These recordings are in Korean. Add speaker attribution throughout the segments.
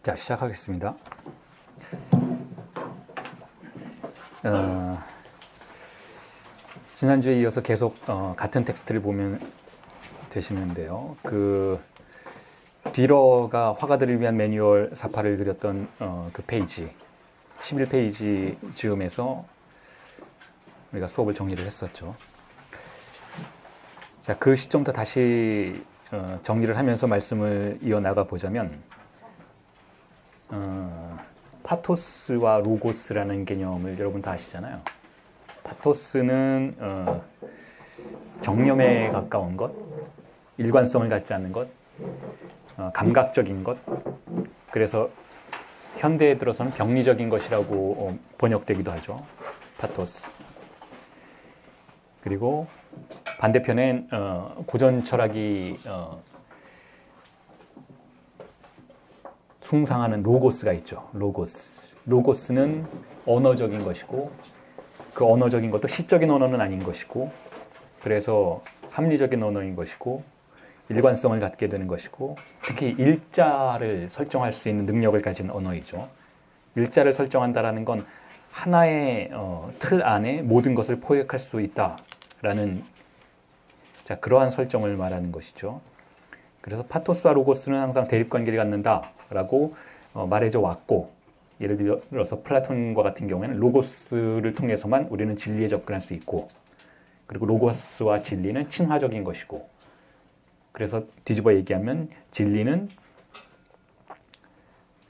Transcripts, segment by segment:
Speaker 1: 자, 시작하겠습니다. 지난주에 이어서 계속 같은 텍스트를 보면 되시는데요. 뒤러가 화가들을 위한 매뉴얼 사파를 그렸던 그 페이지 11페이지 즈음에서 우리가 수업을 정리를 했었죠. 자, 그 시점부터 다시 정리를 하면서 말씀을 이어나가 보자면 파토스와 로고스라는 개념을 여러분 다 아시잖아요. 파토스는 정념에 가까운 것, 일관성을 갖지 않는 것, 감각적인 것, 그래서 현대에 들어서는 병리적인 것이라고 번역되기도 하죠. 파토스. 그리고 반대편엔 고전 철학이 숭상하는 로고스가 있죠. 로고스는 언어적인 것이고 그 언어적인 것도 시적인 언어는 아닌 것이고 그래서 합리적인 언어인 것이고 일관성을 갖게 되는 것이고 특히 일자를 설정할 수 있는 능력을 가진 언어이죠. 일자를 설정한다라는 건 하나의 틀 안에 모든 것을 포획할 수 있다라는 그러한 설정을 말하는 것이죠. 그래서 파토스와 로고스는 항상 대립관계를 갖는다라고 말해져 왔고, 예를 들어서 플라톤과 같은 경우에는 로고스를 통해서만 우리는 진리에 접근할 수 있고, 그리고 로고스와 진리는 친화적인 것이고, 그래서 뒤집어 얘기하면 진리는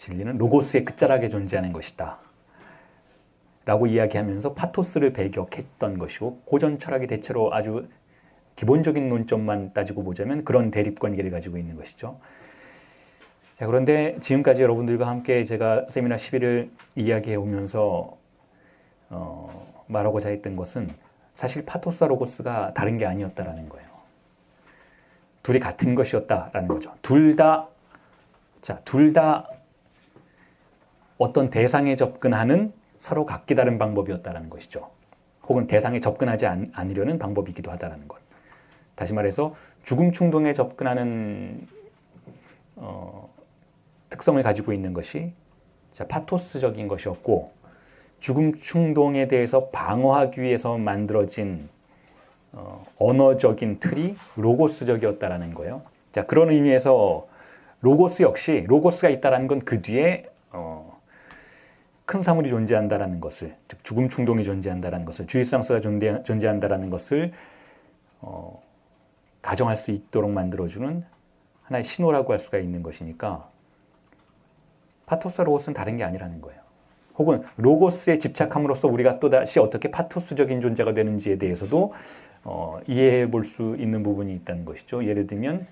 Speaker 1: 로고스의 끝자락에 존재하는 것이다 라고 이야기하면서 파토스를 배격했던 것이고, 고전 철학이 대체로 아주 기본적인 논점만 따지고 보자면 그런 대립관계를 가지고 있는 것이죠. 자, 그런데 지금까지 여러분들과 함께 제가 세미나 11을 이야기해 오면서 말하고자 했던 것은 사실 파토스와 로고스가 다른 게 아니었다라는 거예요. 둘이 같은 것이었다라는 거죠. 둘 다 어떤 대상에 접근하는 서로 각기 다른 방법이었다라는 것이죠. 혹은 대상에 접근하지 않으려는 방법이기도 하다라는 것. 다시 말해서 죽음 충동에 접근하는 특성을 가지고 있는 것이 파토스적인 것이었고, 죽음 충동에 대해서 방어하기 위해서 만들어진 언어적인 틀이 로고스적이었다라는 거예요. 자, 그런 의미에서 로고스 역시 로고스가 있다라는 건 그 뒤에 큰 사물이 존재한다라는 것을, 즉 죽음 충동이 존재한다라는 것을, 주이상스가 존재한다라는 것을 가정할 수 있도록 만들어주는 하나의 신호라고 할 수가 있는 것이니까 파토스와 로고스는 다른 게 아니라는 거예요. 혹은 로고스에 집착함으로써 우리가 또다시 어떻게 파토스적인 존재가 되는지에 대해서도 이해해 볼 수 있는 부분이 있다는 것이죠. 예를 들면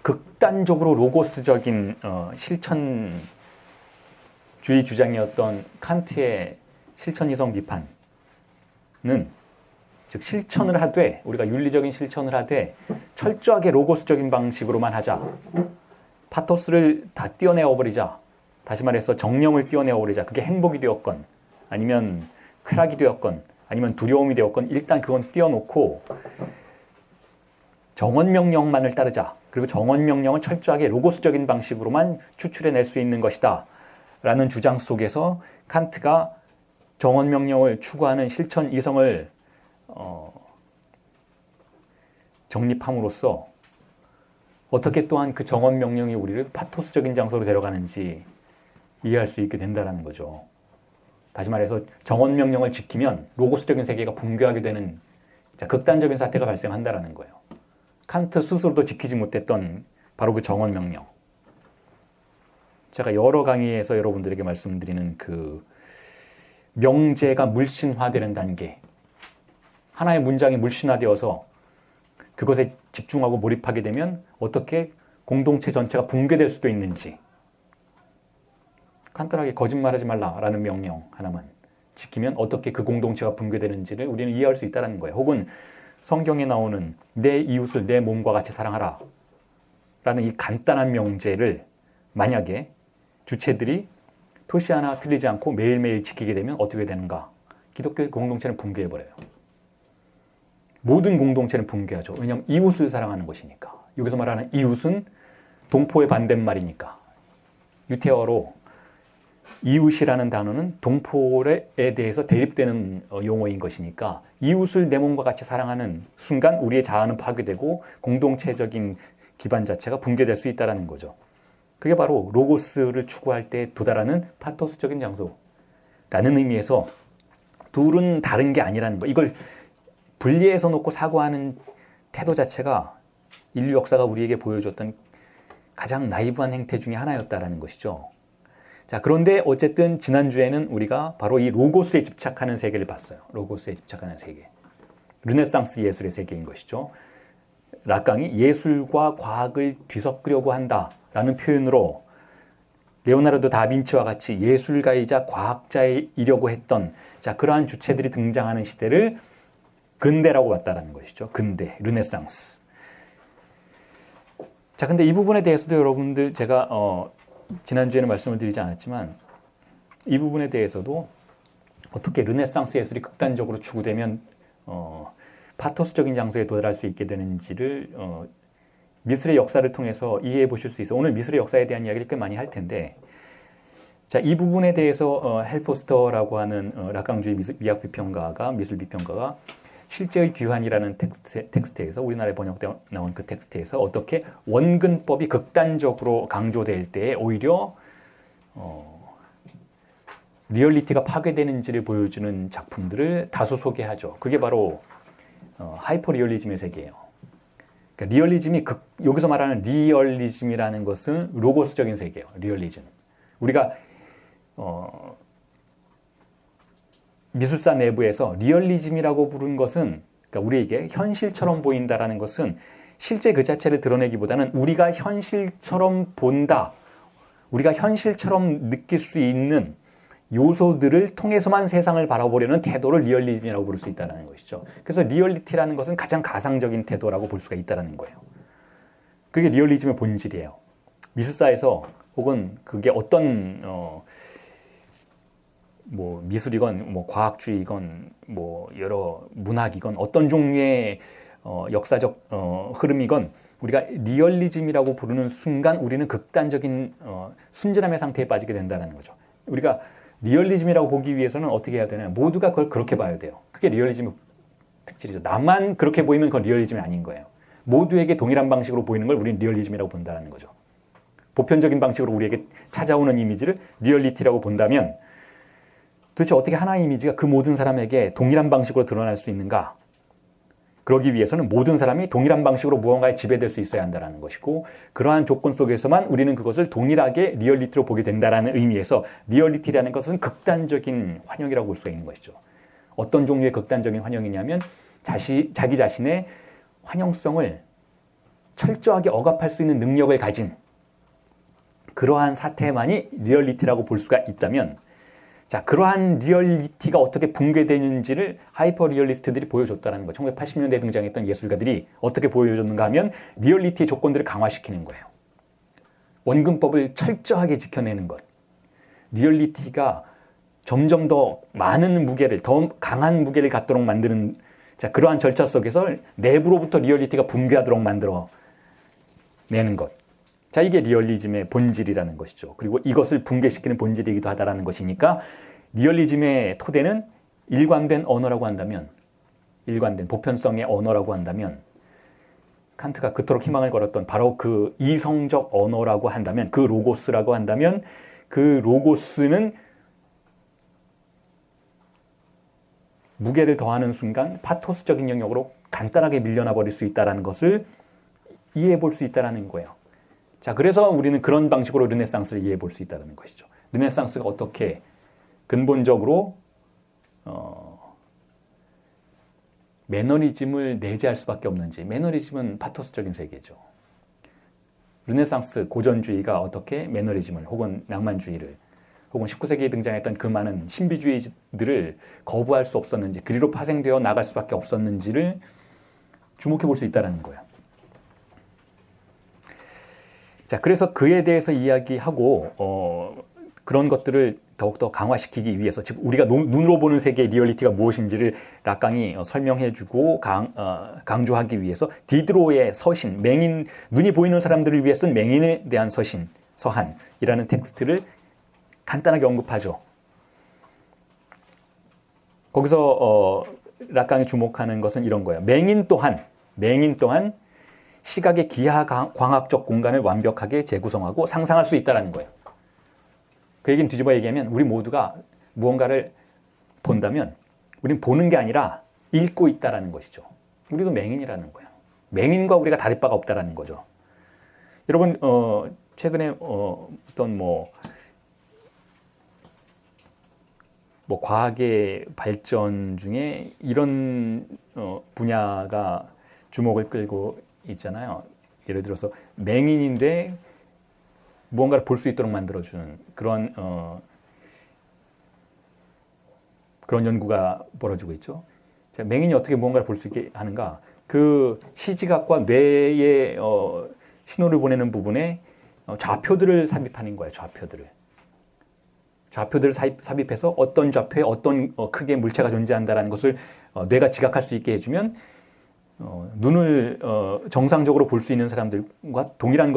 Speaker 1: 극단적으로 로고스적인 실천주의 주장이었던 칸트의 실천이성 비판은, 즉 실천을 하되, 우리가 윤리적인 실천을 하되 철저하게 로고스적인 방식으로만 하자, 파토스를 다 떼어내어버리자, 다시 말해서 정령을 떼어내어버리자, 그게 행복이 되었건 아니면 쾌락이 되었건 아니면 두려움이 되었건 일단 그건 떼어놓고 정언명령만을 따르자, 그리고 정언명령은 철저하게 로고스적인 방식으로만 추출해낼 수 있는 것이다 라는 주장 속에서 칸트가 정언명령을 추구하는 실천 이성을 정립함으로써 어떻게 또한 그 정언 명령이 우리를 파토스적인 장소로 데려가는지 이해할 수 있게 된다는 거죠. 다시 말해서 정언 명령을 지키면 로고스적인 세계가 붕괴하게 되는 극단적인 사태가 발생한다는 거예요. 칸트 스스로도 지키지 못했던 바로 그 정언 명령. 제가 여러 강의에서 여러분들에게 말씀드리는 그 명제가 물신화되는 단계, 하나의 문장이 물신화되어서 그것에 집중하고 몰입하게 되면 어떻게 공동체 전체가 붕괴될 수도 있는지, 간단하게 거짓말하지 말라라는 명령 하나만 지키면 어떻게 그 공동체가 붕괴되는지를 우리는 이해할 수 있다는 거예요. 혹은 성경에 나오는 내 이웃을 내 몸과 같이 사랑하라 라는 이 간단한 명제를 만약에 주체들이 토시 하나 틀리지 않고 매일매일 지키게 되면 어떻게 되는가? 기독교의 공동체는 붕괴해버려요. 모든 공동체는 붕괴하죠. 왜냐하면 이웃을 사랑하는 것이니까. 여기서 말하는 이웃은 동포의 반대말이니까. 유태어로 이웃이라는 단어는 동포에 대해서 대립되는 용어인 것이니까 이웃을 내 몸과 같이 사랑하는 순간 우리의 자아는 파괴되고 공동체적인 기반 자체가 붕괴될 수 있다는 거죠. 그게 바로 로고스를 추구할 때 도달하는 파토스적인 장소라는 의미에서 둘은 다른 게 아니라는 거. 이걸 분리해서 놓고 사고하는 태도 자체가 인류 역사가 우리에게 보여줬던 가장 나이브한 행태 중에 하나였다라는 것이죠. 자, 그런데 어쨌든 지난주에는 우리가 바로 이 로고스에 집착하는 세계를 봤어요. 로고스에 집착하는 세계. 르네상스 예술의 세계인 것이죠. 락강이 예술과 과학을 뒤섞으려고 한다라는 표현으로 레오나르도 다빈치와 같이 예술가이자 과학자이려고 했던 자, 그러한 주체들이 등장하는 시대를 근대라고 봤다라는 것이죠. 근대, 르네상스. 자, 근데 이 부분에 대해서도 여러분들 제가 지난주에는 말씀을 드리지 않았지만 이 부분에 대해서도 어떻게 르네상스 예술이 극단적으로 추구되면 파토스적인 장소에 도달할 수 있게 되는지를 미술의 역사를 통해서 이해해 보실 수 있어요. 오늘 미술의 역사에 대한 이야기를 꽤 많이 할 텐데 자, 이 부분에 대해서 헬 포스터라고 하는 락강주의 미학 비평가가 미술 비평가가 실제의 귀환이라는 텍스트에서 우리나라에 번역되어 나온 그 텍스트에서 어떻게 원근법이 극단적으로 강조될 때 오히려 리얼리티가 파괴되는지를 보여주는 작품들을 다수 소개하죠. 그게 바로 하이퍼 리얼리즘의 세계예요. 그러니까 리얼리즘이 여기서 말하는 리얼리즘이라는 것은 로고스적인 세계예요. 리얼리즘. 우리가 미술사 내부에서 리얼리즘이라고 부른 것은 그러니까 우리에게 현실처럼 보인다라는 것은 실제 그 자체를 드러내기보다는 우리가 현실처럼 본다, 우리가 현실처럼 느낄 수 있는 요소들을 통해서만 세상을 바라보려는 태도를 리얼리즘이라고 부를 수 있다는 것이죠. 그래서 리얼리티라는 것은 가장 가상적인 태도라고 볼 수가 있다는 거예요. 그게 리얼리즘의 본질이에요. 미술사에서 혹은 그게 어떤 뭐 미술이건 뭐 과학주의건 뭐 여러 문학이건 어떤 종류의 역사적 흐름이건 우리가 리얼리즘이라고 부르는 순간 우리는 극단적인 순진함의 상태에 빠지게 된다는 거죠. 우리가 리얼리즘이라고 보기 위해서는 어떻게 해야 되냐? 모두가 그걸 그렇게 봐야 돼요. 그게 리얼리즘의 특질이죠. 나만 그렇게 보이면 그건 리얼리즘이 아닌 거예요. 모두에게 동일한 방식으로 보이는 걸 우리는 리얼리즘이라고 본다는 거죠. 보편적인 방식으로 우리에게 찾아오는 이미지를 리얼리티라고 본다면 도대체 어떻게 하나의 이미지가 그 모든 사람에게 동일한 방식으로 드러날 수 있는가? 그러기 위해서는 모든 사람이 동일한 방식으로 무언가에 지배될 수 있어야 한다는 것이고 그러한 조건 속에서만 우리는 그것을 동일하게 리얼리티로 보게 된다는 의미에서 리얼리티라는 것은 극단적인 환영이라고 볼 수가 있는 것이죠. 어떤 종류의 극단적인 환영이냐면 자기 자신의 환영성을 철저하게 억압할 수 있는 능력을 가진 그러한 사태만이 리얼리티라고 볼 수가 있다면 자, 그러한 리얼리티가 어떻게 붕괴되는지를 하이퍼 리얼리스트들이 보여줬다는 거예요. 1980년대에 등장했던 예술가들이 어떻게 보여줬는가 하면 리얼리티의 조건들을 강화시키는 거예요. 원근법을 철저하게 지켜내는 것. 리얼리티가 점점 더 많은 무게를, 더 강한 무게를 갖도록 만드는 자, 그러한 절차 속에서 내부로부터 리얼리티가 붕괴하도록 만들어 내는 것. 자, 이게 리얼리즘의 본질이라는 것이죠. 그리고 이것을 붕괴시키는 본질이기도 하다라는 것이니까 리얼리즘의 토대는 일관된 언어라고 한다면, 일관된 보편성의 언어라고 한다면 칸트가 그토록 희망을 걸었던 바로 그 이성적 언어라고 한다면, 그 로고스라고 한다면 그 로고스는 무게를 더하는 순간 파토스적인 영역으로 간단하게 밀려나 버릴 수 있다는 것을 이해해 볼 수 있다는 거예요. 자, 그래서 우리는 그런 방식으로 르네상스를 이해해 볼 수 있다는 것이죠. 르네상스가 어떻게 근본적으로 매너리즘을 내재할 수밖에 없는지. 매너리즘은 파토스적인 세계죠. 르네상스 고전주의가 어떻게 매너리즘을 혹은 낭만주의를 혹은 19세기에 등장했던 그 많은 신비주의들을 거부할 수 없었는지, 그리로 파생되어 나갈 수밖에 없었는지를 주목해 볼 수 있다는 거예요. 자, 그래서 그에 대해서 이야기하고 그런 것들을 더욱더 강화시키기 위해서 즉 우리가 눈으로 보는 세계의 리얼리티가 무엇인지를 락강이 설명해주고 강조하기 위해서 디드로의 서신, 맹인, 눈이 보이는 사람들을 위해 쓴 맹인에 대한 서신, 서한이라는 텍스트를 간단하게 언급하죠. 거기서 락강이 주목하는 것은 이런 거예요. 맹인 또한 시각의 기하 광학적 공간을 완벽하게 재구성하고 상상할 수 있다는 거예요. 그 얘기는 뒤집어 얘기하면 우리 모두가 무언가를 본다면 우리는 보는 게 아니라 읽고 있다는 것이죠. 우리도 맹인이라는 거예요. 맹인과 우리가 다를 바가 없다는 거죠. 여러분 최근에 어떤 과학의 발전 중에 이런 분야가 주목을 끌고 있잖아요. 예를 들어서 맹인인데 무언가를 볼 수 있도록 만들어주는 그런 연구가 벌어지고 있죠. 자, 맹인이 어떻게 무언가를 볼 수 있게 하는가? 그 시지각과 뇌의 신호를 보내는 부분에 좌표들을 삽입하는 거예요. 좌표들을 삽입해서 어떤 좌표에 어떤 크기의 물체가 존재한다는 것을 뇌가 지각할 수 있게 해주면 눈을 정상적으로 볼 수 있는 사람들과 동일한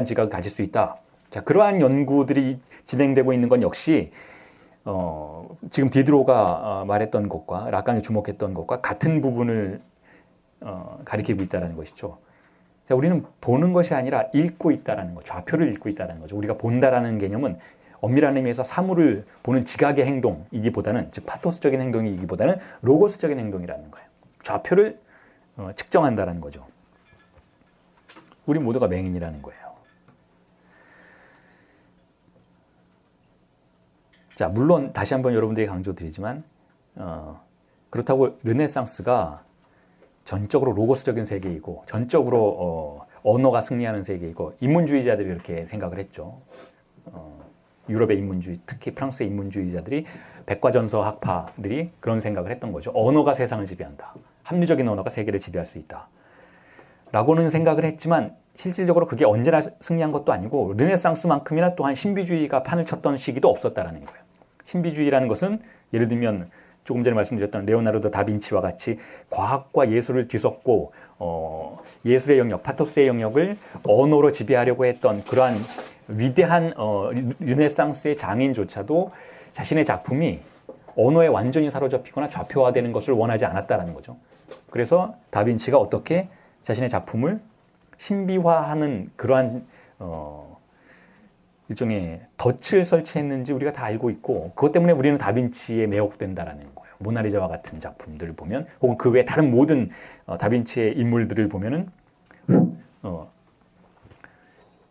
Speaker 1: 지각을 가질 수 있다. 자, 그러한 연구들이 진행되고 있는 건 역시 지금 디드로가 말했던 것과 락강이 주목했던 것과 같은 부분을 가리키고 있다는 것이죠. 자, 우리는 보는 것이 아니라 읽고 있다는 것, 좌표를 읽고 있다는 거죠. 우리가 본다라는 개념은 엄밀한 의미에서 사물을 보는 지각의 행동이기보다는, 즉 파토스적인 행동이기보다는 로고스적인 행동이라는 거예요. 좌표를 측정한다는 거죠. 우리 모두가 맹인이라는 거예요. 자, 물론 다시 한번 여러분들에게 강조드리지만 그렇다고 르네상스가 전적으로 로고스적인 세계이고 전적으로 언어가 승리하는 세계이고 인문주의자들이 그렇게 생각을 했죠. 유럽의 인문주의, 특히 프랑스의 인문주의자들이 백과전서 학파들이 그런 생각을 했던 거죠. 언어가 세상을 지배한다. 합리적인 언어가 세계를 지배할 수 있다. 라고는 생각을 했지만 실질적으로 그게 언제나 승리한 것도 아니고 르네상스만큼이나 또한 신비주의가 판을 쳤던 시기도 없었다는 거예요. 신비주의라는 것은 예를 들면 조금 전에 말씀드렸던 레오나르도 다빈치와 같이 과학과 예술을 뒤섞고 예술의 영역, 파토스의 영역을 언어로 지배하려고 했던 그러한 위대한 르네상스의 장인조차도 자신의 작품이 언어에 완전히 사로잡히거나 좌표화되는 것을 원하지 않았다는 거죠. 그래서 다빈치가 어떻게 자신의 작품을 신비화하는 그러한 일종의 덫을 설치했는지 우리가 다 알고 있고 그것 때문에 우리는 다빈치에 매혹된다라는 거예요. 모나리자와 같은 작품들을 보면 혹은 그 외 다른 모든 다빈치의 인물들을 보면은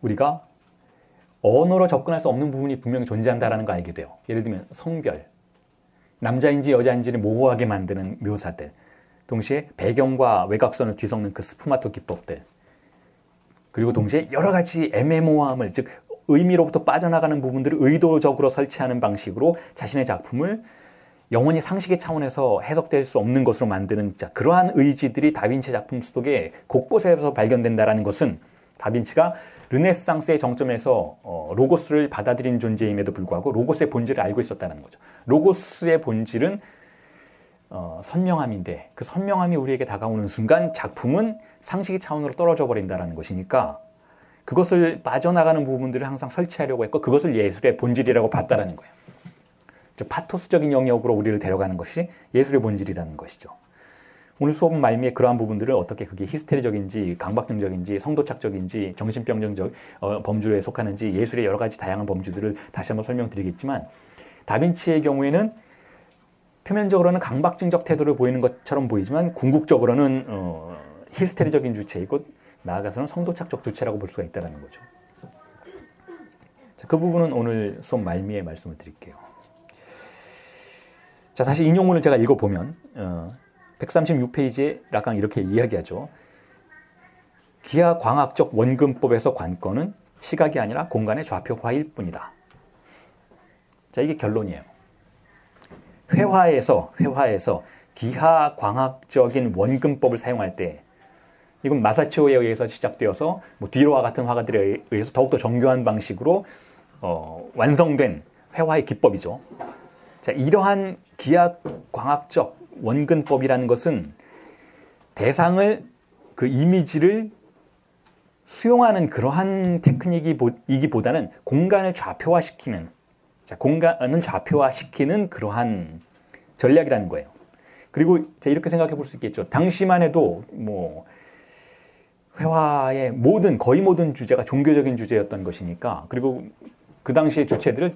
Speaker 1: 우리가 언어로 접근할 수 없는 부분이 분명히 존재한다라는 걸 알게 돼요. 예를 들면 성별, 남자인지 여자인지를 모호하게 만드는 묘사들, 동시에 배경과 외곽선을 뒤섞는 그 스푸마토 기법들, 그리고 동시에 여러 가지 애매모호함을, 즉 의미로부터 빠져나가는 부분들을 의도적으로 설치하는 방식으로 자신의 작품을 영원히 상식의 차원에서 해석될 수 없는 것으로 만드는 그러한 의지들이 다빈치 작품 속에 곳곳에서 발견된다는 것은 다빈치가 르네상스의 정점에서 로고스를 받아들인 존재임에도 불구하고 로고스의 본질을 알고 있었다는 거죠. 로고스의 본질은 선명함인데 그 선명함이 우리에게 다가오는 순간 작품은 상식의 차원으로 떨어져 버린다는 것이니까 그것을 빠져나가는 부분들을 항상 설치하려고 했고 그것을 예술의 본질이라고 봤다는 거예요. 즉 파토스적인 영역으로 우리를 데려가는 것이 예술의 본질이라는 것이죠. 오늘 수업은 말미에 그러한 부분들을 어떻게 그게 히스테리적인지 강박증적인지 성도착적인지 정신병적 범주에 속하는지 예술의 여러 가지 다양한 범주들을 다시 한번 설명드리겠지만 다빈치의 경우에는 표면적으로는 강박증적 태도를 보이는 것처럼 보이지만 궁극적으로는 히스테리적인 주체이고 나아가서는 성도착적 주체라고 볼 수가 있다는 거죠. 자, 그 부분은 오늘 수업 말미에 말씀을 드릴게요. 자, 다시 인용문을 제가 읽어보면 136페이지에 락강 이렇게 이야기하죠. 기하광학적 원근법에서 관건은 시각이 아니라 공간의 좌표화일 뿐이다. 자, 이게 결론이에요. 회화에서 기하광학적인 원근법을 사용할 때 이건 마사치오에 의해서 시작되어서 디로와 같은 화가들에 의해서 더욱더 정교한 방식으로 완성된 회화의 기법이죠. 자, 이러한 기하광학적 원근법이라는 것은 대상을 그 이미지를 수용하는 그러한 테크닉이기보다는 공간을 좌표화시키는, 공간을 좌표화시키는 그러한 전략이라는 거예요. 그리고 이렇게 생각해 볼 수 있겠죠. 당시만 해도 뭐 회화의 거의 모든 주제가 종교적인 주제였던 것이니까, 그리고 그 당시의 주체들을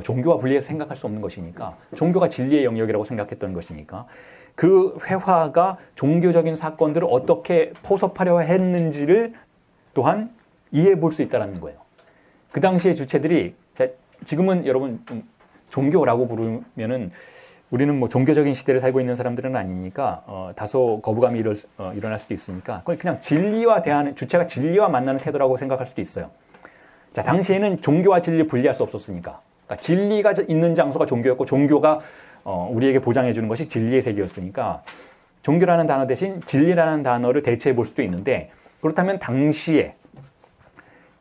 Speaker 1: 종교와 분리해서 생각할 수 없는 것이니까, 종교가 진리의 영역이라고 생각했던 것이니까, 그 회화가 종교적인 사건들을 어떻게 포섭하려 했는지를 또한 이해해 볼 수 있다는 거예요. 그 당시의 주체들이, 지금은 여러분 종교라고 부르면은 우리는 뭐 종교적인 시대를 살고 있는 사람들은 아니니까 다소 거부감이 일어날 수도 있으니까 그걸 그냥 진리와 대하는, 주체가 진리와 만나는 태도라고 생각할 수도 있어요. 자, 당시에는 종교와 진리를 분리할 수 없었으니까, 그러니까 진리가 있는 장소가 종교였고, 종교가 우리에게 보장해 주는 것이 진리의 세계였으니까, 종교라는 단어 대신 진리라는 단어를 대체해 볼 수도 있는데, 그렇다면 당시에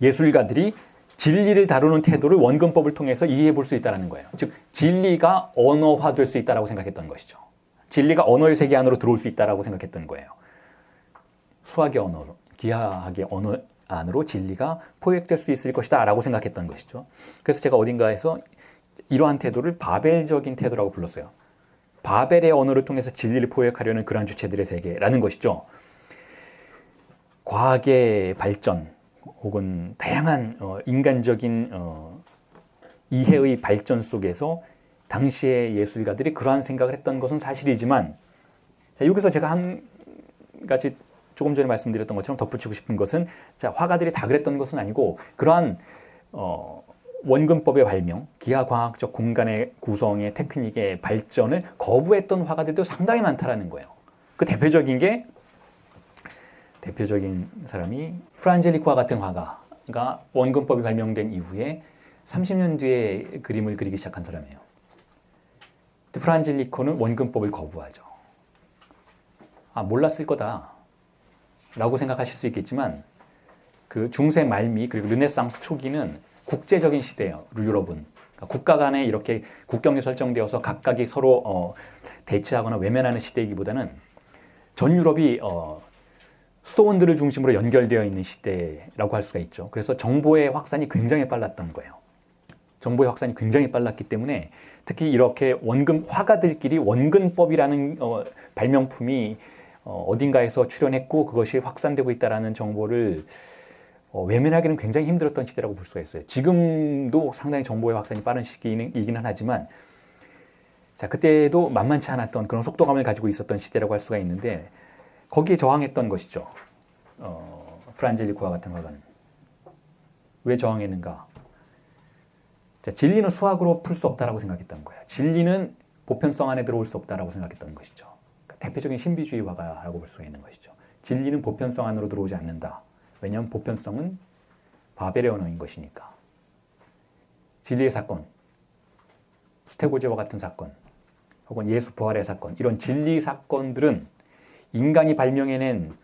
Speaker 1: 예술가들이 진리를 다루는 태도를 원근법을 통해서 이해해 볼 수 있다는 거예요. 즉, 진리가 언어화될 수 있다고 생각했던 것이죠. 진리가 언어의 세계 안으로 들어올 수 있다고 생각했던 거예요. 수학의 언어로, 기하학의 언어 안으로 진리가 포획될 수 있을 것이다 라고 생각했던 것이죠. 그래서 제가 어딘가에서 이러한 태도를 바벨적인 태도라고 불렀어요. 바벨의 언어를 통해서 진리를 포획하려는 그러한 주체들의 세계라는 것이죠. 과학의 발전 혹은 다양한 인간적인 이해의 발전 속에서 당시의 예술가들이 그러한 생각을 했던 것은 사실이지만, 자, 여기서 제가 한 가지 조금 전에 말씀드렸던 것처럼 덧붙이고 싶은 것은, 자, 화가들이 다 그랬던 것은 아니고, 그러한 원근법의 발명, 기하과학적 공간의 구성의 테크닉의 발전을 거부했던 화가들도 상당히 많다라는 거예요. 그 대표적인 사람이 프란젤리코와 같은 화가가 원근법이 발명된 이후에 30년 뒤에 그림을 그리기 시작한 사람이에요. 프란젤리코는 원근법을 거부하죠. 몰랐을 거다 라고 생각하실 수 있겠지만, 그 중세 말미 그리고 르네상스 초기는 국제적인 시대예요. 유럽은. 그러니까 국가 간에 이렇게 국경이 설정되어서 각각이 서로 대치하거나 외면하는 시대이기보다는 전 유럽이 수도원들을 중심으로 연결되어 있는 시대라고 할 수가 있죠. 그래서 정보의 확산이 굉장히 빨랐던 거예요. 정보의 확산이 굉장히 빨랐기 때문에 특히 이렇게 화가들끼리 원근법이라는 발명품이 어딘가에서 출현했고 그것이 확산되고 있다는 정보를 외면하기는 굉장히 힘들었던 시대라고 볼 수가 있어요. 지금도 상당히 정보의 확산이 빠른 시기이기는 하지만, 자, 그때도 만만치 않았던 그런 속도감을 가지고 있었던 시대라고 할 수가 있는데, 거기에 저항했던 것이죠. 프란젤리코와 같은 화가는. 왜 저항했는가? 자, 진리는 수학으로 풀 수 없다라고 생각했던 거예요. 진리는 보편성 안에 들어올 수 없다라고 생각했던 것이죠. 그러니까 대표적인 신비주의 화가라고 볼 수가 있는 것이죠. 진리는 보편성 안으로 들어오지 않는다. 왜냐하면 보편성은 바벨의 언어인 것이니까. 진리의 사건, 수태고제와 같은 사건, 혹은 예수 부활의 사건, 이런 진리 사건들은 인간이 발명해낸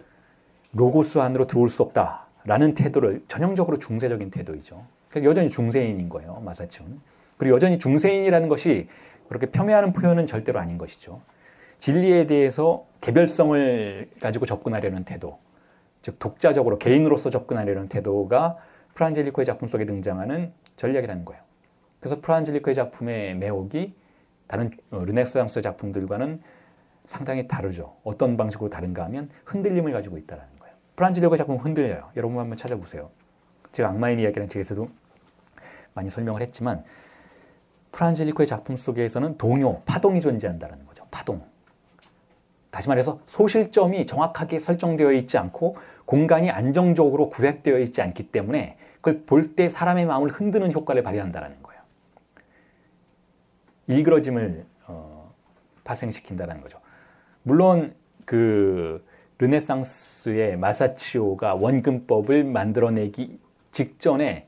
Speaker 1: 로고스 안으로 들어올 수 없다라는 태도를, 전형적으로 중세적인 태도이죠. 그래서 여전히 중세인인 거예요, 마사치오는. 그리고 여전히 중세인이라는 것이 그렇게 폄훼하는 표현은 절대로 아닌 것이죠. 진리에 대해서 개별성을 가지고 접근하려는 태도, 즉 독자적으로 개인으로서 접근하려는 태도가 프란젤리코의 작품 속에 등장하는 전략이라는 거예요. 그래서 프란젤리코의 작품의 매혹이 다른 르네상스 작품들과는 상당히 다르죠. 어떤 방식으로 다른가 하면 흔들림을 가지고 있다는 거예요. 프란젤리코의 작품은 흔들려요. 여러분 한번 찾아보세요. 제가 악마의 이야기라는 책에서도 많이 설명을 했지만, 프란젤리코의 작품 속에서는 파동이 존재한다는 거죠. 파동. 다시 말해서 소실점이 정확하게 설정되어 있지 않고 공간이 안정적으로 구획되어 있지 않기 때문에 그걸 볼 때 사람의 마음을 흔드는 효과를 발휘한다는 거예요. 일그러짐을 발생시킨다는 거죠. 물론 그 르네상스의 마사치오가 원근법을 만들어내기 직전에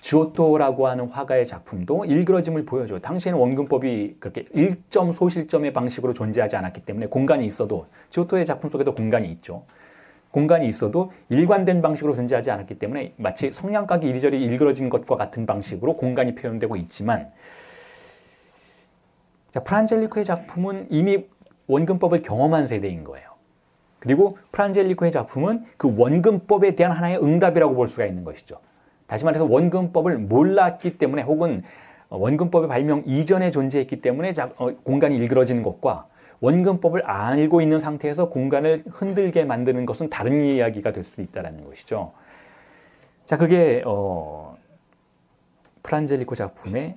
Speaker 1: 지오토라고 하는 화가의 작품도 일그러짐을 보여줘요. 당시에는 원근법이 그렇게 일점 소실점의 방식으로 존재하지 않았기 때문에 공간이 있어도, 지오토의 작품 속에도 공간이 있죠. 공간이 있어도 일관된 방식으로 존재하지 않았기 때문에 마치 성냥각이 이리저리 일그러진 것과 같은 방식으로 공간이 표현되고 있지만, 자, 프란젤리코의 작품은 이미 원근법을 경험한 세대인 거예요. 그리고 프란젤리코의 작품은 그 원근법에 대한 하나의 응답이라고 볼 수가 있는 것이죠. 다시 말해서 원근법을 몰랐기 때문에 혹은 원근법의 발명 이전에 존재했기 때문에 공간이 일그러지는 것과 원근법을 알고 있는 상태에서 공간을 흔들게 만드는 것은 다른 이야기가 될 수 있다는 것이죠. 자, 그게 프란젤리코 작품의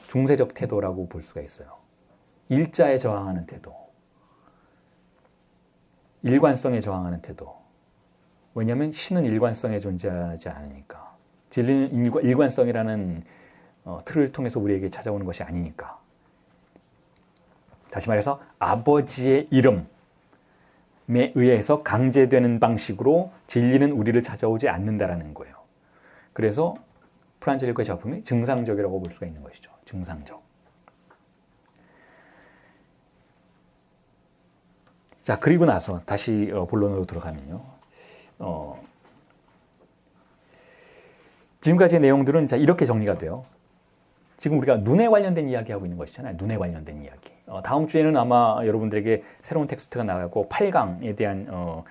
Speaker 1: 중세적 태도라고 볼 수가 있어요. 일자에 저항하는 태도, 일관성에 저항하는 태도. 왜냐하면 신은 일관성에 존재하지 않으니까. 진리는 일관성이라는 틀을 통해서 우리에게 찾아오는 것이 아니니까. 다시 말해서 아버지의 이름에 의해서 강제되는 방식으로 진리는 우리를 찾아오지 않는다라는 거예요. 그래서 프란젤리코의 작품이 증상적이라고 볼 수가 있는 것이죠. 증상적. 자, 그리고 나서 다시 본론으로 들어가면요. 지금까지의 내용들은 이렇게 정리가 돼요. 지금 우리가 눈에 관련된 이야기하고 있는 것이잖아요. 눈에 관련된 이야기. 다음 주에는 아마 여러분들에게 새로운 텍스트가 나가고 8강에 대한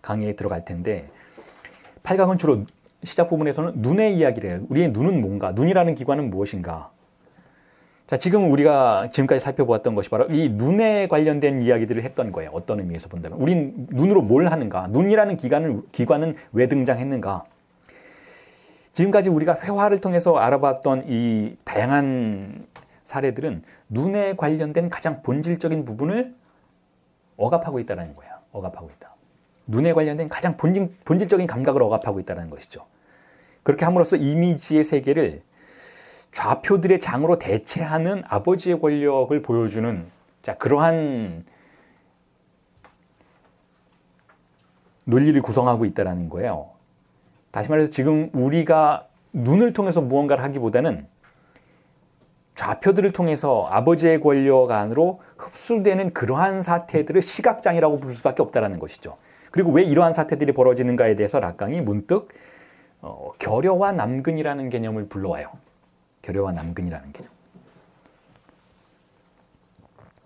Speaker 1: 강의에 들어갈 텐데 8강은 주로 시작 부분에서는 눈의 이야기를 해요. 우리의 눈은 뭔가? 눈이라는 기관은 무엇인가? 자, 지금 우리가 지금까지 살펴보았던 것이 바로 이 눈에 관련된 이야기들을 했던 거예요. 어떤 의미에서 본다면. 우린 눈으로 뭘 하는가? 눈이라는 기관은 왜 등장했는가? 지금까지 우리가 회화를 통해서 알아봤던 이 다양한 사례들은 눈에 관련된 가장 본질적인 부분을 억압하고 있다는 거예요. 억압하고 있다. 눈에 관련된 가장 본질적인 감각을 억압하고 있다는 것이죠. 그렇게 함으로써 이미지의 세계를 좌표들의 장으로 대체하는 아버지의 권력을 보여주는 그러한 논리를 구성하고 있다는 거예요. 다시 말해서 지금 우리가 눈을 통해서 무언가를 하기보다는 좌표들을 통해서 아버지의 권력 안으로 흡수되는 그러한 사태들을 시각장애라고 부를 수밖에 없다는 것이죠. 그리고 왜 이러한 사태들이 벌어지는가에 대해서 락강이 문득 결여와 남근이라는 개념을 불러와요. 결여와 남근이라는 개념.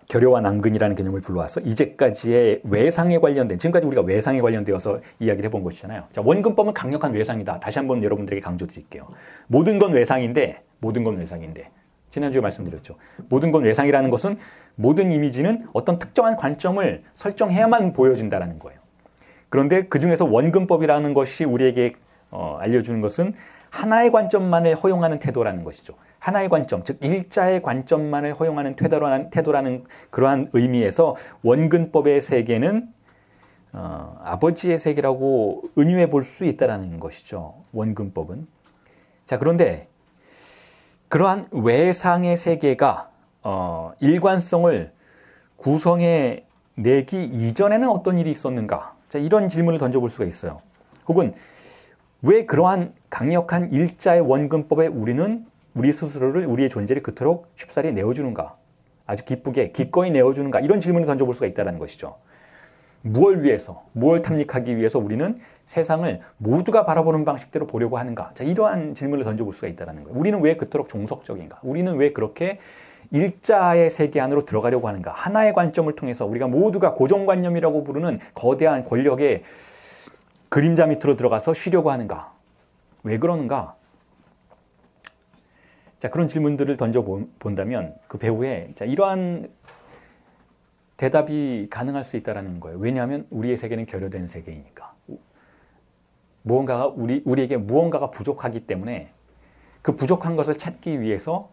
Speaker 1: 결여와 남근이라는 개념을 불러와서 이제까지의 외상에 관련된, 지금까지 우리가 외상에 관련되어서 이야기를 해본 것이잖아요. 자, 원근법은 강력한 외상이다. 다시 한번 여러분들에게 강조드릴게요. 모든 건 외상인데 지난주에 말씀드렸죠. 모든 건 외상이라는 것은 모든 이미지는 어떤 특정한 관점을 설정해야만 보여진다는 거예요. 그런데 그 중에서 원근법이라는 것이 우리에게 알려주는 것은 하나의 관점만을 허용하는 태도라는 것이죠. 하나의 관점, 즉 일자의 관점만을 허용하는 태도라는 그러한 의미에서 원근법의 세계는 아버지의 세계라고 은유해 볼 수 있다는 것이죠. 원근법은. 자, 그런데 그러한 외상의 세계가 일관성을 구성해 내기 이전에는 어떤 일이 있었는가? 자, 이런 질문을 던져볼 수가 있어요. 혹은 왜 그러한 강력한 일자의 원근법에 우리는 우리 스스로를, 우리의 존재를 그토록 쉽사리 내어주는가? 아주 기쁘게, 기꺼이 내어주는가? 이런 질문을 던져볼 수가 있다는 것이죠. 무엇을 위해서, 무엇을 탐닉하기 위해서 우리는 세상을 모두가 바라보는 방식대로 보려고 하는가? 자, 이러한 질문을 던져볼 수가 있다는 거예요. 우리는 왜 그토록 종속적인가? 우리는 왜 그렇게 일자의 세계 안으로 들어가려고 하는가? 하나의 관점을 통해서 우리가 모두가 고정관념이라고 부르는 거대한 권력의 그림자 밑으로 들어가서 쉬려고 하는가? 왜 그러는가? 자, 그런 질문들을 던져본다면 그 배후에 이러한 대답이 가능할 수 있다는 거예요. 왜냐하면 우리의 세계는 결여된 세계이니까. 우리에게 무언가가 부족하기 때문에 그 부족한 것을 찾기 위해서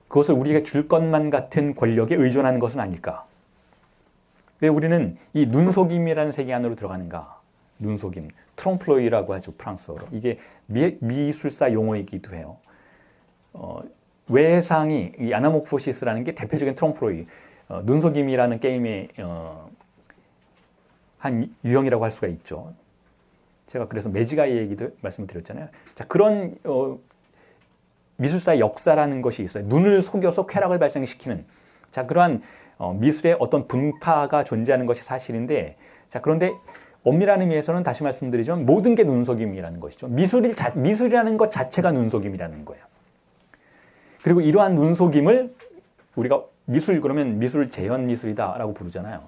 Speaker 1: 그것을 우리에게 줄 것만 같은 권력에 의존하는 것은 아닐까? 왜 우리는 이 눈속임이라는 세계 안으로 들어가는가? 눈속임, 트롬플로이라고 하죠, 프랑스어로. 이게 미술사 용어이기도 해요. 외상이, 이 아나모포시스라는 게 대표적인 트롬플로이, 눈속임이라는 게임의 한 유형이라고 할 수가 있죠. 제가 그래서 매지가이 얘기도 말씀드렸잖아요. 자, 그런 미술사의 역사라는 것이 있어요. 눈을 속여서 쾌락을 발생시키는, 자, 그러한 미술의 어떤 분파가 존재하는 것이 사실인데, 자, 그런데 엄밀한 의미에서는 다시 말씀드리지만 모든 게 눈속임이라는 것이죠. 미술이라는 것 자체가 눈속임이라는 거예요. 그리고 이러한 눈속임을 우리가 미술, 그러면 미술 재현 미술이다라고 부르잖아요.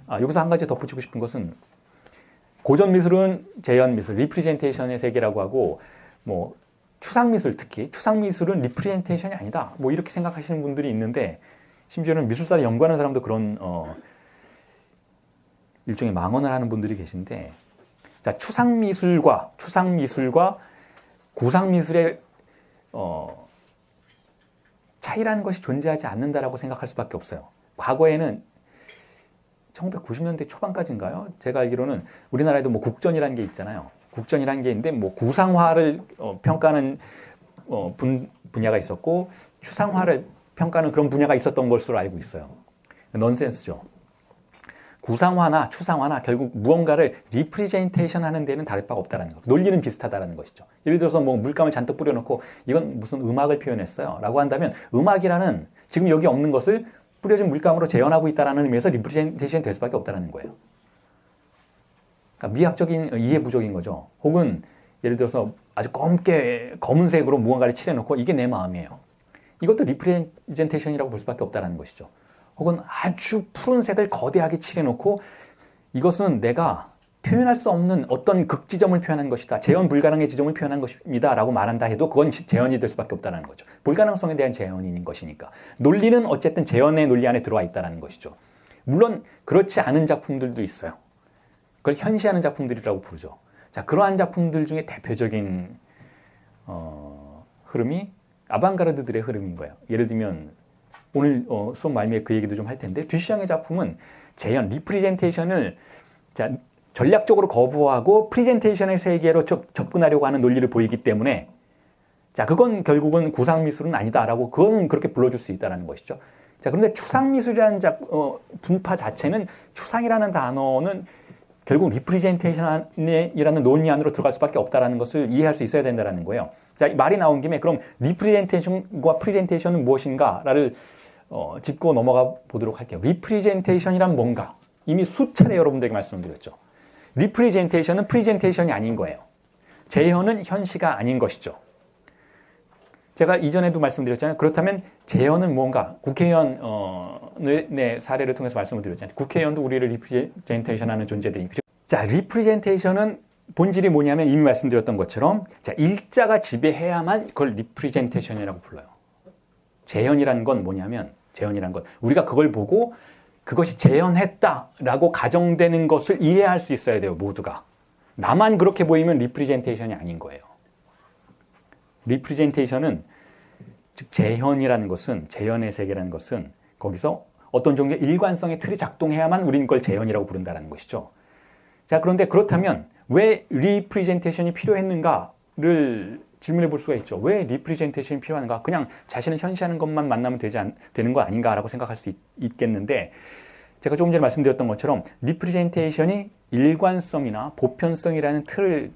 Speaker 1: 여기서 한 가지 덧붙이고 싶은 것은 고전 미술은 재현 미술, 리프레젠테이션의 세계라고 하고 뭐 추상 미술, 특히 추상 미술은 리프레젠테이션이 아니다. 뭐 이렇게 생각하시는 분들이 있는데 심지어는 미술사를 연구하는 사람도 그런 일종의 망언을 하는 분들이 계신데, 자, 추상 미술과 구상 미술의 차이라는 것이 존재하지 않는다라고 생각할 수밖에 없어요. 과거에는 1990년대 초반까지인가요? 제가 알기로는 우리나라에도 뭐 국전이라는 게 있잖아요. 국전이라는 게 있는데 뭐 구상화를 평가하는 분야가 있었고 추상화를 평가하는 그런 분야가 있었던 것으로 알고 있어요. 넌센스죠. 구상화나 추상화나 결국 무언가를 리프레젠테이션 하는 데는 다를 바가 없다는 거. 논리는 비슷하다는 것이죠. 예를 들어서 뭐 물감을 잔뜩 뿌려놓고 이건 무슨 음악을 표현했어요 라고 한다면 음악이라는 지금 여기 없는 것을 뿌려진 물감으로 재현하고 있다는 의미에서 리프레젠테이션이 될 수밖에 없다는 거예요. 그러니까 미학적인 이해 부족인 거죠. 혹은 예를 들어서 아주 검은색으로 무언가를 칠해놓고 이게 내 마음이에요. 이것도 리프레젠테이션이라고 볼 수밖에 없다는 것이죠. 혹은 아주 푸른색을 거대하게 칠해놓고 이것은 내가 표현할 수 없는 어떤 극지점을 표현한 것이다. 재현 불가능의 지점을 표현한 것입니다. 라고 말한다 해도 그건 재현이 될 수밖에 없다는 거죠. 불가능성에 대한 재현인 것이니까. 논리는 어쨌든 재현의 논리 안에 들어와 있다는 것이죠. 물론 그렇지 않은 작품들도 있어요. 그걸 현시하는 작품들이라고 부르죠. 자, 그러한 작품들 중에 대표적인 흐름이 아방가르드들의 흐름인 거예요. 예를 들면 오늘 수업 말미에 그 얘기도 좀 할 텐데 듀샹의 작품은 재현, 리프레젠테이션을 전략적으로 거부하고 프레젠테이션의 세계로 접근하려고 하는 논리를 보이기 때문에 자, 그건 결국은 구상미술은 아니다라고 그건 그렇게 불러줄 수 있다는 것이죠. 자, 그런데 추상미술이라는 분파 자체는 추상이라는 단어는 결국 리프레젠테이션이라는 논리 안으로 들어갈 수밖에 없다는 것을 이해할 수 있어야 된다는 거예요. 자, 말이 나온 김에 그럼 리프레젠테이션과 프레젠테이션은 무엇인가를 짚고 넘어가 보도록 할게요. 리프레젠테이션이란 뭔가? 이미 수차례 여러분들에게 말씀드렸죠. 리프레젠테이션은 프레젠테이션이 아닌 거예요. 재현은 현시가 아닌 것이죠. 제가 이전에도 말씀드렸잖아요. 그렇다면 재현은 뭔가? 국회의원의 사례를 통해서 말씀을 드렸잖아요. 국회의원도 우리를 리프레젠테이션하는 존재들이니까. 자, 리프레젠테이션은 본질이 뭐냐면 이미 말씀드렸던 것처럼 자, 일자가 지배해야만 그걸 리프레젠테이션이라고 불러요. 재현이라는 건 뭐냐면 재현이라는 건 우리가 그걸 보고 그것이 재현했다라고 가정되는 것을 이해할 수 있어야 돼요. 모두가. 나만 그렇게 보이면 리프레젠테이션이 아닌 거예요. 리프레젠테이션은 즉 재현이라는 것은 재현의 세계라는 것은 거기서 어떤 종류의 일관성의 틀이 작동해야만 우리는 그걸 재현이라고 부른다는 것이죠. 자, 그런데 그렇다면 왜 리프레젠테이션이 필요했는가를 질문해 볼 수가 있죠. 왜 리프레젠테이션이 필요한가? 그냥 자신을 현시하는 것만 만나면 되는 거 아닌가라고 생각할 수 있겠는데 제가 조금 전에 말씀드렸던 것처럼 리프레젠테이션이 일관성이나 보편성이라는 틀을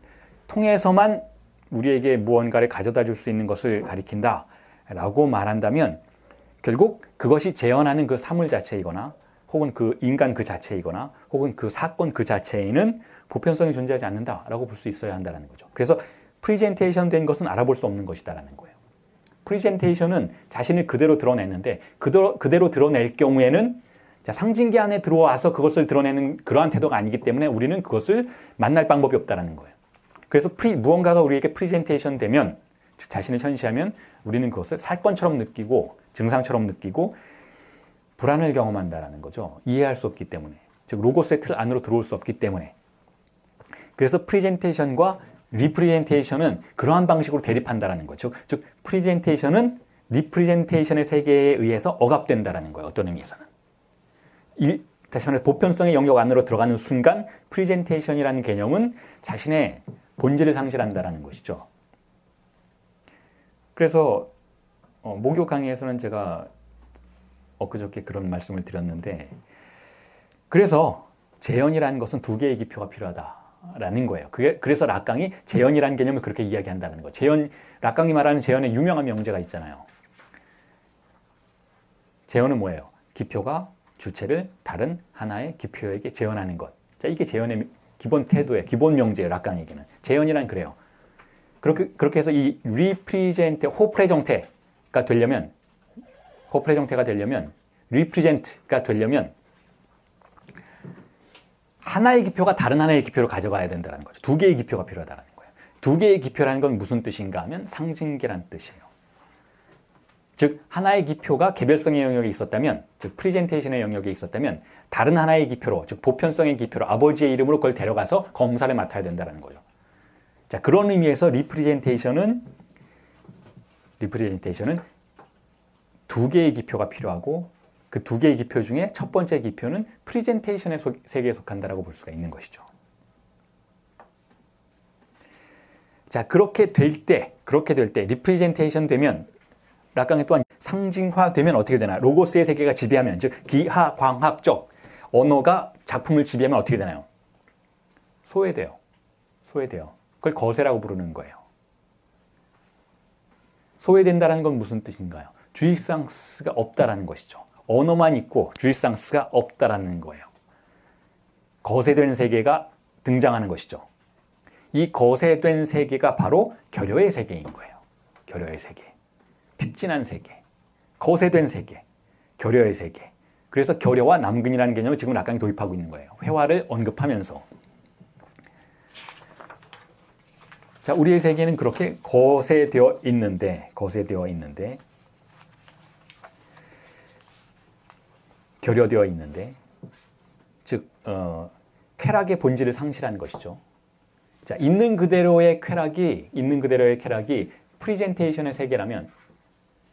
Speaker 1: 통해서만 우리에게 무언가를 가져다 줄 수 있는 것을 가리킨다라고 말한다면 결국 그것이 재현하는 그 사물 자체이거나 혹은 그 인간 그 자체이거나 혹은 그 사건 그 자체에는 보편성이 존재하지 않는다라고 볼 수 있어야 한다는 거죠. 그래서 프레젠테이션 된 것은 알아볼 수 없는 것이다라는 거예요. 프레젠테이션은 자신을 그대로 드러내는데 그대로 드러낼 경우에는 자, 상징기 안에 들어와서 그것을 드러내는 그러한 태도가 아니기 때문에 우리는 그것을 만날 방법이 없다라는 거예요. 그래서 무언가가 우리에게 프레젠테이션 되면 즉 자신을 현시하면 우리는 그것을 사건처럼 느끼고 증상처럼 느끼고 불안을 경험한다라는 거죠. 이해할 수 없기 때문에. 즉 로고스의 틀 안으로 들어올 수 없기 때문에. 그래서 프레젠테이션과 리프레젠테이션은 그러한 방식으로 대립한다라는 거죠. 즉 프레젠테이션은 리프레젠테이션의 세계에 의해서 억압된다라는 거예요. 어떤 의미에서는. 다시 말해 보편성의 영역 안으로 들어가는 순간 프레젠테이션이라는 개념은 자신의 본질을 상실한다라는 것이죠. 그래서 목요 강의에서는 제가 엊그저께 그런 말씀을 드렸는데 그래서 재현이라는 것은 두 개의 기표가 필요하다라는 거예요. 그래서 락강이 재현이라는 개념을 그렇게 이야기한다는 거예요. 락강이 말하는 재현의 유명한 명제가 있잖아요. 재현은 뭐예요? 기표가 주체를 다른 하나의 기표에게 재현하는 것. 자, 이게 재현의 기본 태도예요. 기본 명제예요. 락강에게는. 재현이란 그래요. 그렇게 해서 이 호프레정태가 되려면 리프레젠트가 되려면 하나의 기표가 다른 하나의 기표로 가져가야 된다는 거죠. 두 개의 기표가 필요하다는 거예요. 두 개의 기표라는 건 무슨 뜻인가 하면 상징계란 뜻이에요. 즉 하나의 기표가 개별성의 영역에 있었다면, 즉 프리젠테이션의 영역에 있었다면 다른 하나의 기표로, 즉 보편성의 기표로 아버지의 이름으로 그걸 데려가서 검사를 맡아야 된다는 거죠. 자, 그런 의미에서 리프레젠테이션은 두 개의 기표가 필요하고 그 두 개의 기표 중에 첫 번째 기표는 프리젠테이션의 세계에 속한다라고 볼 수가 있는 것이죠. 자, 그렇게 될 때 리프레젠테이션 되면 락강이 또한 상징화되면 어떻게 되나? 로고스의 세계가 지배하면, 즉 기하 광학적 언어가 작품을 지배하면 어떻게 되나요? 소외돼요. 그걸 거세라고 부르는 거예요. 소외된다는 건 무슨 뜻인가요? 주익상스가 없다라는 것이죠. 언어만 있고 주익상스가 없다라는 거예요. 거세된 세계가 등장하는 것이죠. 이 거세된 세계가 바로 결여의 세계인 거예요. 결여의 세계. 핍진한 세계. 거세된 세계. 결여의 세계. 그래서 결여와 남근이라는 개념을 지금 락강이 도입하고 있는 거예요. 회화를 언급하면서. 자, 우리의 세계는 그렇게 거세되어 있는데, 결여되어 있는데, 즉 쾌락의 본질을 상실한 것이죠. 자, 있는 그대로의 쾌락이 프리젠테이션의 세계라면,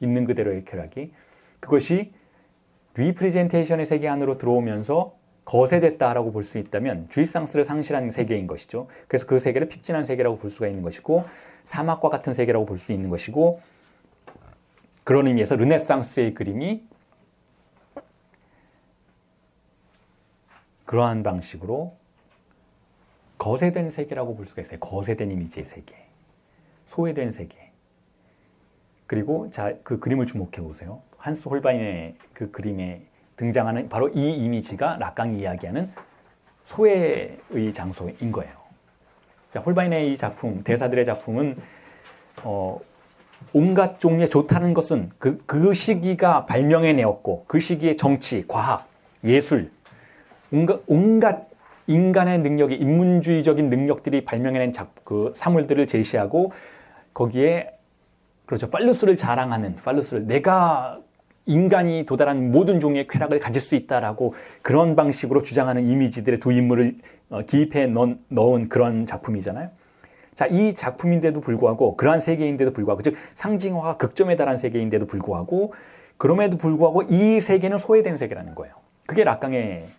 Speaker 1: 있는 그대로의 쾌락이 그것이 리프레젠테이션의 세계 안으로 들어오면서 거세됐다라고 볼 수 있다면 주의상스를 상실한 세계인 것이죠. 그래서 그 세계를 핍진한 세계라고 볼 수가 있는 것이고, 사막과 같은 세계라고 볼 수 있는 것이고, 그런 의미에서 르네상스의 그림이 그러한 방식으로 거세된 세계라고 볼 수가 있어요. 거세된 이미지의 세계, 소외된 세계. 그리고 자, 그 그림을 주목해 보세요. 한스 홀바인의 그 그림에 등장하는 바로 이 이미지가 락강이 이야기하는 소외의 장소인 거예요. 자, 홀바인의 이 작품, 대사들의 작품은 온갖 종류의 좋다는 것은 그 시기가 발명해내었고, 그 시기의 정치, 과학, 예술, 온갖 인간의 능력이, 인문주의적인 능력들이 발명해낸 그 사물들을 제시하고, 거기에 그렇죠, 팔루스를 자랑하는, 내가 인간이 도달한 모든 종류의 쾌락을 가질 수 있다라고 그런 방식으로 주장하는 이미지들의 두 인물을 기입해 넣은 그런 작품이잖아요. 자, 이 작품인데도 불구하고, 그러한 세계인데도 불구하고, 즉 상징화가 극점에 달한 세계인데도 불구하고, 그럼에도 불구하고 이 세계는 소외된 세계라는 거예요. 그게 락강의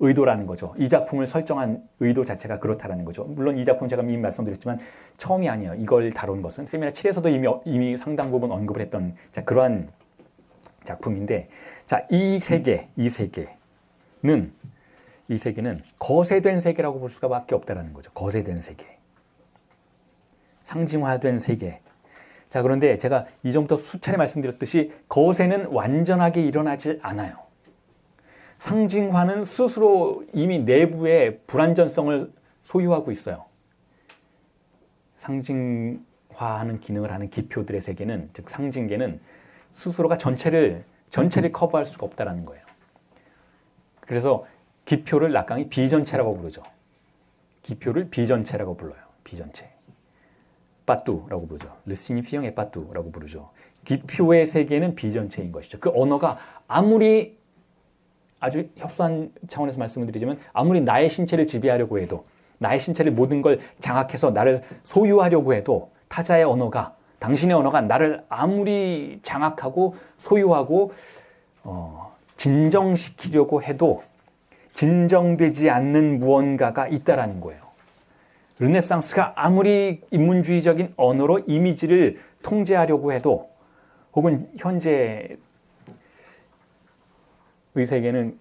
Speaker 1: 의도라는 거죠. 이 작품을 설정한 의도 자체가 그렇다라는 거죠. 물론 이 작품 제가 이미 말씀드렸지만 처음이 아니에요. 이걸 다룬 것은 세미나 7에서도 이미 상당 부분 언급을 했던 그러한 작품인데, 자, 이 세계는 거세된 세계라고 볼 수가밖에 없다라는 거죠. 거세된 세계, 상징화된 세계. 자, 그런데 제가 이전부터 수차례 말씀드렸듯이 거세는 완전하게 일어나질 않아요. 상징화는 스스로 이미 내부의 불완전성을 소유하고 있어요. 상징화하는 기능을 하는 기표들의 세계는, 즉 상징계는 스스로가 전체를 커버할 수가 없다는 거예요. 그래서 기표를 락강이 비전체라고 부르죠. 기표를 비전체라고 불러요. 비전체. 빠뚜라고 부르죠. 르시니피형의 빠뚜라고 부르죠. 기표의 세계는 비전체인 것이죠. 그 언어가 아무리 아주 협소한 차원에서 말씀을 드리자면, 아무리 나의 신체를 지배하려고 해도, 나의 신체를 모든 걸 장악해서 나를 소유하려고 해도, 타자의 언어가, 당신의 언어가 나를 아무리 장악하고 소유하고 진정시키려고 해도 진정되지 않는 무언가가 있다라는 거예요. 르네상스가 아무리 인문주의적인 언어로 이미지를 통제하려고 해도, 혹은 현재의 세계는,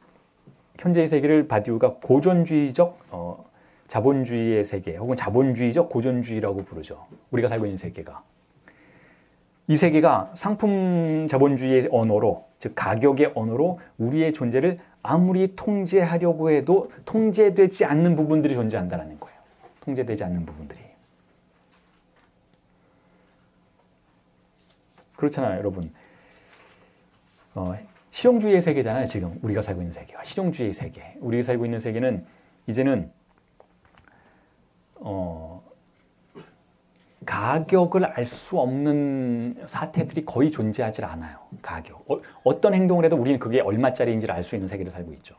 Speaker 1: 현재의 세계를 바디우가 고전주의적 자본주의의 세계, 혹은 자본주의적 고전주의라고 부르죠. 우리가 살고 있는 세계가. 이 세계가 상품 자본주의의 언어로, 즉 가격의 언어로 우리의 존재를 아무리 통제하려고 해도 통제되지 않는 부분들이 존재한다는 거예요. 통제되지 않는 부분들이. 그렇잖아요, 여러분. 실용주의의 세계잖아요. 지금 우리가 살고 있는 세계가 실용주의의 세계. 우리가 살고 있는 세계는 이제는 가격을 알 수 없는 사태들이 거의 존재하지 않아요. 가격. 어떤 행동을 해도 우리는 그게 얼마짜리인지를 알 수 있는 세계를 살고 있죠.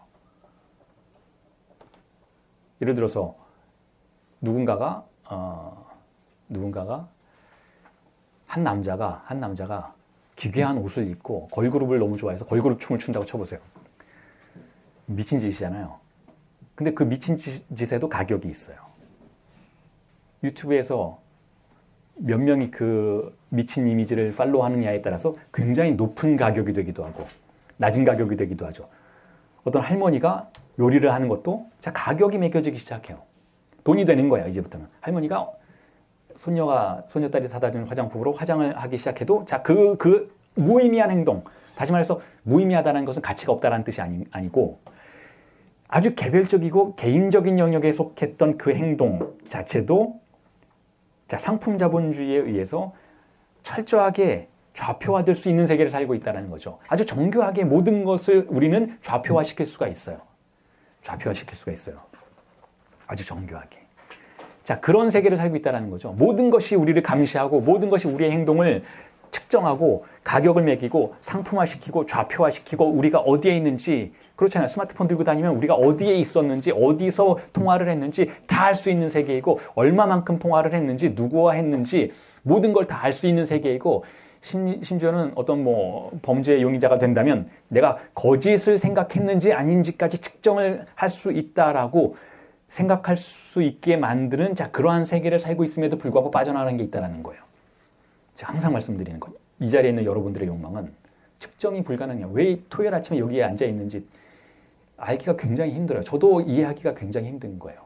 Speaker 1: 예를 들어서 누군가가 한 남자가 기괴한 옷을 입고 걸그룹을 너무 좋아해서 걸그룹 춤을 춘다고 쳐보세요. 미친 짓이잖아요. 근데 그 미친 짓에도 가격이 있어요. 유튜브에서 몇 명이 그 미친 이미지를 팔로우하느냐에 따라서 굉장히 높은 가격이 되기도 하고 낮은 가격이 되기도 하죠. 어떤 할머니가 요리를 하는 것도 자 가격이 매겨지기 시작해요. 돈이 되는 거예요. 이제부터는 할머니가 소녀딸이 사다 준 화장품으로 화장을 하기 시작해도 자 그 무의미한 행동, 다시 말해서 무의미하다는 것은 가치가 없다는 뜻이 아니고 아주 개별적이고 개인적인 영역에 속했던 그 행동 자체도 자 상품 자본주의에 의해서 철저하게 좌표화될 수 있는 세계를 살고 있다는 거죠. 아주 정교하게 모든 것을 우리는 좌표화시킬 수가 있어요. 좌표화시킬 수가 있어요. 아주 정교하게. 자, 그런 세계를 살고 있다는 거죠. 모든 것이 우리를 감시하고 모든 것이 우리의 행동을 측정하고 가격을 매기고 상품화시키고 좌표화시키고 우리가 어디에 있는지 그렇잖아요. 스마트폰 들고 다니면 우리가 어디에 있었는지 어디서 통화를 했는지 다 알 수 있는 세계이고 얼마만큼 통화를 했는지 누구와 했는지 모든 걸 다 알 수 있는 세계이고 심지어는 어떤 범죄 용의자가 된다면 내가 거짓을 생각했는지 아닌지까지 측정을 할 수 있다라고 생각할 수 있게 만드는 자 그러한 세계를 살고 있음에도 불구하고 빠져나가는 게 있다는 거예요. 제가 항상 말씀드리는 건 이 자리에 있는 여러분들의 욕망은 측정이 불가능해요. 왜 토요일 아침에 여기에 앉아 있는지 알기가 굉장히 힘들어요. 저도 이해하기가 굉장히 힘든 거예요.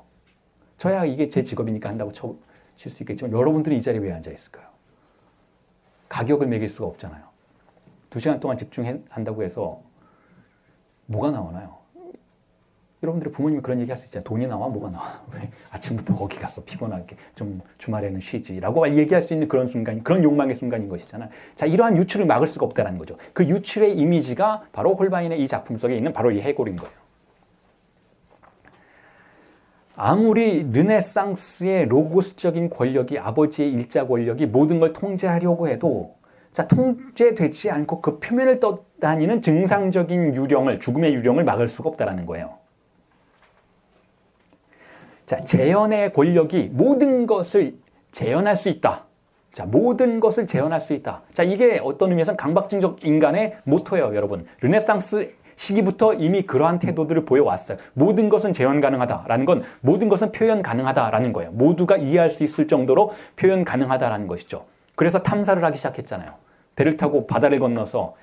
Speaker 1: 저야 이게 제 직업이니까 한다고 쳐실 수 있겠지만 여러분들이 이 자리에 왜 앉아 있을까요? 가격을 매길 수가 없잖아요. 2시간 동안 집중한다고 해서 뭐가 나오나요? 여러분들의 부모님이 그런 얘기 할 수 있잖아요. 돈이 나와? 뭐가 나와? 왜 아침부터 거기 갔어? 피곤하게. 좀 주말에는 쉬지. 라고 얘기할 수 있는 그런 순간, 그런 욕망의 순간인 것이잖아요. 자, 이러한 유출을 막을 수가 없다는 거죠. 그 유출의 이미지가 바로 홀바인의 이 작품 속에 있는 바로 이 해골인 거예요. 아무리 르네상스의 로고스적인 권력이 아버지의 일자 권력이 모든 걸 통제하려고 해도 자, 통제되지 않고 그 표면을 떠다니는 증상적인 유령을, 죽음의 유령을 막을 수가 없다는 거예요. 자, 재현의 권력이 모든 것을 재현할 수 있다. 자, 모든 것을 재현할 수 있다. 자, 이게 어떤 의미에서는 강박증적 인간의 모토예요, 여러분. 르네상스 시기부터 이미 그러한 태도들을 보여왔어요. 모든 것은 재현 가능하다라는 건 모든 것은 표현 가능하다라는 거예요. 모두가 이해할 수 있을 정도로 표현 가능하다라는 것이죠. 그래서 탐사를 하기 시작했잖아요. 배를 타고 바다를 건너서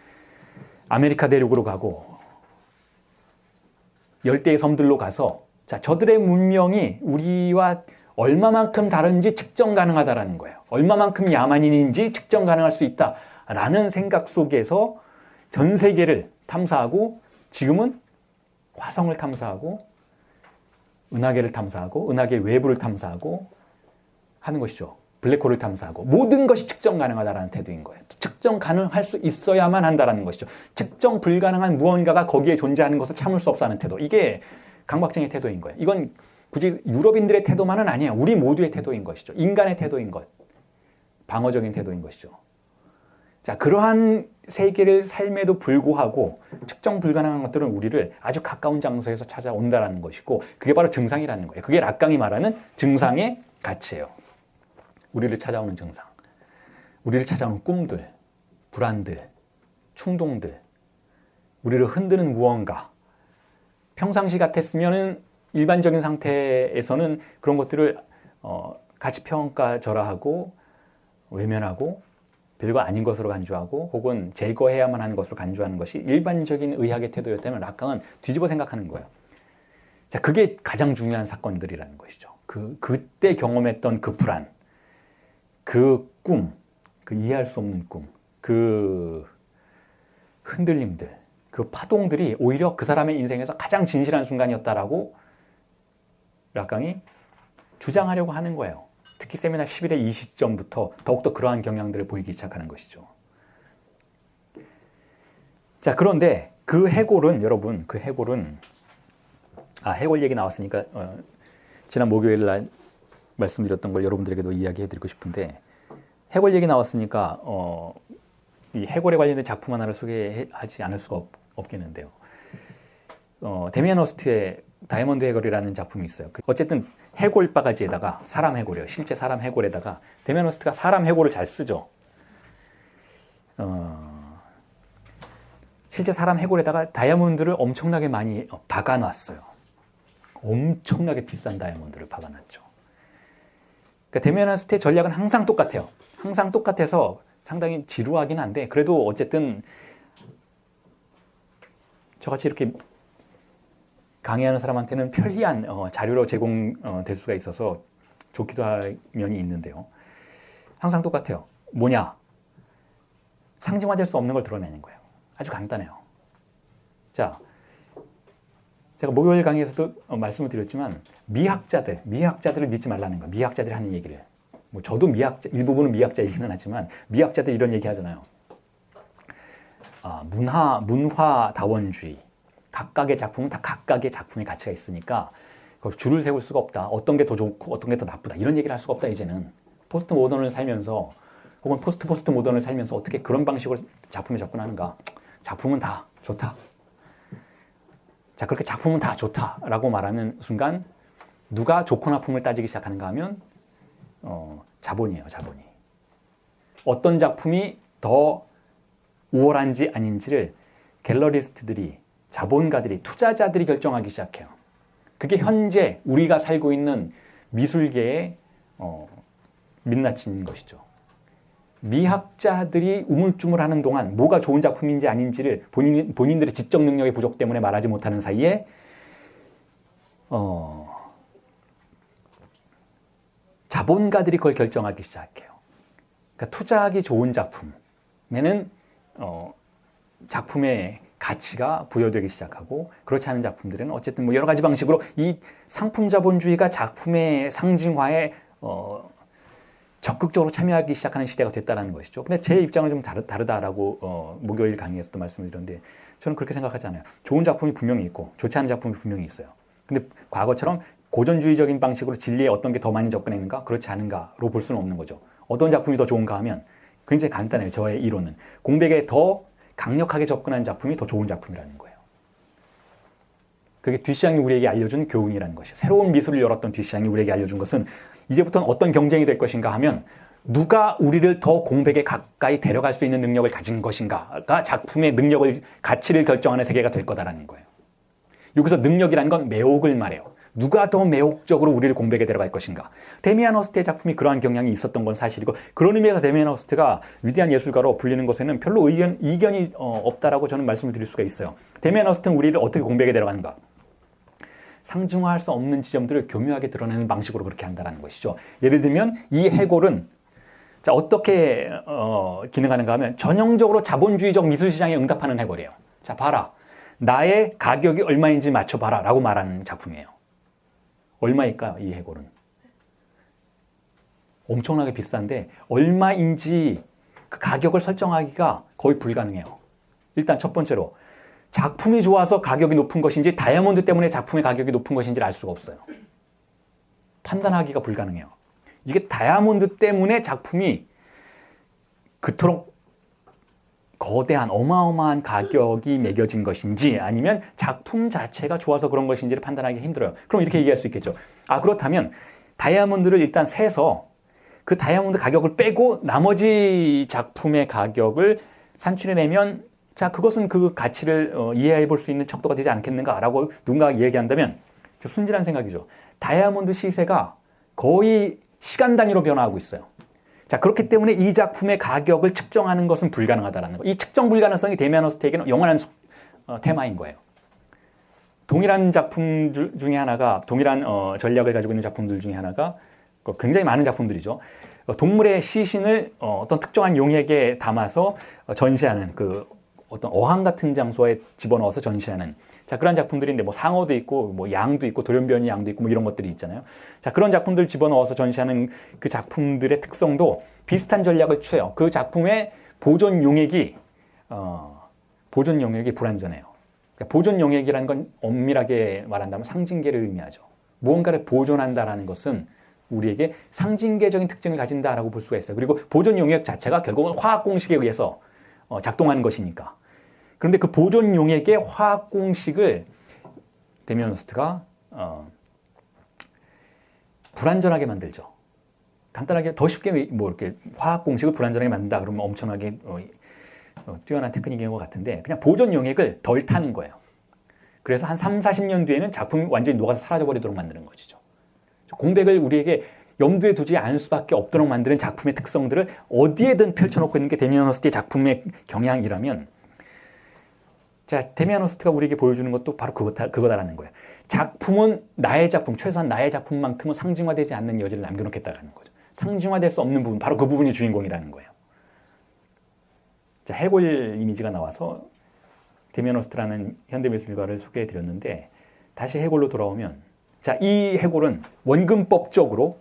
Speaker 1: 아메리카 대륙으로 가고 열대의 섬들로 가서 자, 저들의 문명이 우리와 얼마만큼 다른지 측정 가능하다라는 거예요. 얼마만큼 야만인인지 측정 가능할 수 있다라는 생각 속에서 전 세계를 탐사하고 지금은 화성을 탐사하고 은하계를 탐사하고 은하계 외부를 탐사하고 하는 것이죠. 블랙홀을 탐사하고 모든 것이 측정 가능하다라는 태도인 거예요. 측정 가능할 수 있어야만 한다라는 것이죠. 측정 불가능한 무언가가 거기에 존재하는 것을 참을 수 없어 하는 태도. 이게 강박증의 태도인 거예요. 이건 굳이 유럽인들의 태도만은 아니에요. 우리 모두의 태도인 것이죠. 인간의 태도인 것. 방어적인 태도인 것이죠. 자, 그러한 세계를 삶에도 불구하고 측정 불가능한 것들은 우리를 아주 가까운 장소에서 찾아온다라는 것이고 그게 바로 증상이라는 거예요. 그게 락강이 말하는 증상의 가치예요. 우리를 찾아오는 증상. 우리를 찾아오는 꿈들, 불안들, 충동들, 우리를 흔드는 무언가. 평상시 같았으면은 일반적인 상태에서는 그런 것들을 가치평가절하하고 외면하고 별거 아닌 것으로 간주하고 혹은 제거해야만 하는 것으로 간주하는 것이 일반적인 의학의 태도였다면 락강은 뒤집어 생각하는 거예요. 자, 그게 가장 중요한 사건들이라는 것이죠. 그때 경험했던 그 불안, 그 꿈, 그 이해할 수 없는 꿈, 그 흔들림들, 그 파동들이 오히려 그 사람의 인생에서 가장 진실한 순간이었다라고 락강이 주장하려고 하는 거예요. 특히 세미나 11의 이 시점부터 더욱더 그러한 경향들을 보이기 시작하는 것이죠. 자, 그런데 그 해골은 여러분, 그 해골은 해골 얘기 나왔으니까 지난 목요일 날 말씀드렸던 걸 여러분들에게도 이야기해드리고 싶은데, 해골 얘기 나왔으니까 이 해골에 관련된 작품 하나를 소개하지 않을 수가 없겠는데요. 데미안 허스트의 다이아몬드 해골이라는 작품이 있어요. 어쨌든 해골 바가지에다가 사람 해골이요. 실제 사람 해골에다가 데미안 허스트가 사람 해골을 잘 쓰죠. 실제 사람 해골에다가 다이아몬드를 엄청나게 많이 박아놨어요. 엄청나게 비싼 다이아몬드를 박아놨죠. 그러니까 데미안 허스트의 전략은 항상 똑같아요. 항상 똑같아서 상당히 지루하긴 한데, 그래도 어쨌든 저같이 이렇게 강의하는 사람한테는 편리한 자료로 제공될 수가 있어서 좋기도 할 면이 있는데요. 항상 똑같아요. 뭐냐? 상징화될 수 없는 걸 드러내는 거예요. 아주 간단해요. 자, 제가 목요일 강의에서도 말씀을 드렸지만 미학자들을 믿지 말라는 거예요. 미학자들이 하는 얘기를. 뭐 저도 일부분은 미학자이기는 하지만 미학자들이 이런 얘기 하잖아요. 문화다원주의. 각각의 작품은 다 각각의 작품의 가치가 있으니까 줄을 세울 수가 없다. 어떤 게 더 좋고 어떤 게 더 나쁘다. 이런 얘기를 할 수가 없다, 이제는. 포스트 모던을 살면서 혹은 포스트 모던을 살면서 어떻게 그런 방식으로 작품에 접근하는가. 작품은 다 좋다. 자, 그렇게 작품은 다 좋다라고 말하는 순간 누가 좋고 나쁨을 따지기 시작하는가 하면 자본이에요, 자본이. 어떤 작품이 더 우월한지 아닌지를 갤러리스트들이, 자본가들이, 투자자들이 결정하기 시작해요. 그게 현재 우리가 살고 있는 미술계의 민낯인 것이죠. 미학자들이 우물쭈물하는 동안 뭐가 좋은 작품인지 아닌지를 본인들의 지적 능력의 부족 때문에 말하지 못하는 사이에 자본가들이 그걸 결정하기 시작해요. 그러니까 투자하기 좋은 작품에는 작품의 가치가 부여되기 시작하고, 그렇지 않은 작품들은 어쨌든 뭐 여러 가지 방식으로 이 상품 자본주의가 작품의 상징화에 적극적으로 참여하기 시작하는 시대가 됐다는 것이죠. 근데 제 입장은 좀 다르다라고 목요일 강의에서도 말씀을 드렸는데, 저는 그렇게 생각하지 않아요. 좋은 작품이 분명히 있고 좋지 않은 작품이 분명히 있어요. 근데 과거처럼 고전주의적인 방식으로 진리에 어떤 게 더 많이 접근했는가, 그렇지 않은가로 볼 수는 없는 거죠. 어떤 작품이 더 좋은가 하면 굉장히 간단해요. 저의 이론은 공백에 더 강력하게 접근한 작품이 더 좋은 작품이라는 거예요. 그게 뒷시장이 우리에게 알려준 교훈이라는 것이에요. 새로운 미술을 열었던 뒷시장이 우리에게 알려준 것은 이제부터는 어떤 경쟁이 될 것인가 하면 누가 우리를 더 공백에 가까이 데려갈 수 있는 능력을 가진 것인가가 작품의 능력을, 가치를 결정하는 세계가 될 거다라는 거예요. 여기서 능력이라는 건 매혹을 말해요. 누가 더 매혹적으로 우리를 공백에 데려갈 것인가. 데미안 허스트의 작품이 그러한 경향이 있었던 건 사실이고, 그런 의미에서 데미안 허스트가 위대한 예술가로 불리는 것에는 별로 이견이 없다라고 저는 말씀을 드릴 수가 있어요. 데미안 허스트는 우리를 어떻게 공백에 데려가는가. 상징화할 수 없는 지점들을 교묘하게 드러내는 방식으로 그렇게 한다는 것이죠. 예를 들면 이 해골은 자, 어떻게 기능하는가 하면 전형적으로 자본주의적 미술시장에 응답하는 해골이에요. 자, 봐라. 나의 가격이 얼마인지 맞춰봐라 라고 말하는 작품이에요. 얼마일까요, 이 해골은? 엄청나게 비싼데 얼마인지 그 가격을 설정하기가 거의 불가능해요. 일단 첫 번째로 작품이 좋아서 가격이 높은 것인지 다이아몬드 때문에 작품의 가격이 높은 것인지를 알 수가 없어요. 판단하기가 불가능해요. 이게 다이아몬드 때문에 작품이 그토록 거대한 어마어마한 가격이 매겨진 것인지 아니면 작품 자체가 좋아서 그런 것인지를 판단하기 힘들어요. 그럼 이렇게 얘기할 수 있겠죠. 그렇다면 다이아몬드를 일단 세서 그 다이아몬드 가격을 빼고 나머지 작품의 가격을 산출해내면 자, 그것은 그 가치를 이해해 볼 수 있는 척도가 되지 않겠는가라고 누군가가 얘기한다면 순진한 생각이죠. 다이아몬드 시세가 거의 시간 단위로 변화하고 있어요. 자, 그렇기 때문에 이 작품의 가격을 측정하는 것은 불가능하다는 거. 이 측정 불가능성이 데미안 허스트에게는 영원한 테마인 거예요. 동일한 작품 중에 하나가, 동일한 전략을 가지고 있는 작품들 중에 하나가 굉장히 많은 작품들이죠. 동물의 시신을 어떤 특정한 용액에 담아서 전시하는 그 어떤 어항 같은 장소에 집어넣어서 전시하는 자, 그런 작품들인데 뭐 상어도 있고 뭐 양도 있고 돌연변이 양도 있고 뭐 이런 것들이 있잖아요. 자, 그런 작품들 집어넣어서 전시하는 그 작품들의 특성도 비슷한 전략을 취해요. 그 작품의 보존 용액이 보존 영역이 불완전해요. 그러니까 보존 영역이라는 건 엄밀하게 말한다면 상징계를 의미하죠. 무언가를 보존한다라는 것은 우리에게 상징계적인 특징을 가진다라고 볼 수가 있어요. 그리고 보존 용역 자체가 결국은 화학 공식에 의해서 작동하는 것이니까. 그런데 그 보존 용역의 화학 공식을 데미안 허스트가 불완전하게 만들죠. 간단하게 더 쉽게 뭐 이렇게 화학 공식을 불완전하게 만든다 그러면 엄청나게 뛰어난 테크닉인 것 같은데 그냥 보존 용액을 덜 타는 거예요. 그래서 한 3, 40년 뒤에는 작품이 완전히 녹아서 사라져버리도록 만드는 것이죠. 공백을 우리에게 염두에 두지 않을 수밖에 없도록 만드는 작품의 특성들을 어디에든 펼쳐놓고 있는 게 데미안 허스트의 작품의 경향이라면 자, 데미안 허스트가 우리에게 보여주는 것도 바로 그거다라는 거예요. 작품은 나의 작품, 최소한 나의 작품만큼은 상징화되지 않는 여지를 남겨놓겠다라는 거죠. 상징화될 수 없는 부분, 바로 그 부분이 주인공이라는 거예요. 자, 해골 이미지가 나와서 데미안 허스트라는 현대미술가를 소개해드렸는데 다시 해골로 돌아오면 자, 이 해골은 원근법적으로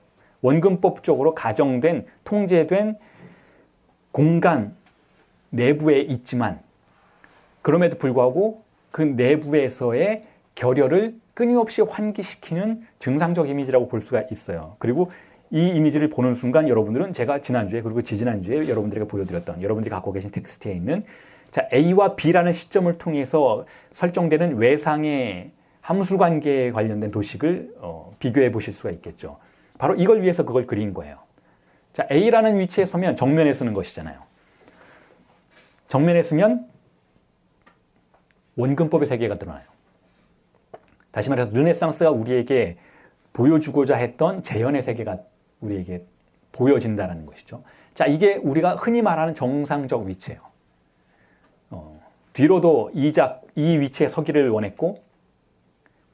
Speaker 1: 가정된, 통제된 공간 내부에 있지만 그럼에도 불구하고 그 내부에서의 결여를 끊임없이 환기시키는 증상적 이미지라고 볼 수가 있어요. 그리고 이 이미지를 보는 순간 여러분들은 제가 지난주에 그리고 지지난주에 여러분들에게 보여드렸던 여러분들이 갖고 계신 텍스트에 있는 자, A와 B라는 시점을 통해서 설정되는 외상의 함수 관계에 관련된 도식을 비교해 보실 수가 있겠죠. 바로 이걸 위해서 그걸 그린 거예요. 자, A라는 위치에 서면 정면에 쓰는 것이잖아요. 정면에 쓰면 원근법의 세계가 드러나요. 다시 말해서 르네상스가 우리에게 보여주고자 했던 재현의 세계가 우리에게 보여진다는 것이죠. 자, 이게 우리가 흔히 말하는 정상적 위치예요. 뒤로도 이 위치에 서기를 원했고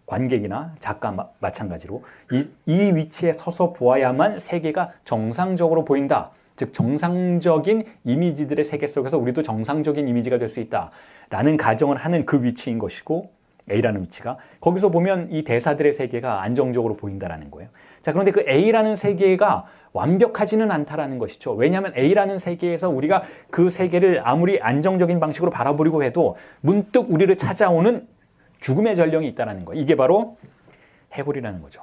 Speaker 1: 관객이나 작가 마찬가지로 이 위치에 서서 보아야만 세계가 정상적으로 보인다. 즉 정상적인 이미지들의 세계 속에서 우리도 정상적인 이미지가 될 수 있다라는 가정을 하는 그 위치인 것이고 A라는 위치가 거기서 보면 이 대사들의 세계가 안정적으로 보인다라는 거예요. 자, 그런데 그 A라는 세계가 완벽하지는 않다라는 것이죠. 왜냐하면 A라는 세계에서 우리가 그 세계를 아무리 안정적인 방식으로 바라보려고 해도 문득 우리를 찾아오는 죽음의 전령이 있다는 거예요. 이게 바로 해골이라는 거죠.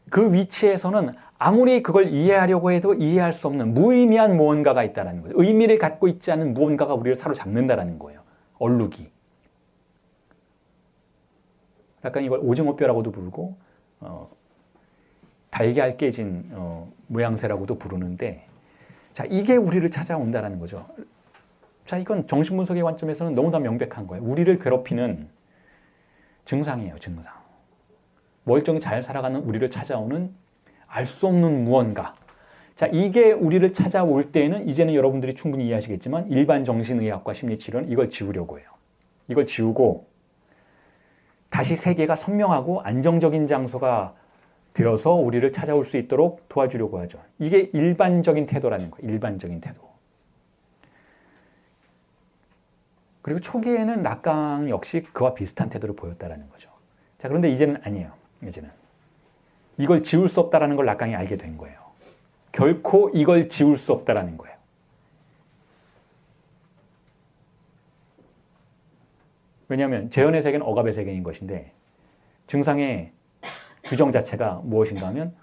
Speaker 1: 그 위치에서는 아무리 그걸 이해하려고 해도 이해할 수 없는 무의미한 무언가가 있다는 거예요. 의미를 갖고 있지 않은 무언가가 우리를 사로잡는다는 거예요. 얼룩이. 약간 이걸 오징어뼈라고도 부르고 달걀 깨진 모양새라고도 부르는데 자, 이게 우리를 찾아온다는 거죠. 자, 이건 정신분석의 관점에서는 너무나 명백한 거예요. 우리를 괴롭히는 증상이에요, 증상. 멀쩡히 잘 살아가는 우리를 찾아오는 알 수 없는 무언가. 자, 이게 우리를 찾아올 때에는 이제는 여러분들이 충분히 이해하시겠지만 일반 정신의학과 심리치료는 이걸 지우려고 해요. 이걸 지우고 다시 세계가 선명하고 안정적인 장소가 되어서 우리를 찾아올 수 있도록 도와주려고 하죠. 이게 일반적인 태도라는 거예요. 일반적인 태도. 그리고 초기에는 락강 역시 그와 비슷한 태도를 보였다는 거죠. 자, 그런데 이제는 아니에요. 이제는. 이걸 지울 수 없다는 걸 락강이 알게 된 거예요. 결코 이걸 지울 수 없다는 거예요. 왜냐하면 재현의 세계는 억압의 세계인 것인데 증상의 규정 자체가 무엇인가 하면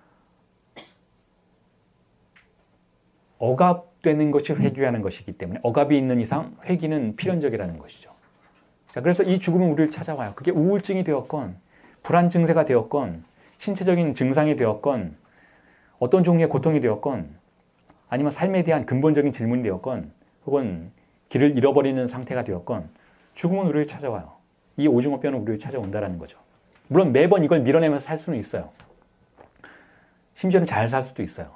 Speaker 1: 억압되는 것이 회귀하는 것이기 때문에 억압이 있는 이상 회귀는 필연적이라는 것이죠. 자, 그래서 이 죽음은 우리를 찾아와요. 그게 우울증이 되었건 불안 증세가 되었건 신체적인 증상이 되었건 어떤 종류의 고통이 되었건 아니면 삶에 대한 근본적인 질문이 되었건 혹은 길을 잃어버리는 상태가 되었건 죽음은 우리를 찾아와요. 이 오징어뼈는 우리를 찾아온다는 거죠. 물론 매번 이걸 밀어내면서 살 수는 있어요. 심지어는 잘 살 수도 있어요.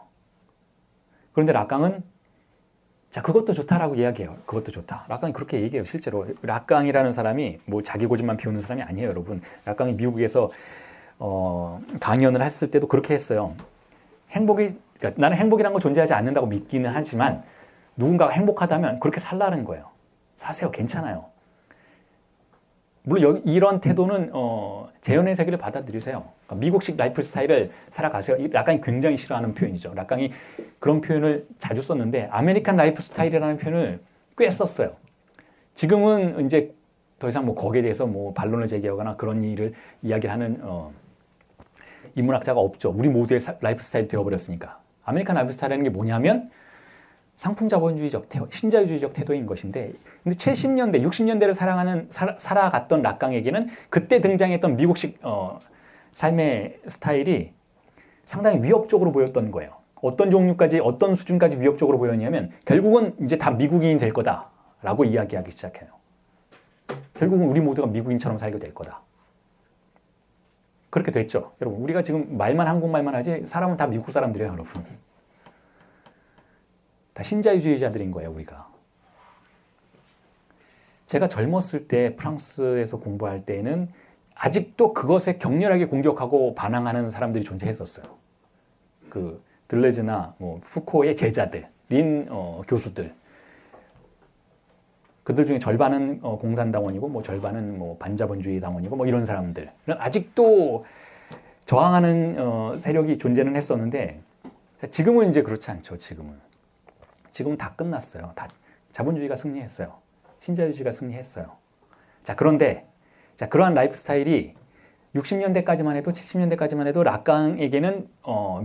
Speaker 1: 그런데 락강은 자, 그것도 좋다라고 이야기해요. 그것도 좋다. 락강이 그렇게 얘기해요. 실제로 락강이라는 사람이 뭐 자기 고집만 피우는 사람이 아니에요, 여러분. 락강이 미국에서 강연을 했을 때도 그렇게 했어요. 그러니까 나는 행복이라는 건 존재하지 않는다고 믿기는 하지만 누군가가 행복하다면 그렇게 살라는 거예요. 사세요. 괜찮아요. 물론 이런 태도는 재현의 세계를 받아들이세요. 그러니까 미국식 라이프 스타일을 살아가세요. 락강이 굉장히 싫어하는 표현이죠. 락강이 그런 표현을 자주 썼는데 아메리칸 라이프 스타일이라는 표현을 꽤 썼어요. 지금은 이제 더 이상 뭐 거기에 대해서 뭐 반론을 제기하거나 그런 일을 이야기를 하는 인문학자가 없죠. 우리 모두의 라이프 스타일이 되어버렸으니까. 아메리칸 라이프 스타일이라는 게 뭐냐면 상품 자본주의적 신자유주의적 태도인 것인데, 근데 70년대, 60년대를 살아갔던 락강에게는 그때 등장했던 미국식 삶의 스타일이 상당히 위협적으로 보였던 거예요. 어떤 종류까지, 어떤 수준까지 위협적으로 보였냐면 결국은 이제 다 미국인이 될 거다라고 이야기하기 시작해요. 결국은 우리 모두가 미국인처럼 살게 될 거다. 그렇게 됐죠. 여러분, 우리가 지금 말만 한국말만 하지 사람은 다 미국 사람들이에요, 여러분. 다 신자유주의자들인 거예요, 우리가. 제가 젊었을 때 프랑스에서 공부할 때는 아직도 그것에 격렬하게 공격하고 반항하는 사람들이 존재했었어요. 그 들레즈나 뭐 푸코의 제자들인 교수들. 그들 중에 절반은 공산당원이고 뭐 절반은 뭐 반자본주의 당원이고 뭐 이런 사람들은 아직도 저항하는 세력이 존재는 했었는데, 지금은 이제 그렇지 않죠. 지금은 다 끝났어요. 다 자본주의가 승리했어요. 신자유주의가 승리했어요. 자, 그런데 그러한 라이프 스타일이 60년대까지만 해도 70년대까지만 해도 락강에게는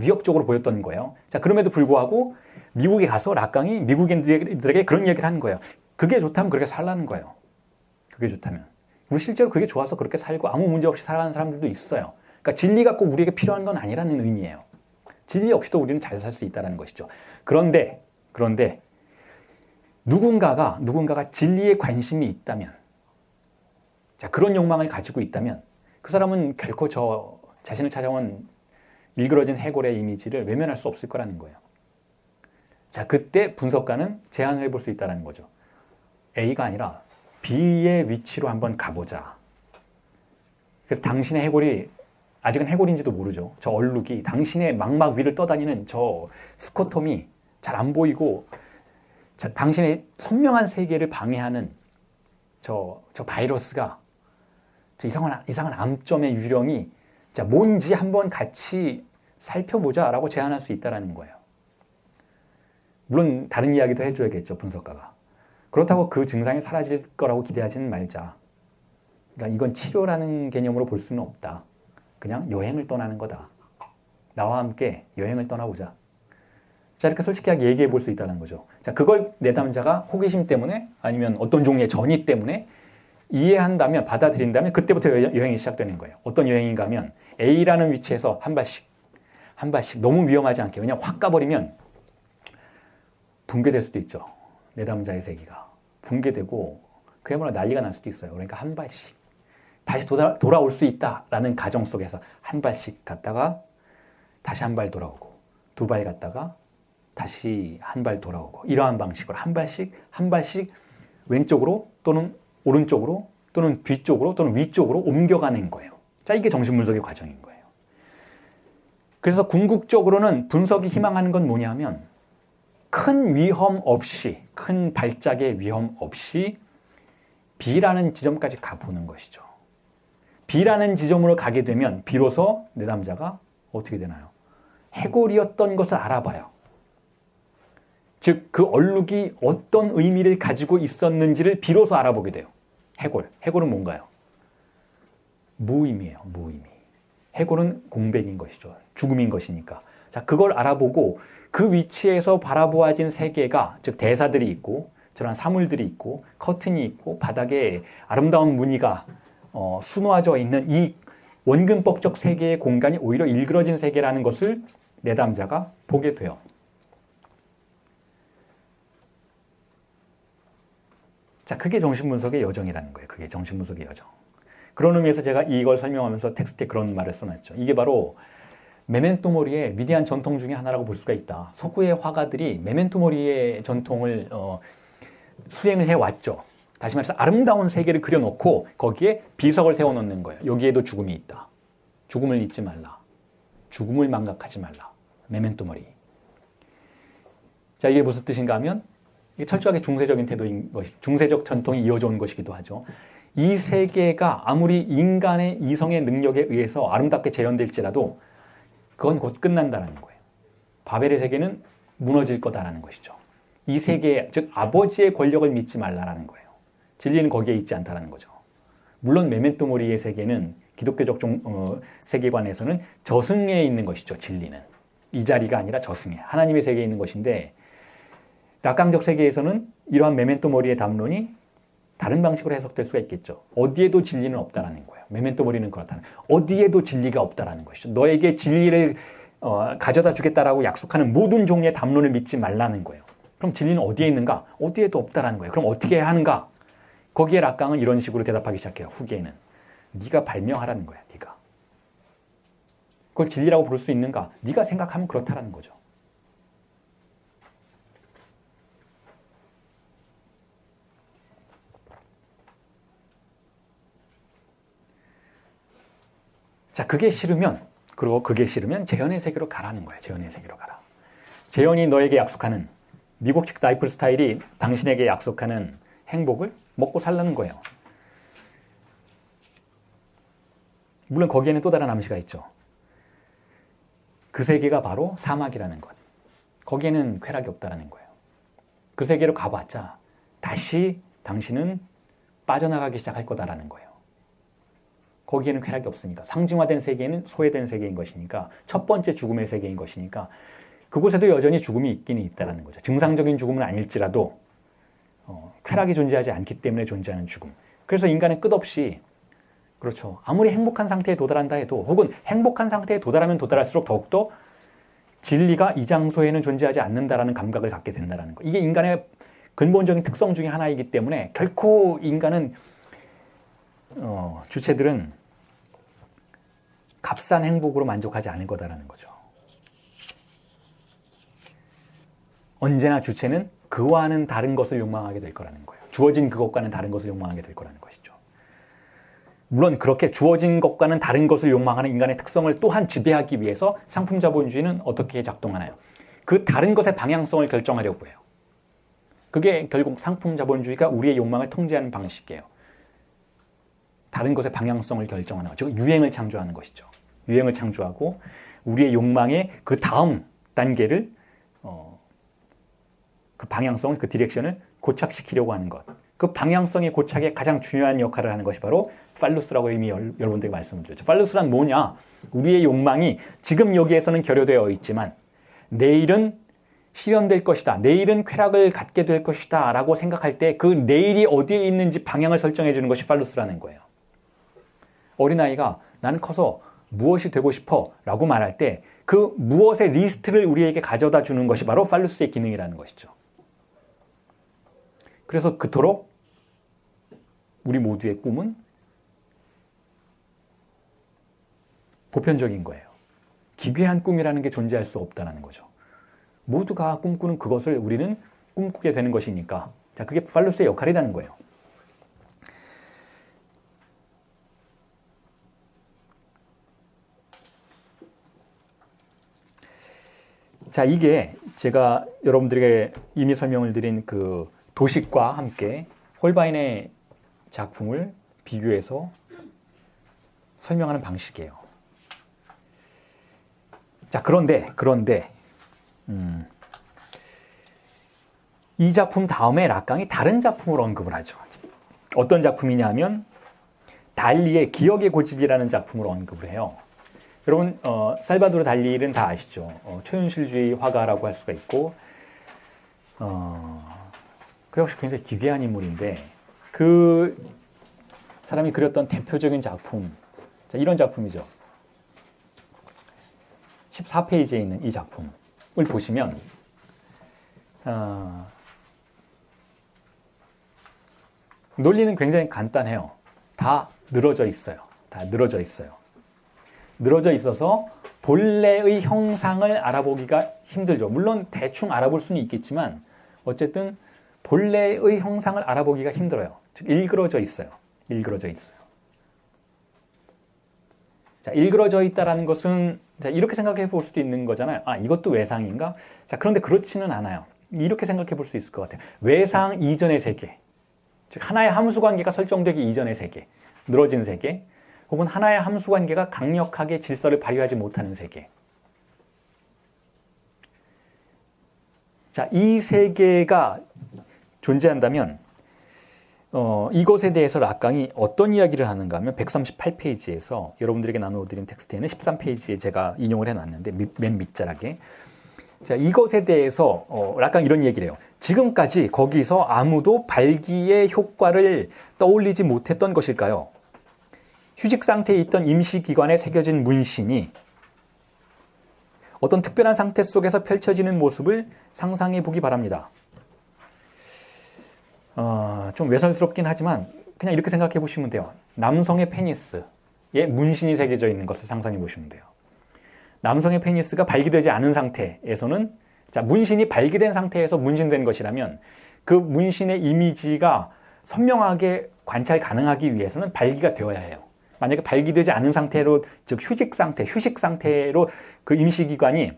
Speaker 1: 위협적으로 보였던 거예요. 자, 그럼에도 불구하고 미국에 가서 락강이 미국인들에게 그런 얘기를 하는 거예요. 그게 좋다면 그렇게 살라는 거예요. 그게 좋다면. 실제로 그게 좋아서 그렇게 살고 아무 문제 없이 살아가는 사람들도 있어요. 그러니까 진리가 꼭 우리에게 필요한 건 아니라는 의미예요. 진리 없이도 우리는 잘 살 수 있다는 것이죠. 그런데 누군가가 진리에 관심이 있다면, 자, 그런 욕망을 가지고 있다면 그 사람은 결코 자신을 찾아온 일그러진 해골의 이미지를 외면할 수 없을 거라는 거예요. 자, 그때 분석가는 제안을 해볼 수 있다는 거죠. A가 아니라 B의 위치로 한번 가보자. 그래서 당신의 해골이, 아직은 해골인지도 모르죠. 저 얼룩이 당신의 망막 위를 떠다니는 저 스코톰이 잘 안 보이고, 자, 당신의 선명한 세계를 방해하는 저 바이러스가, 저 이상한 암점의 유령이, 자, 뭔지 한번 같이 살펴보자라고 제안할 수 있다는 거예요. 물론 다른 이야기도 해줘야겠죠, 분석가가. 그렇다고 그 증상이 사라질 거라고 기대하지는 말자. 그러니까 이건 치료라는 개념으로 볼 수는 없다. 그냥 여행을 떠나는 거다. 나와 함께 여행을 떠나보자. 자, 이렇게 솔직하게 얘기해 볼 수 있다는 거죠. 자, 그걸 내담자가 호기심 때문에 아니면 어떤 종류의 전이 때문에 이해한다면, 받아들인다면 그때부터 여행이 시작되는 거예요. 어떤 여행인가 하면 A라는 위치에서 한 발씩 너무 위험하지 않게, 그냥 확 가버리면 붕괴될 수도 있죠. 내담자의 세계가 붕괴되고 그야말로 난리가 날 수도 있어요. 그러니까 한 발씩 다시 돌아올 수 있다라는 가정 속에서 한 발씩 갔다가 다시 한 발 돌아오고, 두 발 갔다가 다시 한 발 돌아오고, 이러한 방식으로 한 발씩 왼쪽으로 또는 오른쪽으로 또는 뒤쪽으로 또는 위쪽으로 옮겨가는 거예요. 자, 이게 정신분석의 과정인 거예요. 그래서 궁극적으로는 분석이 희망하는 건 뭐냐면 큰 위험 없이, 큰 발작의 위험 없이 B라는 지점까지 가보는 것이죠. B라는 지점으로 가게 되면 비로소 내담자가 어떻게 되나요? 해골이었던 것을 알아봐요. 즉, 그 얼룩이 어떤 의미를 가지고 있었는지를 비로소 알아보게 돼요. 해골은 뭔가요? 무의미예요, 무의미. 해골은 공백인 것이죠. 죽음인 것이니까. 자, 그걸 알아보고 그 위치에서 바라보아진 세계가, 즉 대사들이 있고 저런 사물들이 있고 커튼이 있고 바닥에 아름다운 무늬가 수놓아져 있는 이 원근법적 세계의 공간이 오히려 일그러진 세계라는 것을 내담자가 보게 돼요. 자, 그게 정신분석의 여정이라는 거예요. 그게 정신분석의 여정. 그런 의미에서 제가 이걸 설명하면서 텍스트에 그런 말을 써놨죠. 이게 바로 메멘토 모리의 위대한 전통 중에 하나라고 볼 수가 있다. 서구의 화가들이 메멘토 모리의 전통을 수행을 해왔죠. 다시 말해서 아름다운 세계를 그려놓고 거기에 비석을 세워놓는 거예요. 여기에도 죽음이 있다. 죽음을 잊지 말라. 죽음을 망각하지 말라. 메멘토 모리. 자, 이게 무슨 뜻인가 하면 이게 철저하게 중세적인 태도인 것이, 중세적 전통이 이어져 온 것이기도 하죠. 이 세계가 아무리 인간의 이성의 능력에 의해서 아름답게 재현될지라도 그건 곧 끝난다는 거예요. 바벨의 세계는 무너질 거다라는 것이죠. 이 세계, 즉 아버지의 권력을 믿지 말라라는 거예요. 진리는 거기에 있지 않다라는 거죠. 물론 메멘토 모리의 세계는 기독교적 세계관에서는 저승에 있는 것이죠. 진리는. 이 자리가 아니라 저승에. 하나님의 세계에 있는 것인데 락강적 세계에서는 이러한 메멘토 모리의 담론이 다른 방식으로 해석될 수가 있겠죠. 어디에도 진리는 없다라는 거예요. 메멘토 모리는 그렇다는 어디에도 진리가 없다라는 것이죠. 너에게 진리를 가져다 주겠다라고 약속하는 모든 종류의 담론을 믿지 말라는 거예요. 그럼 진리는 어디에 있는가? 어디에도 없다라는 거예요. 그럼 어떻게 해야 하는가? 거기에 락강은 이런 식으로 대답하기 시작해요. 후기에는. 네가 발명하라는 거야. 네가. 그걸 진리라고 부를 수 있는가? 네가 생각하면 그렇다라는 거죠. 자, 그게 싫으면 재현의 세계로 가라는 거예요. 재현의 세계로 가라. 재현이 너에게 약속하는 미국식 라이프 스타일이 당신에게 약속하는 행복을 먹고 살라는 거예요. 물론 거기에는 또 다른 암시가 있죠. 그 세계가 바로 사막이라는 것. 거기에는 쾌락이 없다라는 거예요. 그 세계로 가봤자 다시 당신은 빠져나가기 시작할 거다라는 거예요. 거기에는 쾌락이 없으니까. 상징화된 세계는 소외된 세계인 것이니까 첫 번째 죽음의 세계인 것이니까 그곳에도 여전히 죽음이 있긴 있다는 거죠. 증상적인 죽음은 아닐지라도 쾌락이 존재하지 않기 때문에 존재하는 죽음. 그래서 인간은 끝없이 그렇죠. 아무리 행복한 상태에 도달한다 해도 혹은 행복한 상태에 도달하면 도달할수록 더욱더 진리가 이 장소에는 존재하지 않는다라는 감각을 갖게 된다는 거. 이게 인간의 근본적인 특성 중에 하나이기 때문에 결코 인간은 주체들은 값싼 행복으로 만족하지 않을 거다라는 거죠. 언제나 주체는 그와는 다른 것을 욕망하게 될 거라는 거예요. 주어진 그것과는 다른 것을 욕망하게 될 거라는 것이죠. 물론 그렇게 주어진 것과는 다른 것을 욕망하는 인간의 특성을 또한 지배하기 위해서 상품 자본주의는 어떻게 작동하나요? 그 다른 것의 방향성을 결정하려고 해요. 그게 결국 상품 자본주의가 우리의 욕망을 통제하는 방식이에요. 다른 것의 방향성을 결정하는 거죠. 유행을 창조하는 것이죠. 유행을 창조하고 우리의 욕망의 그 다음 단계를 그 방향성을, 그 디렉션을 고착시키려고 하는 것. 그 방향성의 고착에 가장 중요한 역할을 하는 것이 바로 팔루스라고 이미 여러분들에게 말씀을 드렸죠. 팔루스란 뭐냐? 우리의 욕망이 지금 여기에서는 결여되어 있지만 내일은 실현될 것이다. 내일은 쾌락을 갖게 될 것이다. 라고 생각할 때 그 내일이 어디에 있는지 방향을 설정해 주는 것이 팔루스라는 거예요. 어린아이가 나는 커서 무엇이 되고 싶어 라고 말할 때 그 무엇의 리스트를 우리에게 가져다 주는 것이 바로 팔루스의 기능이라는 것이죠. 그래서 그토록 우리 모두의 꿈은 보편적인 거예요. 기괴한 꿈이라는 게 존재할 수 없다는 거죠. 모두가 꿈꾸는 그것을 우리는 꿈꾸게 되는 것이니까. 자, 그게 팔루스의 역할이라는 거예요. 자, 이게 제가 여러분들에게 이미 설명을 드린 그 도식과 함께 홀바인의 작품을 비교해서 설명하는 방식이에요. 자, 그런데 이 작품 다음에 락강이 다른 작품을 언급을 하죠. 어떤 작품이냐면 달리의 기억의 고집이라는 작품을 언급을 해요. 여러분 살바도르 달리를 다 아시죠? 초현실주의 화가라고 할 수가 있고 그 역시 굉장히 기괴한 인물인데 그 사람이 그렸던 대표적인 작품, 자, 이런 작품이죠. 14페이지에 있는 이 작품을 보시면 논리는 굉장히 간단해요. 다 늘어져 있어요. 늘어져 있어서 본래의 형상을 알아보기가 힘들죠. 물론 대충 알아볼 수는 있겠지만 어쨌든 본래의 형상을 알아보기가 힘들어요. 즉 일그러져 있어요. 자, 일그러져 있다라는 것은 자, 이렇게 생각해 볼 수도 있는 거잖아요. 아, 이것도 외상인가? 자, 그런데 그렇지는 않아요. 이렇게 생각해 볼 수 있을 것 같아요. 외상 이전의 세계, 즉 하나의 함수 관계가 설정되기 이전의 세계, 늘어진 세계, 혹은 하나의 함수 관계가 강력하게 질서를 발휘하지 못하는 세계. 자, 이 세계가 존재한다면 이것에 대해서 락강이 어떤 이야기를 하는가 하면 138페이지에서 여러분들에게 나누어드린 텍스트에는 13페이지에 제가 인용을 해놨는데 맨 밑자락에 자, 이것에 대해서 락강 이런 얘기를 해요. 지금까지 거기서 아무도 발기의 효과를 떠올리지 못했던 것일까요? 휴직 상태에 있던 임시기관에 새겨진 문신이 어떤 특별한 상태 속에서 펼쳐지는 모습을 상상해 보기 바랍니다. 좀 외설스럽긴 하지만 그냥 이렇게 생각해 보시면 돼요. 남성의 페니스에 문신이 새겨져 있는 것을 상상해 보시면 돼요. 남성의 페니스가 발기되지 않은 상태에서는 자, 문신이 발기된 상태에서 문신된 것이라면 그 문신의 이미지가 선명하게 관찰 가능하기 위해서는 발기가 되어야 해요. 만약에 발기되지 않은 상태로, 즉 휴식 상태로 그 임시기관이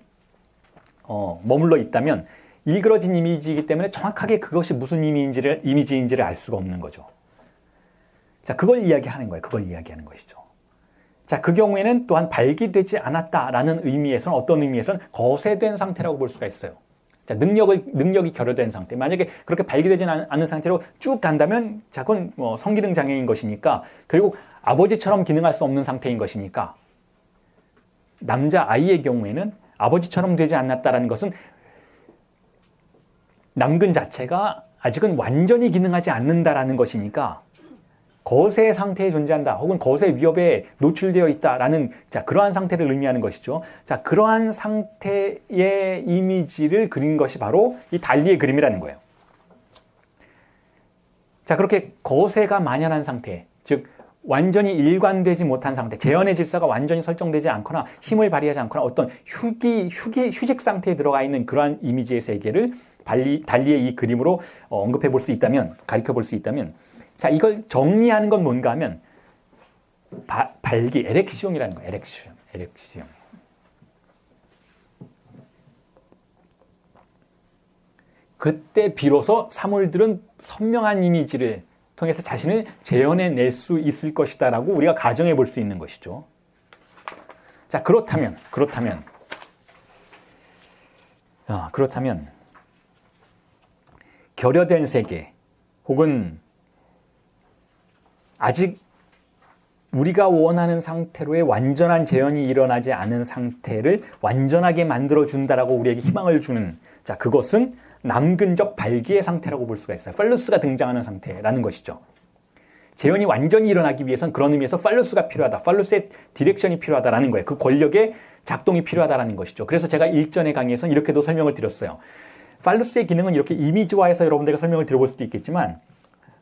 Speaker 1: 머물러 있다면 일그러진 이미지이기 때문에 정확하게 그것이 무슨 이미지인지를 알 수가 없는 거죠. 자, 그걸 이야기하는 거예요. 그걸 이야기하는 것이죠. 자, 그 경우에는 또한 발기되지 않았다라는 의미에서는 어떤 의미에서는 거세된 상태라고 볼 수가 있어요. 자, 능력이 결여된 상태. 만약에 그렇게 발기되지 않은 상태로 쭉 간다면 자, 그건 성기능 장애인 것이니까 결국 아버지처럼 기능할 수 없는 상태인 것이니까 남자 아이의 경우에는 아버지처럼 되지 않았다라는 것은 남근 자체가 아직은 완전히 기능하지 않는다라는 것이니까 거세 상태에 존재한다 혹은 거세 위협에 노출되어 있다라는 자, 그러한 상태를 의미하는 것이죠. 자, 그러한 상태의 이미지를 그린 것이 바로 이 달리의 그림이라는 거예요. 자, 그렇게 거세가 만연한 상태, 즉 완전히 일관되지 못한 상태, 재현의 질서가 완전히 설정되지 않거나 힘을 발휘하지 않거나 어떤 휴직 상태에 들어가 있는 그러한 이미지의 세계를 달리의 이 그림으로 언급해 볼 수 있다면, 가르쳐 볼 수 있다면, 자, 이걸 정리하는 건 뭔가 하면 발기, 에렉시옹이라는 거예요. 에렉시옹. 그때 비로소 사물들은 선명한 이미지를 통해서 자신을 재현해낼 수 있을 것이다 라고 우리가 가정해 볼 수 있는 것이죠. 자, 그렇다면 결여된 세계 혹은 아직 우리가 원하는 상태로의 완전한 재현이 일어나지 않은 상태를 완전하게 만들어준다라고 우리에게 희망을 주는 자, 그것은 남근적 발기의 상태라고 볼 수가 있어요. 팔루스가 등장하는 상태라는 것이죠. 재현이 완전히 일어나기 위해서는 그런 의미에서 팔루스가 필요하다. 팔루스의 디렉션이 필요하다라는 거예요. 그 권력의 작동이 필요하다라는 것이죠. 그래서 제가 일전의 강의에서는 이렇게도 설명을 드렸어요. 팔루스의 기능은 이렇게 이미지화해서 여러분들에게 설명을 드려볼 수도 있겠지만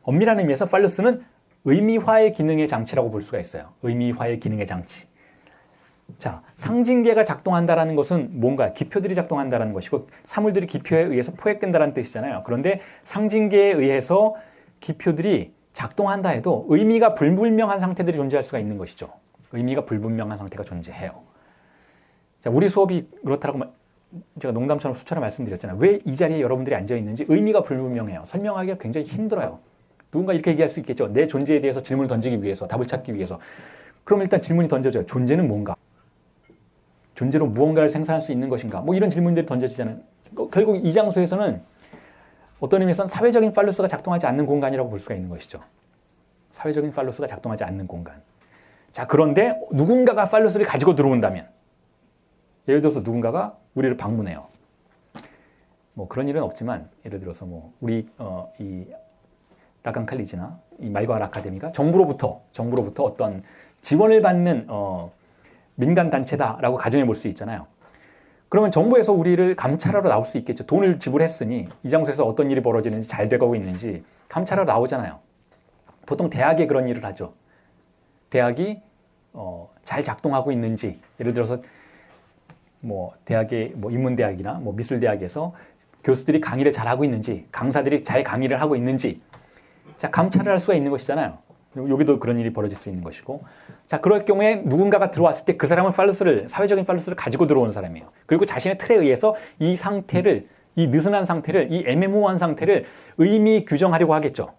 Speaker 1: 엄밀한 의미에서 팔루스는 의미화의 기능의 장치라고 볼 수가 있어요. 의미화의 기능의 장치. 자, 상징계가 작동한다라는 것은 뭔가 기표들이 작동한다라는 것이고 사물들이 기표에 의해서 포획된다는 뜻이잖아요. 그런데 상징계에 의해서 기표들이 작동한다 해도 의미가 불분명한 상태들이 존재할 수가 있는 것이죠. 의미가 불분명한 상태가 존재해요. 자, 우리 수업이 그렇다고 제가 농담처럼 수차례 말씀드렸잖아요. 왜 이 자리에 여러분들이 앉아 있는지 의미가 불분명해요. 설명하기가 굉장히 힘들어요. 누군가 이렇게 얘기할 수 있겠죠. 내 존재에 대해서 질문을 던지기 위해서, 답을 찾기 위해서. 그럼 일단 질문이 던져져요. 존재는 뭔가? 존재로 무언가를 생산할 수 있는 것인가? 뭐 이런 질문들이 던져지잖아요. 결국 이 장소에서는 어떤 의미에서는 사회적인 팔루스가 작동하지 않는 공간이라고 볼 수가 있는 것이죠. 사회적인 팔루스가 작동하지 않는 공간. 자, 그런데 누군가가 팔루스를 가지고 들어온다면, 예를 들어서 누군가가 우리를 방문해요. 뭐 그런 일은 없지만, 예를 들어서 뭐 우리 이 락강 칼리지나 이 말과알 아카데미가 정부로부터 어떤 지원을 받는 민간 단체다라고 가정해 볼 수 있잖아요. 그러면 정부에서 우리를 감찰하러 나올 수 있겠죠. 돈을 지불했으니 이 장소에서 어떤 일이 벌어지는지 잘 돼가고 있는지 감찰하러 나오잖아요. 보통 대학에 그런 일을 하죠. 대학이 잘 작동하고 있는지, 예를 들어서 뭐 대학의 뭐 인문대학이나 뭐 미술대학에서 교수들이 강의를 잘하고 있는지, 강사들이 잘 강의를 하고 있는지, 자, 감찰을 할 수가 있는 것이잖아요. 여기도 그런 일이 벌어질 수 있는 것이고, 자, 그럴 경우에 누군가가 들어왔을 때 그 사람은 사회적인 팔루스를 가지고 들어오는 사람이에요. 그리고 자신의 틀에 의해서 이 상태를, 이 느슨한 상태를, 이 애매모호한 상태를 의미 규정하려고 하겠죠.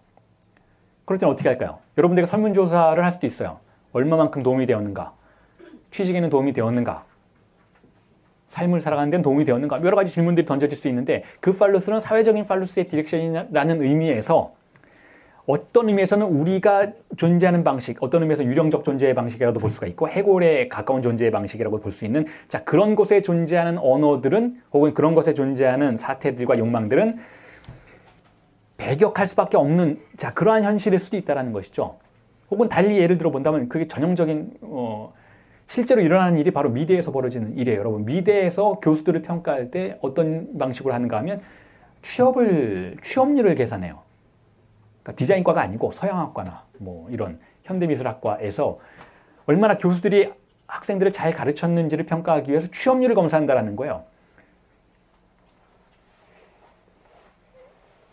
Speaker 1: 그럴 때는 어떻게 할까요? 여러분들에게 설문조사를 할 수도 있어요. 얼마만큼 도움이 되었는가? 취직에는 도움이 되었는가? 삶을 살아가는 데는 도움이 되었는가? 여러 가지 질문들이 던져질 수 있는데 그 팔루스는 사회적인 팔루스의 디렉션이라는 의미에서 어떤 의미에서는 우리가 존재하는 방식, 어떤 의미에서 유령적 존재의 방식이라도 볼 수가 있고 해골에 가까운 존재의 방식이라고 볼 수 있는 자 그런 곳에 존재하는 언어들은 혹은 그런 곳에 존재하는 사태들과 욕망들은 배격할 수밖에 없는 자 그러한 현실일 수도 있다는 것이죠. 혹은 달리 예를 들어 본다면 그게 전형적인 실제로 일어나는 일이 바로 미대에서 벌어지는 일이에요. 여러분 미대에서 교수들을 평가할 때 어떤 방식으로 하는가 하면 취업률을 계산해요. 그러니까 디자인과가 아니고 서양학과나 뭐 이런 현대미술학과에서 얼마나 교수들이 학생들을 잘 가르쳤는지를 평가하기 위해서 취업률을 검사한다는 거예요.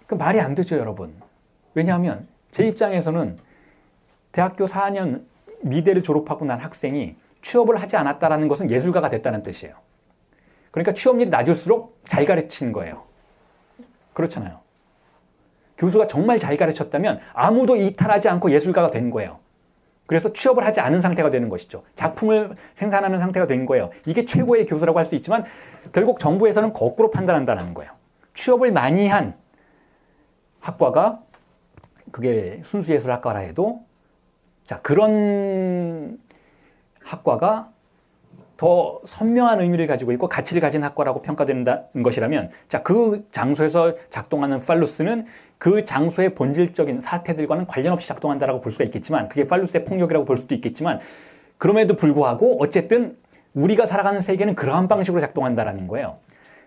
Speaker 1: 그 말이 안 되죠, 여러분. 왜냐하면 제 입장에서는 대학교 4년 미대를 졸업하고 난 학생이 취업을 하지 않았다는 것은 예술가가 됐다는 뜻이에요. 그러니까 취업률이 낮을수록 잘 가르친 거예요. 그렇잖아요. 교수가 정말 잘 가르쳤다면 아무도 이탈하지 않고 예술가가 된 거예요. 그래서 취업을 하지 않은 상태가 되는 것이죠. 작품을 생산하는 상태가 된 거예요. 이게 최고의 교수라고 할 수 있지만 결국 정부에서는 거꾸로 판단한다는 거예요. 취업을 많이 한 학과가 그게 순수예술학과라 해도 자 그런 학과가 더 선명한 의미를 가지고 있고 가치를 가진 학과라고 평가된다는 것이라면 자 그 장소에서 작동하는 팔루스는 그 장소의 본질적인 사태들과는 관련 없이 작동한다라고 볼 수가 있겠지만 그게 팔루스의 폭력이라고 볼 수도 있겠지만 그럼에도 불구하고 어쨌든 우리가 살아가는 세계는 그러한 방식으로 작동한다라는 거예요.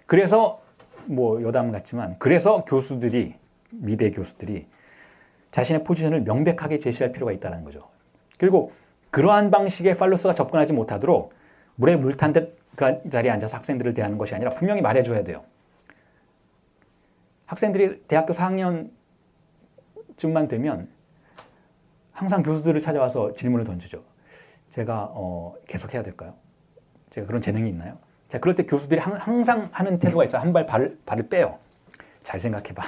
Speaker 1: 그래서 뭐 여담 같지만 그래서 교수들이 미대 교수들이 자신의 포지션을 명백하게 제시할 필요가 있다는 거죠. 그리고 그러한 방식의 팔루스가 접근하지 못하도록 물에 물 탄 듯 그 자리에 앉아서 학생들을 대하는 것이 아니라 분명히 말해줘야 돼요. 학생들이 대학교 4학년쯤만 되면 항상 교수들을 찾아와서 질문을 던지죠. 제가 계속 해야 될까요? 제가 그런 재능이 있나요? 자, 그럴 때 교수들이 항상 하는 태도가 있어요. 한 발 발을 빼요. 잘 생각해봐.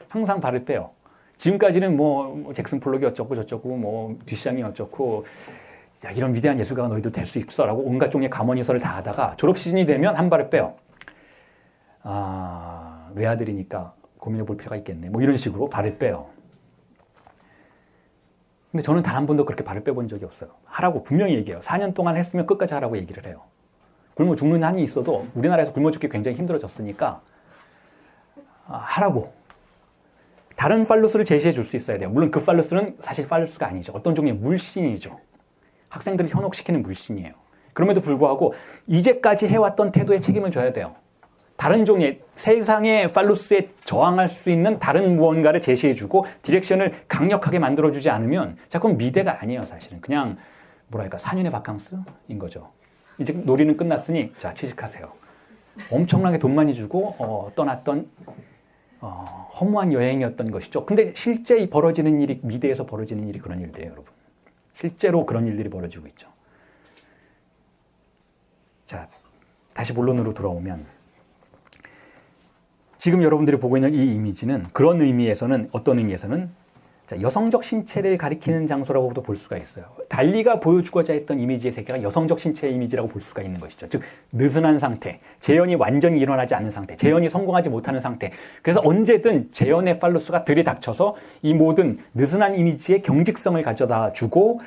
Speaker 1: 항상 발을 빼요. 지금까지는 뭐 잭슨 폴록이 어쩌고 저쩌고 뭐 뒷샹이 어쩌고 야, 이런 위대한 예술가가 너희도 될 수 있어 라고 온갖 종류의 감언이설을 다 하다가 졸업 시즌이 되면 한 발을 빼요. 외아들이니까 고민해 볼 필요가 있겠네. 뭐 이런 식으로 발을 빼요. 근데 저는 단 한 번도 그렇게 발을 빼본 적이 없어요. 하라고 분명히 얘기해요. 4년 동안 했으면 끝까지 하라고 얘기를 해요. 굶어 죽는 한이 있어도 우리나라에서 굶어 죽기 굉장히 힘들어졌으니까 하라고. 다른 팔루스를 제시해 줄 수 있어야 돼요. 물론 그 팔루스는 사실 팔루스가 아니죠. 어떤 종류의 물신이죠. 학생들을 현혹시키는 물신이에요. 그럼에도 불구하고 이제까지 해왔던 태도에 책임을 져야 돼요. 다른 종류의 세상의 팔루스에 저항할 수 있는 다른 무언가를 제시해주고 디렉션을 강력하게 만들어주지 않으면 자 그럼 미대가 아니에요. 사실은 그냥 뭐랄까 4년의 바캉스인 거죠. 이제 놀이는 끝났으니 자 취직하세요. 엄청나게 돈 많이 주고 떠났던 허무한 여행이었던 것이죠. 근데 실제 벌어지는 일이 미대에서 벌어지는 일이 그런 일들이에요. 여러분. 실제로 그런 일들이 벌어지고 있죠. 자 다시 본론으로 돌아오면 지금 여러분들이 보고 있는 이 이미지는 그런 의미에서는 어떤 의미에서는 자, 여성적 신체를 가리키는 장소라고도 볼 수가 있어요. 달리가 보여주고자 했던 이미지의 세계가 여성적 신체의 이미지라고 볼 수가 있는 것이죠. 즉 느슨한 상태, 재현이 완전히 일어나지 않는 상태, 재현이 성공하지 못하는 상태. 그래서 언제든 재현의 팔루스가 들이닥쳐서 이 모든 느슨한 이미지의 경직성을 가져다 주고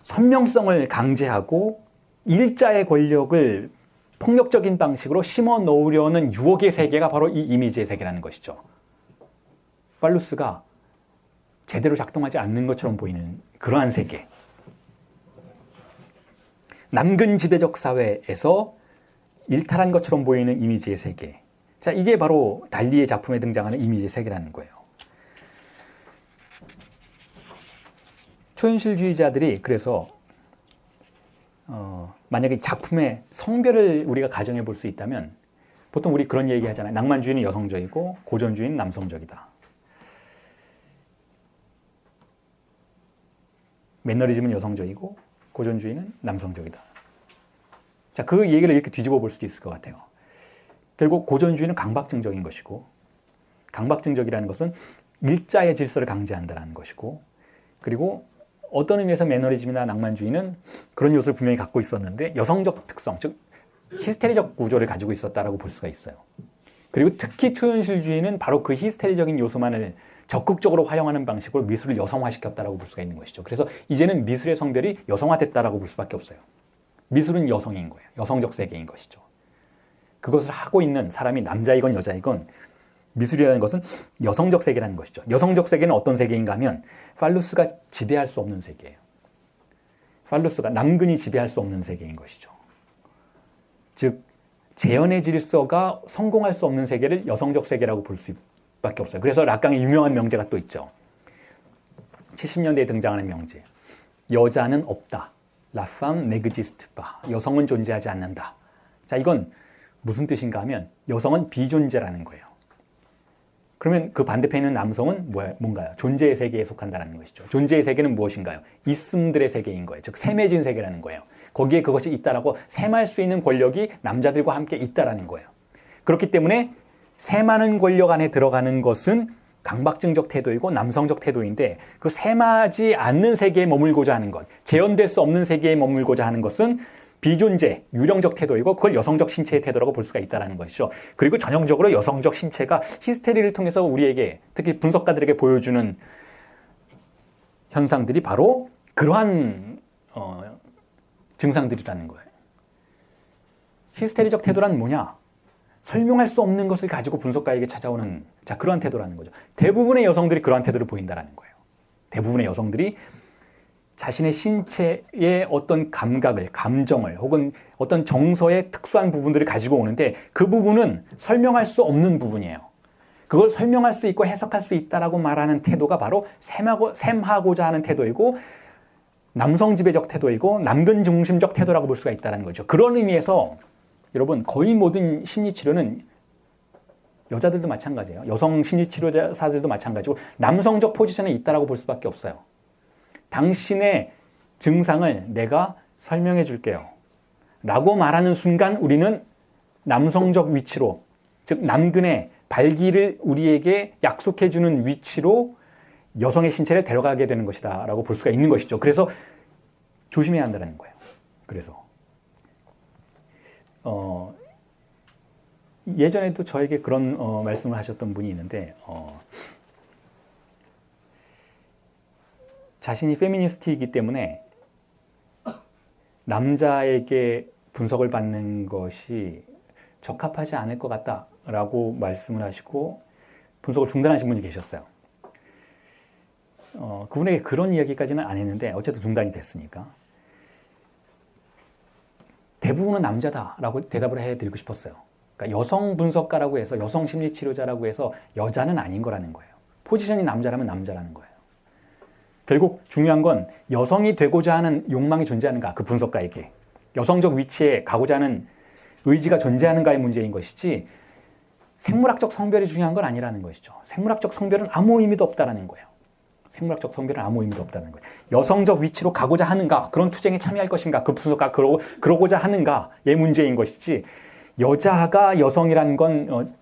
Speaker 1: 선명성을 강제하고 일자의 권력을 폭력적인 방식으로 심어 넣으려는 유혹의 세계가 바로 이 이미지의 세계라는 것이죠. 팔루스가 제대로 작동하지 않는 것처럼 보이는 그러한 세계. 남근 지배적 사회에서 일탈한 것처럼 보이는 이미지의 세계. 자, 이게 바로 달리의 작품에 등장하는 이미지의 세계라는 거예요. 초현실주의자들이 그래서 만약에 작품의 성별을 우리가 가정해 볼 수 있다면 보통 우리 그런 얘기 하잖아요. 낭만주의는 여성적이고 고전주의는 남성적이다. 매너리즘은 여성적이고 고전주의는 남성적이다. 자, 그 얘기를 이렇게 뒤집어 볼 수도 있을 것 같아요. 결국 고전주의는 강박증적인 것이고 강박증적이라는 것은 일자의 질서를 강제한다는 것이고 그리고 어떤 의미에서 매너리즘이나 낭만주의는 그런 요소를 분명히 갖고 있었는데 여성적 특성, 즉 히스테리적 구조를 가지고 있었다라고 볼 수가 있어요. 그리고 특히 초현실주의는 바로 그 히스테리적인 요소만을 적극적으로 활용하는 방식으로 미술을 여성화시켰다라고 볼 수가 있는 것이죠. 그래서 이제는 미술의 성별이 여성화됐다라고 볼 수밖에 없어요. 미술은 여성인 거예요. 여성적 세계인 것이죠. 그것을 하고 있는 사람이 남자이건 여자이건 미술이라는 것은 여성적 세계라는 것이죠. 여성적 세계는 어떤 세계인가 하면 팔루스가 지배할 수 없는 세계예요. 팔루스가 남근이 지배할 수 없는 세계인 것이죠. 즉 재현의 질서가 성공할 수 없는 세계를 여성적 세계라고 볼 수밖에 없어요. 그래서 락강의 유명한 명제가 또 있죠. 70년대에 등장하는 명제. 여자는 없다. La femme n'existe pas. 여성은 존재하지 않는다. 자, 이건 무슨 뜻인가 하면 여성은 비존재라는 거예요. 그러면 그 반대편에 있는 남성은 뭔가요? 존재의 세계에 속한다는 것이죠. 존재의 세계는 무엇인가요? 있음들의 세계인 거예요. 즉 셈해진 세계라는 거예요. 거기에 그것이 있다라고 셈할 수 있는 권력이 남자들과 함께 있다라는 거예요. 그렇기 때문에 셈하는 권력 안에 들어가는 것은 강박증적 태도이고 남성적 태도인데 그 셈하지 않는 세계에 머물고자 하는 것, 재현될 수 없는 세계에 머물고자 하는 것은 비존재, 유령적 태도이고 그걸 여성적 신체의 태도라고 볼 수가 있다는 것이죠. 그리고 전형적으로 여성적 신체가 히스테리를 통해서 우리에게 특히 분석가들에게 보여주는 현상들이 바로 그러한 증상들이라는 거예요. 히스테리적 태도란 뭐냐? 설명할 수 없는 것을 가지고 분석가에게 찾아오는 그러한 태도라는 거죠. 대부분의 여성들이 그러한 태도를 보인다는 거예요. 대부분의 여성들이 자신의 신체의 어떤 감각을, 감정을 혹은 어떤 정서의 특수한 부분들을 가지고 오는데 그 부분은 설명할 수 없는 부분이에요. 그걸 설명할 수 있고 해석할 수 있다라고 말하는 태도가 바로 셈하고자 하는 태도이고 남성 지배적 태도이고 남근 중심적 태도라고 볼 수가 있다는 거죠. 그런 의미에서 여러분 거의 모든 심리치료는 여자들도 마찬가지예요. 여성 심리치료사들도 마찬가지고 남성적 포지션에 있다라고 볼 수밖에 없어요. 당신의 증상을 내가 설명해 줄게요. 라고 말하는 순간 우리는 남성적 위치로, 즉 남근의 발기를 우리에게 약속해 주는 위치로 여성의 신체를 데려가게 되는 것이다 라고 볼 수가 있는 것이죠. 그래서 조심해야 한다는 거예요. 그래서 예전에도 저에게 그런 말씀을 하셨던 분이 있는데 자신이 페미니스트이기 때문에 남자에게 분석을 받는 것이 적합하지 않을 것 같다라고 말씀을 하시고 분석을 중단하신 분이 계셨어요. 그분에게 그런 이야기까지는 안 했는데 어쨌든 중단이 됐으니까 대부분은 남자다라고 대답을 해드리고 싶었어요. 그러니까 여성 분석가라고 해서 여성 심리치료자라고 해서 여자는 아닌 거라는 거예요. 포지션이 남자라면 남자라는 거예요. 결국 중요한 건 여성이 되고자 하는 욕망이 존재하는가, 그 분석가에게. 여성적 위치에 가고자 하는 의지가 존재하는가의 문제인 것이지 생물학적 성별이 중요한 건 아니라는 것이죠. 생물학적 성별은 아무 의미도 없다라는 거예요. 생물학적 성별은 아무 의미도 없다는 거예요. 여성적 위치로 가고자 하는가, 그런 투쟁에 참여할 것인가, 그 분석가 그러고자 하는가의 문제인 것이지 여자가 여성이라는 건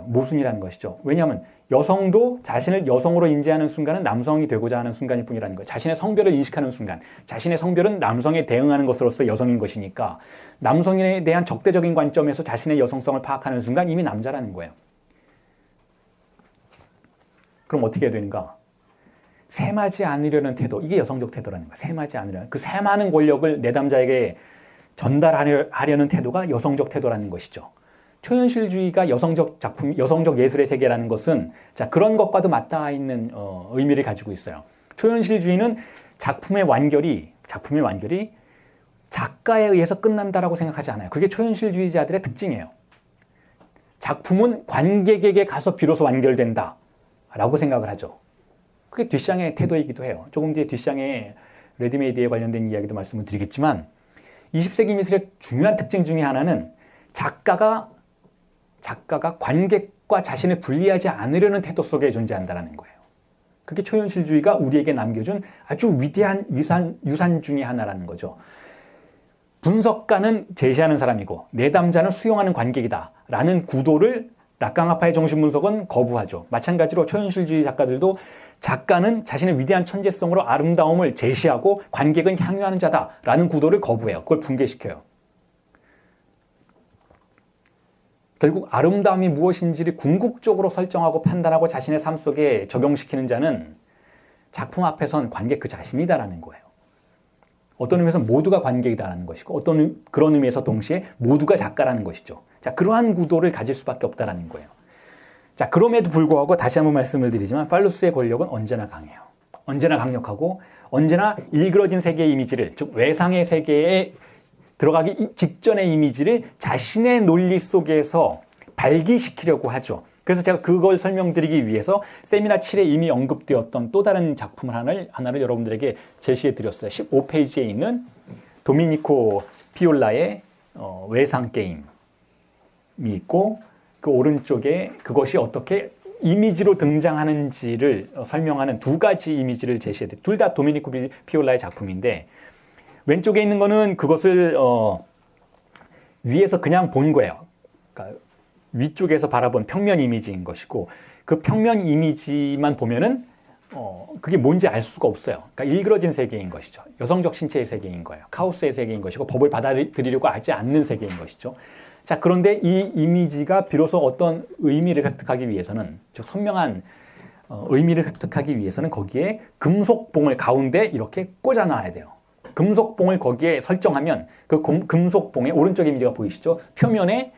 Speaker 1: 모순이라는 것이죠. 왜냐하면 여성도 자신을 여성으로 인지하는 순간은 남성이 되고자 하는 순간일 뿐이라는 거예요. 자신의 성별을 인식하는 순간, 자신의 성별은 남성에 대응하는 것으로서 여성인 것이니까 남성에 대한 적대적인 관점에서 자신의 여성성을 파악하는 순간 이미 남자라는 거예요. 그럼 어떻게 해야 되는가? 셈하지 않으려는 태도, 이게 여성적 태도라는 거예요. 셈하지 않으려는, 그 셈하는 권력을 내담자에게 전달하려는 태도가 여성적 태도라는 것이죠. 초현실주의가 여성적 작품, 여성적 예술의 세계라는 것은 그런 것과도 맞닿아 있는 의미를 가지고 있어요. 초현실주의는 작품의 완결이 작가에 의해서 끝난다라고 생각하지 않아요. 그게 초현실주의자들의 특징이에요. 작품은 관객에게 가서 비로소 완결된다라고 생각을 하죠. 그게 뒷샹의 태도이기도 해요. 조금 뒤에 뒷샹의 레디메이드에 관련된 이야기도 말씀을 드리겠지만 20세기 미술의 중요한 특징 중에 하나는 작가가 관객과 자신을 분리하지 않으려는 태도 속에 존재한다는 거예요. 그게 초현실주의가 우리에게 남겨준 아주 위대한 유산 중에 하나라는 거죠. 분석가는 제시하는 사람이고 내담자는 수용하는 관객이다라는 구도를 락강아파의 정신분석은 거부하죠. 마찬가지로 초현실주의 작가들도 작가는 자신의 위대한 천재성으로 아름다움을 제시하고 관객은 향유하는 자다라는 구도를 거부해요. 그걸 붕괴시켜요. 결국 아름다움이 무엇인지를 궁극적으로 설정하고 판단하고 자신의 삶 속에 적용시키는 자는 작품 앞에선 관객 그 자신이다라는 거예요. 어떤 의미에서 모두가 관객이다라는 것이고 그런 의미에서 동시에 모두가 작가라는 것이죠. 자, 그러한 구도를 가질 수밖에 없다라는 거예요. 자, 그럼에도 불구하고 다시 한번 말씀을 드리지만 팔루스의 권력은 언제나 강해요. 언제나 강력하고 언제나 일그러진 세계의 이미지를, 즉 외상의 세계에 들어가기 직전의 이미지를 자신의 논리 속에서 발기시키려고 하죠. 그래서 제가 그걸 설명드리기 위해서 세미나 7에 이미 언급되었던 또 다른 작품 하나를 여러분들에게 제시해 드렸어요. 15페이지에 있는 도미니코 피올라의 외상 게임이 있고 그 오른쪽에 그것이 어떻게 이미지로 등장하는지를 설명하는 두 가지 이미지를 제시해 드렸어요. 둘 다 도미니코 피올라의 작품인데 왼쪽에 있는 거는 그것을 위에서 그냥 본 거예요. 그러니까 위쪽에서 바라본 평면 이미지인 것이고 그 평면 이미지만 보면은 그게 뭔지 알 수가 없어요. 그러니까 일그러진 세계인 것이죠. 여성적 신체의 세계인 거예요. 카오스의 세계인 것이고 법을 받아들이려고 하지 않는 세계인 것이죠. 자, 그런데 이 이미지가 비로소 어떤 의미를 획득하기 위해서는, 즉 선명한 의미를 획득하기 위해서는 거기에 금속봉을 가운데 이렇게 꽂아 놔야 돼요. 금속봉을 거기에 설정하면 그 금속봉의 오른쪽 이미지가 보이시죠? 표면에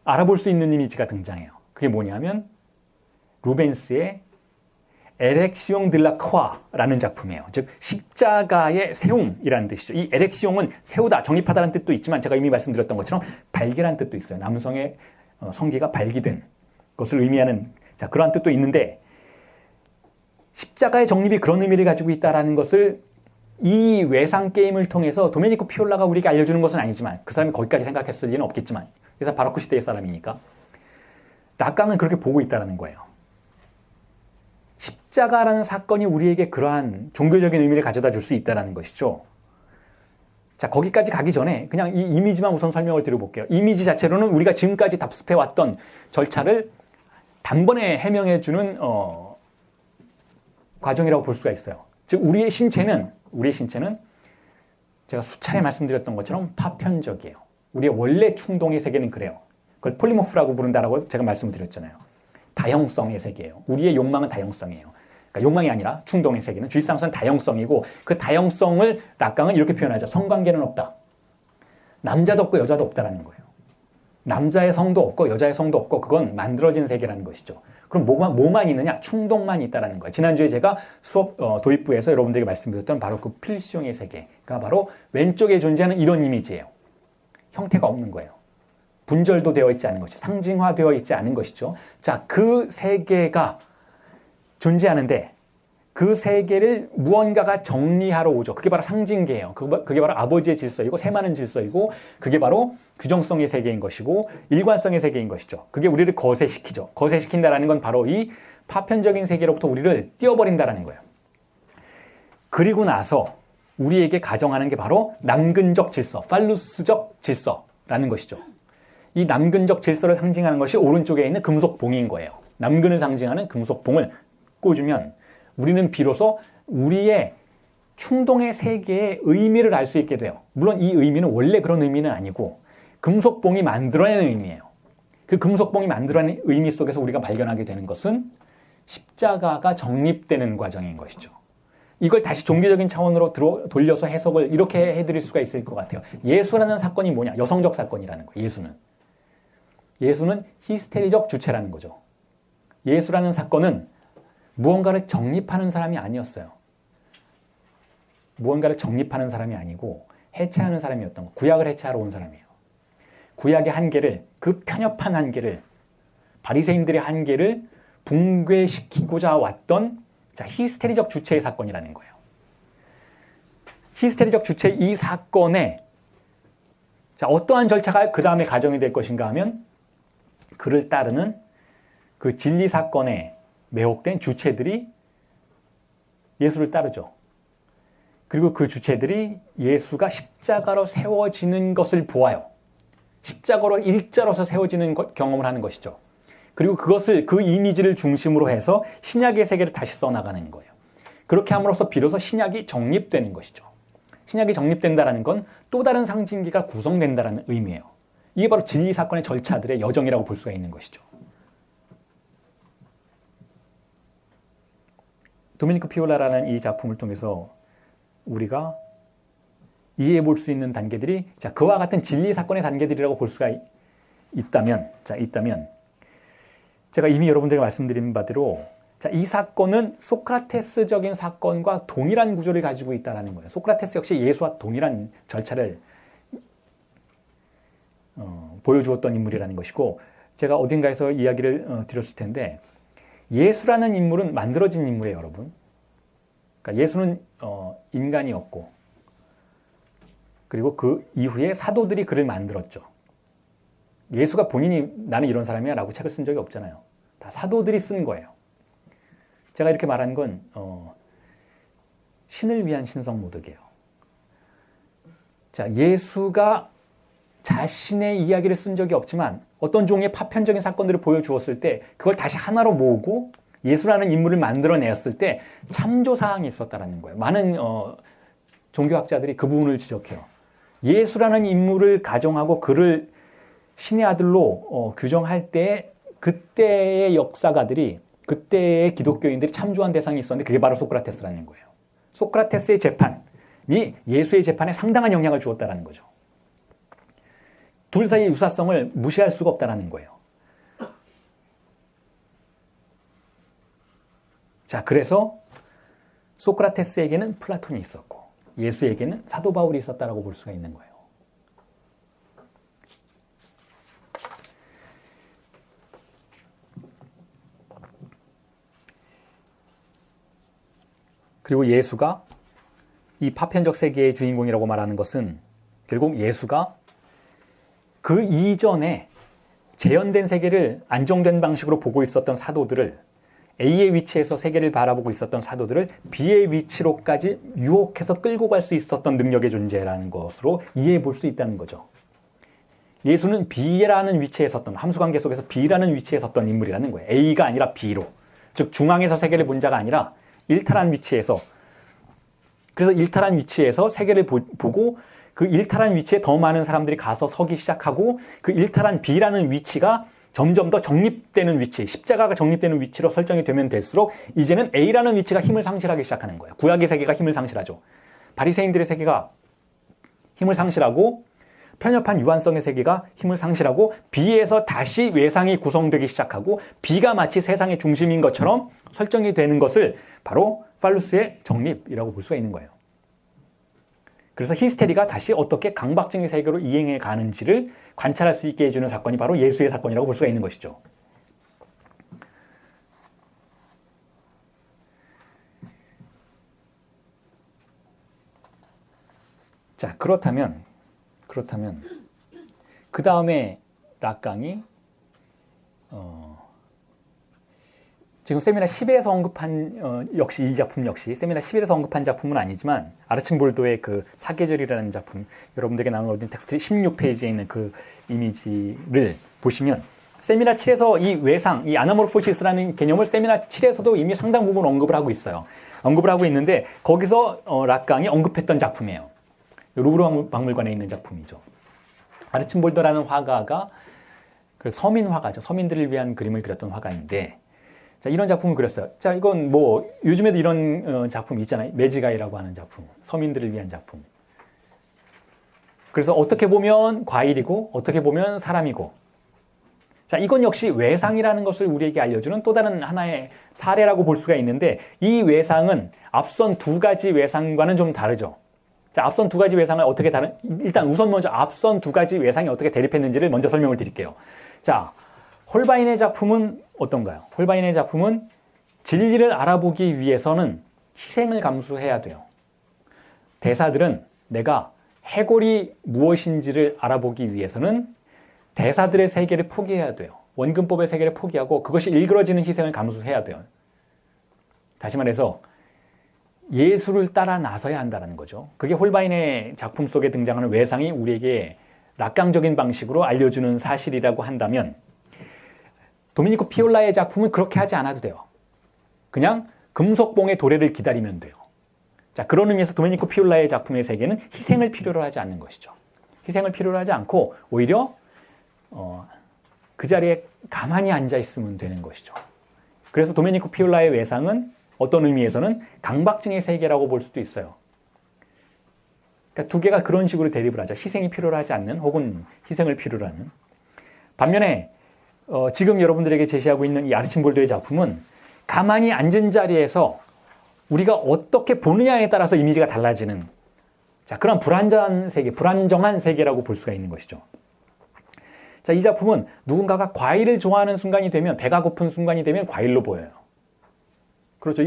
Speaker 1: 알아볼 수 있는 이미지가 등장해요. 그게 뭐냐면 루벤스의 에렉시옹 들라 크와라는 작품이에요. 즉 십자가의 세움이라는 뜻이죠. 이 에렉시옹은 세우다, 정립하다라는 뜻도 있지만 제가 이미 말씀드렸던 것처럼 발기라는 뜻도 있어요. 남성의 성기가 발기된 것을 의미하는 그러한 뜻도 있는데 십자가의 정립이 그런 의미를 가지고 있다는 것을 이 외상 게임을 통해서 도메니코 피올라가 우리에게 알려주는 것은 아니지만 그 사람이 거기까지 생각했을 리는 없겠지만 그래서 바로크 시대의 사람이니까 락강은 그렇게 보고 있다는 거예요. 십자가라는 사건이 우리에게 그러한 종교적인 의미를 가져다 줄 수 있다는 것이죠. 자, 거기까지 가기 전에 그냥 이 이미지만 우선 설명을 드려볼게요. 이미지 자체로는 우리가 지금까지 답습해왔던 절차를 단번에 해명해주는 과정이라고 볼 수가 있어요. 즉 우리의 신체는 제가 수차례 말씀드렸던 것처럼 파편적이에요. 우리의 원래 충동의 세계는 그래요. 그걸 폴리모프라고 부른다라고 제가 말씀을 드렸잖아요. 다형성의 세계예요. 우리의 욕망은 다형성이에요. 그러니까 욕망이 아니라 충동의 세계는 주의상선 다형성이고 그 다형성을 락강은 이렇게 표현하죠. 성관계는 없다. 남자도 없고 여자도 없다라는 거예요. 남자의 성도 없고 여자의 성도 없고 그건 만들어진 세계라는 것이죠. 그럼 뭐만 있느냐? 충동만 있다라는 거예요. 지난주에 제가 수업 도입부에서 여러분들에게 말씀드렸던 바로 그 필시용의 세계가 바로 왼쪽에 존재하는 이런 이미지예요. 형태가 없는 거예요. 분절도 되어 있지 않은 것이 상징화되어 있지 않은 것이죠. 자, 그 세계가 존재하는데 그 세계를 무언가가 정리하러 오죠. 그게 바로 상징계예요. 그게 바로 아버지의 질서이고 세마는 질서이고 그게 바로 규정성의 세계인 것이고 일관성의 세계인 것이죠. 그게 우리를 거세시키죠. 거세시킨다라는 건 바로 이 파편적인 세계로부터 우리를 띄워버린다라는 거예요. 그리고 나서 우리에게 가정하는 게 바로 남근적 질서, 팔루스적 질서라는 것이죠. 이 남근적 질서를 상징하는 것이 오른쪽에 있는 금속봉인 거예요. 남근을 상징하는 금속봉을 꽂으면 우리는 비로소 우리의 충동의 세계의 의미를 알 수 있게 돼요. 물론 이 의미는 원래 그런 의미는 아니고 금속봉이 만들어낸 의미예요. 그 금속봉이 만들어낸 의미 속에서 우리가 발견하게 되는 것은 십자가가 정립되는 과정인 것이죠. 이걸 다시 종교적인 차원으로 돌려서 해석을 이렇게 해드릴 수가 있을 것 같아요. 예수라는 사건이 뭐냐? 여성적 사건이라는 거예요. 예수는 히스테리적 주체라는 거죠. 예수라는 사건은 무언가를 정립하는 사람이 아니었어요. 무언가를 정립하는 사람이 아니고 해체하는 사람이었던 거. 구약을 해체하러 온 사람이에요. 구약의 한계를, 그 편협한 한계를, 바리새인들의 한계를 붕괴시키고자 왔던 히스테리적 주체의 사건이라는 거예요. 히스테리적 주체 이 사건에 어떠한 절차가 그 다음에 가정이 될 것인가 하면 그를 따르는 그 진리 사건에 매혹된 주체들이 예수를 따르죠. 그리고 그 주체들이 예수가 십자가로 세워지는 것을 보아요. 십자가로 일자로서 세워지는 경험을 하는 것이죠. 그리고 그 이미지를 중심으로 해서 신약의 세계를 다시 써나가는 거예요. 그렇게 함으로써 비로소 신약이 정립되는 것이죠. 신약이 정립된다는 건 또 다른 상징기가 구성된다는 의미예요. 이게 바로 진리 사건의 절차들의 여정이라고 볼 수가 있는 것이죠. 도미니코 피올라라는 이 작품을 통해서 우리가 이해해 볼 수 있는 단계들이 그와 같은 진리 사건의 단계들이라고 볼 수가 있다면 제가 이미 여러분들에게 말씀드린 바대로 이 사건은 소크라테스적인 사건과 동일한 구조를 가지고 있다는 거예요. 소크라테스 역시 예수와 동일한 절차를 보여주었던 인물이라는 것이고, 제가 어딘가에서 이야기를 드렸을 텐데, 예수라는 인물은 만들어진 인물이에요, 여러분. 그러니까 예수는 인간이었고, 그리고 그 이후에 사도들이 그를 만들었죠. 예수가 본인이 나는 이런 사람이야 라고 책을 쓴 적이 없잖아요. 다 사도들이 쓴 거예요. 제가 이렇게 말한 건 신을 위한 신성 모독이에요. 예수가 자신의 이야기를 쓴 적이 없지만 어떤 종의 파편적인 사건들을 보여주었을 때 그걸 다시 하나로 모으고 예수라는 인물을 만들어냈을 때 참조사항이 있었다는 거예요. 많은 종교학자들이 그 부분을 지적해요. 예수라는 인물을 가정하고 그를 신의 아들로 규정할 때 그때의 역사가들이, 그때의 기독교인들이 참조한 대상이 있었는데 그게 바로 소크라테스라는 거예요. 소크라테스의 재판이 예수의 재판에 상당한 영향을 주었다는 거죠. 둘 사이의 유사성을 무시할 수가 없다는 거예요. 그래서 소크라테스에게는 플라톤이 있었고 예수에게는 사도 바울이 있었다라고 볼 수가 있는 거예요. 그리고 예수가 이 파편적 세계의 주인공이라고 말하는 것은 결국 예수가 그 이전에 재현된 세계를 안정된 방식으로 보고 있었던 사도들을, A의 위치에서 세계를 바라보고 있었던 사도들을 B의 위치로까지 유혹해서 끌고 갈 수 있었던 능력의 존재라는 것으로 이해해 볼 수 있다는 거죠. 예수는 B라는 위치에 섰던, 함수관계 속에서 B라는 위치에 섰던 인물이라는 거예요. A가 아니라 B로. 즉 중앙에서 세계를 본 자가 아니라 일탈한 위치에서, 그래서 일탈한 위치에서 세계를 보고 그 일탈한 위치에 더 많은 사람들이 가서 서기 시작하고 그 일탈한 B라는 위치가 점점 더 정립되는 위치, 십자가가 정립되는 위치로 설정이 되면 될수록 이제는 A라는 위치가 힘을 상실하기 시작하는 거예요. 구약의 세계가 힘을 상실하죠. 바리새인들의 세계가 힘을 상실하고 편협한 유한성의 세계가 힘을 상실하고 B에서 다시 외상이 구성되기 시작하고 B가 마치 세상의 중심인 것처럼 설정이 되는 것을 바로 팔루스의 정립이라고 볼 수가 있는 거예요. 그래서 히스테리가 다시 어떻게 강박증의 세계로 이행해 가는지를 관찰할 수 있게 해주는 사건이 바로 예수의 사건이라고 볼 수가 있는 것이죠. 그렇다면 그 다음에 락강이 지금 세미나 10에서 언급한 역시 이 작품 역시 세미나 11에서 언급한 작품은 아니지만 아르침볼도의 그 사계절이라는 작품, 여러분들에게 나눠드린 텍스트 16페이지에 있는 그 이미지를 보시면 세미나 7에서 이 외상, 이 아나모르포시스라는 개념을 세미나 7에서도 이미 상당 부분 언급을 하고 있어요. 언급을 하고 있는데 거기서 락강이 언급했던 작품이에요. 루브르 박물관에 있는 작품이죠. 아르침볼도라는 화가가 그 서민 화가죠. 서민들을 위한 그림을 그렸던 화가인데 이런 작품을 그렸어요. 이건 뭐 요즘에도 이런 작품 있잖아요. 매지가이라고 하는 작품, 서민들을 위한 작품. 그래서 어떻게 보면 과일이고 어떻게 보면 사람이고, 이건 역시 외상이라는 것을 우리에게 알려주는 또 다른 하나의 사례라고 볼 수가 있는데, 이 외상은 앞선 두 가지 외상과는 좀 다르죠. 앞선 두 가지 외상을 어떻게 일단 우선 먼저 앞선 두 가지 외상이 어떻게 대립했는지를 먼저 설명을 드릴게요. 홀바인의 작품은 어떤가요? 홀바인의 작품은 진리를 알아보기 위해서는 희생을 감수해야 돼요. 대사들은 내가 해골이 무엇인지를 알아보기 위해서는 대사들의 세계를 포기해야 돼요. 원근법의 세계를 포기하고 그것이 일그러지는 희생을 감수해야 돼요. 다시 말해서 예수를 따라 나서야 한다는 거죠. 그게 홀바인의 작품 속에 등장하는 외상이 우리에게 락강적인 방식으로 알려주는 사실이라고 한다면, 도미니코 피올라의 작품은 그렇게 하지 않아도 돼요. 그냥 금속봉의 도래를 기다리면 돼요. 그런 의미에서 도미니코 피올라의 작품의 세계는 희생을 필요로 하지 않는 것이죠. 희생을 필요로 하지 않고 오히려 그 자리에 가만히 앉아 있으면 되는 것이죠. 그래서 도메니코 피올라의 외상은 어떤 의미에서는 강박증의 세계라고 볼 수도 있어요. 그러니까 두 개가 그런 식으로 대립을 하죠. 희생이 필요로 하지 않는 혹은 희생을 필요로 하는. 반면에 지금 여러분들에게 제시하고 있는 이 아르침볼도의 작품은 가만히 앉은 자리에서 우리가 어떻게 보느냐에 따라서 이미지가 달라지는 그런 불안정한 세계라고 볼 수가 있는 것이죠. 이 작품은 누군가가 과일을 좋아하는 순간이 되면, 배가 고픈 순간이 되면 과일로 보여요. 그렇죠.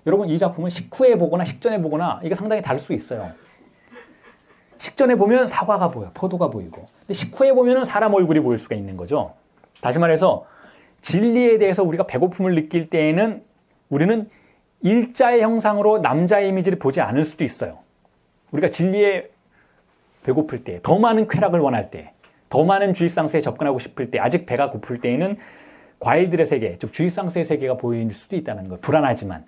Speaker 1: 여러분 이 작품은 식후에 보거나 식전에 보거나 이게 상당히 다를 수 있어요. 식전에 보면 사과가 보여, 포도가 보이고. 근데 식후에 보면 사람 얼굴이 보일 수가 있는 거죠. 다시 말해서 진리에 대해서 우리가 배고픔을 느낄 때에는 우리는 일자의 형상으로 남자의 이미지를 보지 않을 수도 있어요. 우리가 진리에 배고플 때, 더 많은 쾌락을 원할 때, 더 많은 주입상세에 접근하고 싶을 때, 아직 배가 고플 때에는 과일들의 세계, 즉 주입상세의 세계가 보일 수도 있다는 거예요. 불안하지만.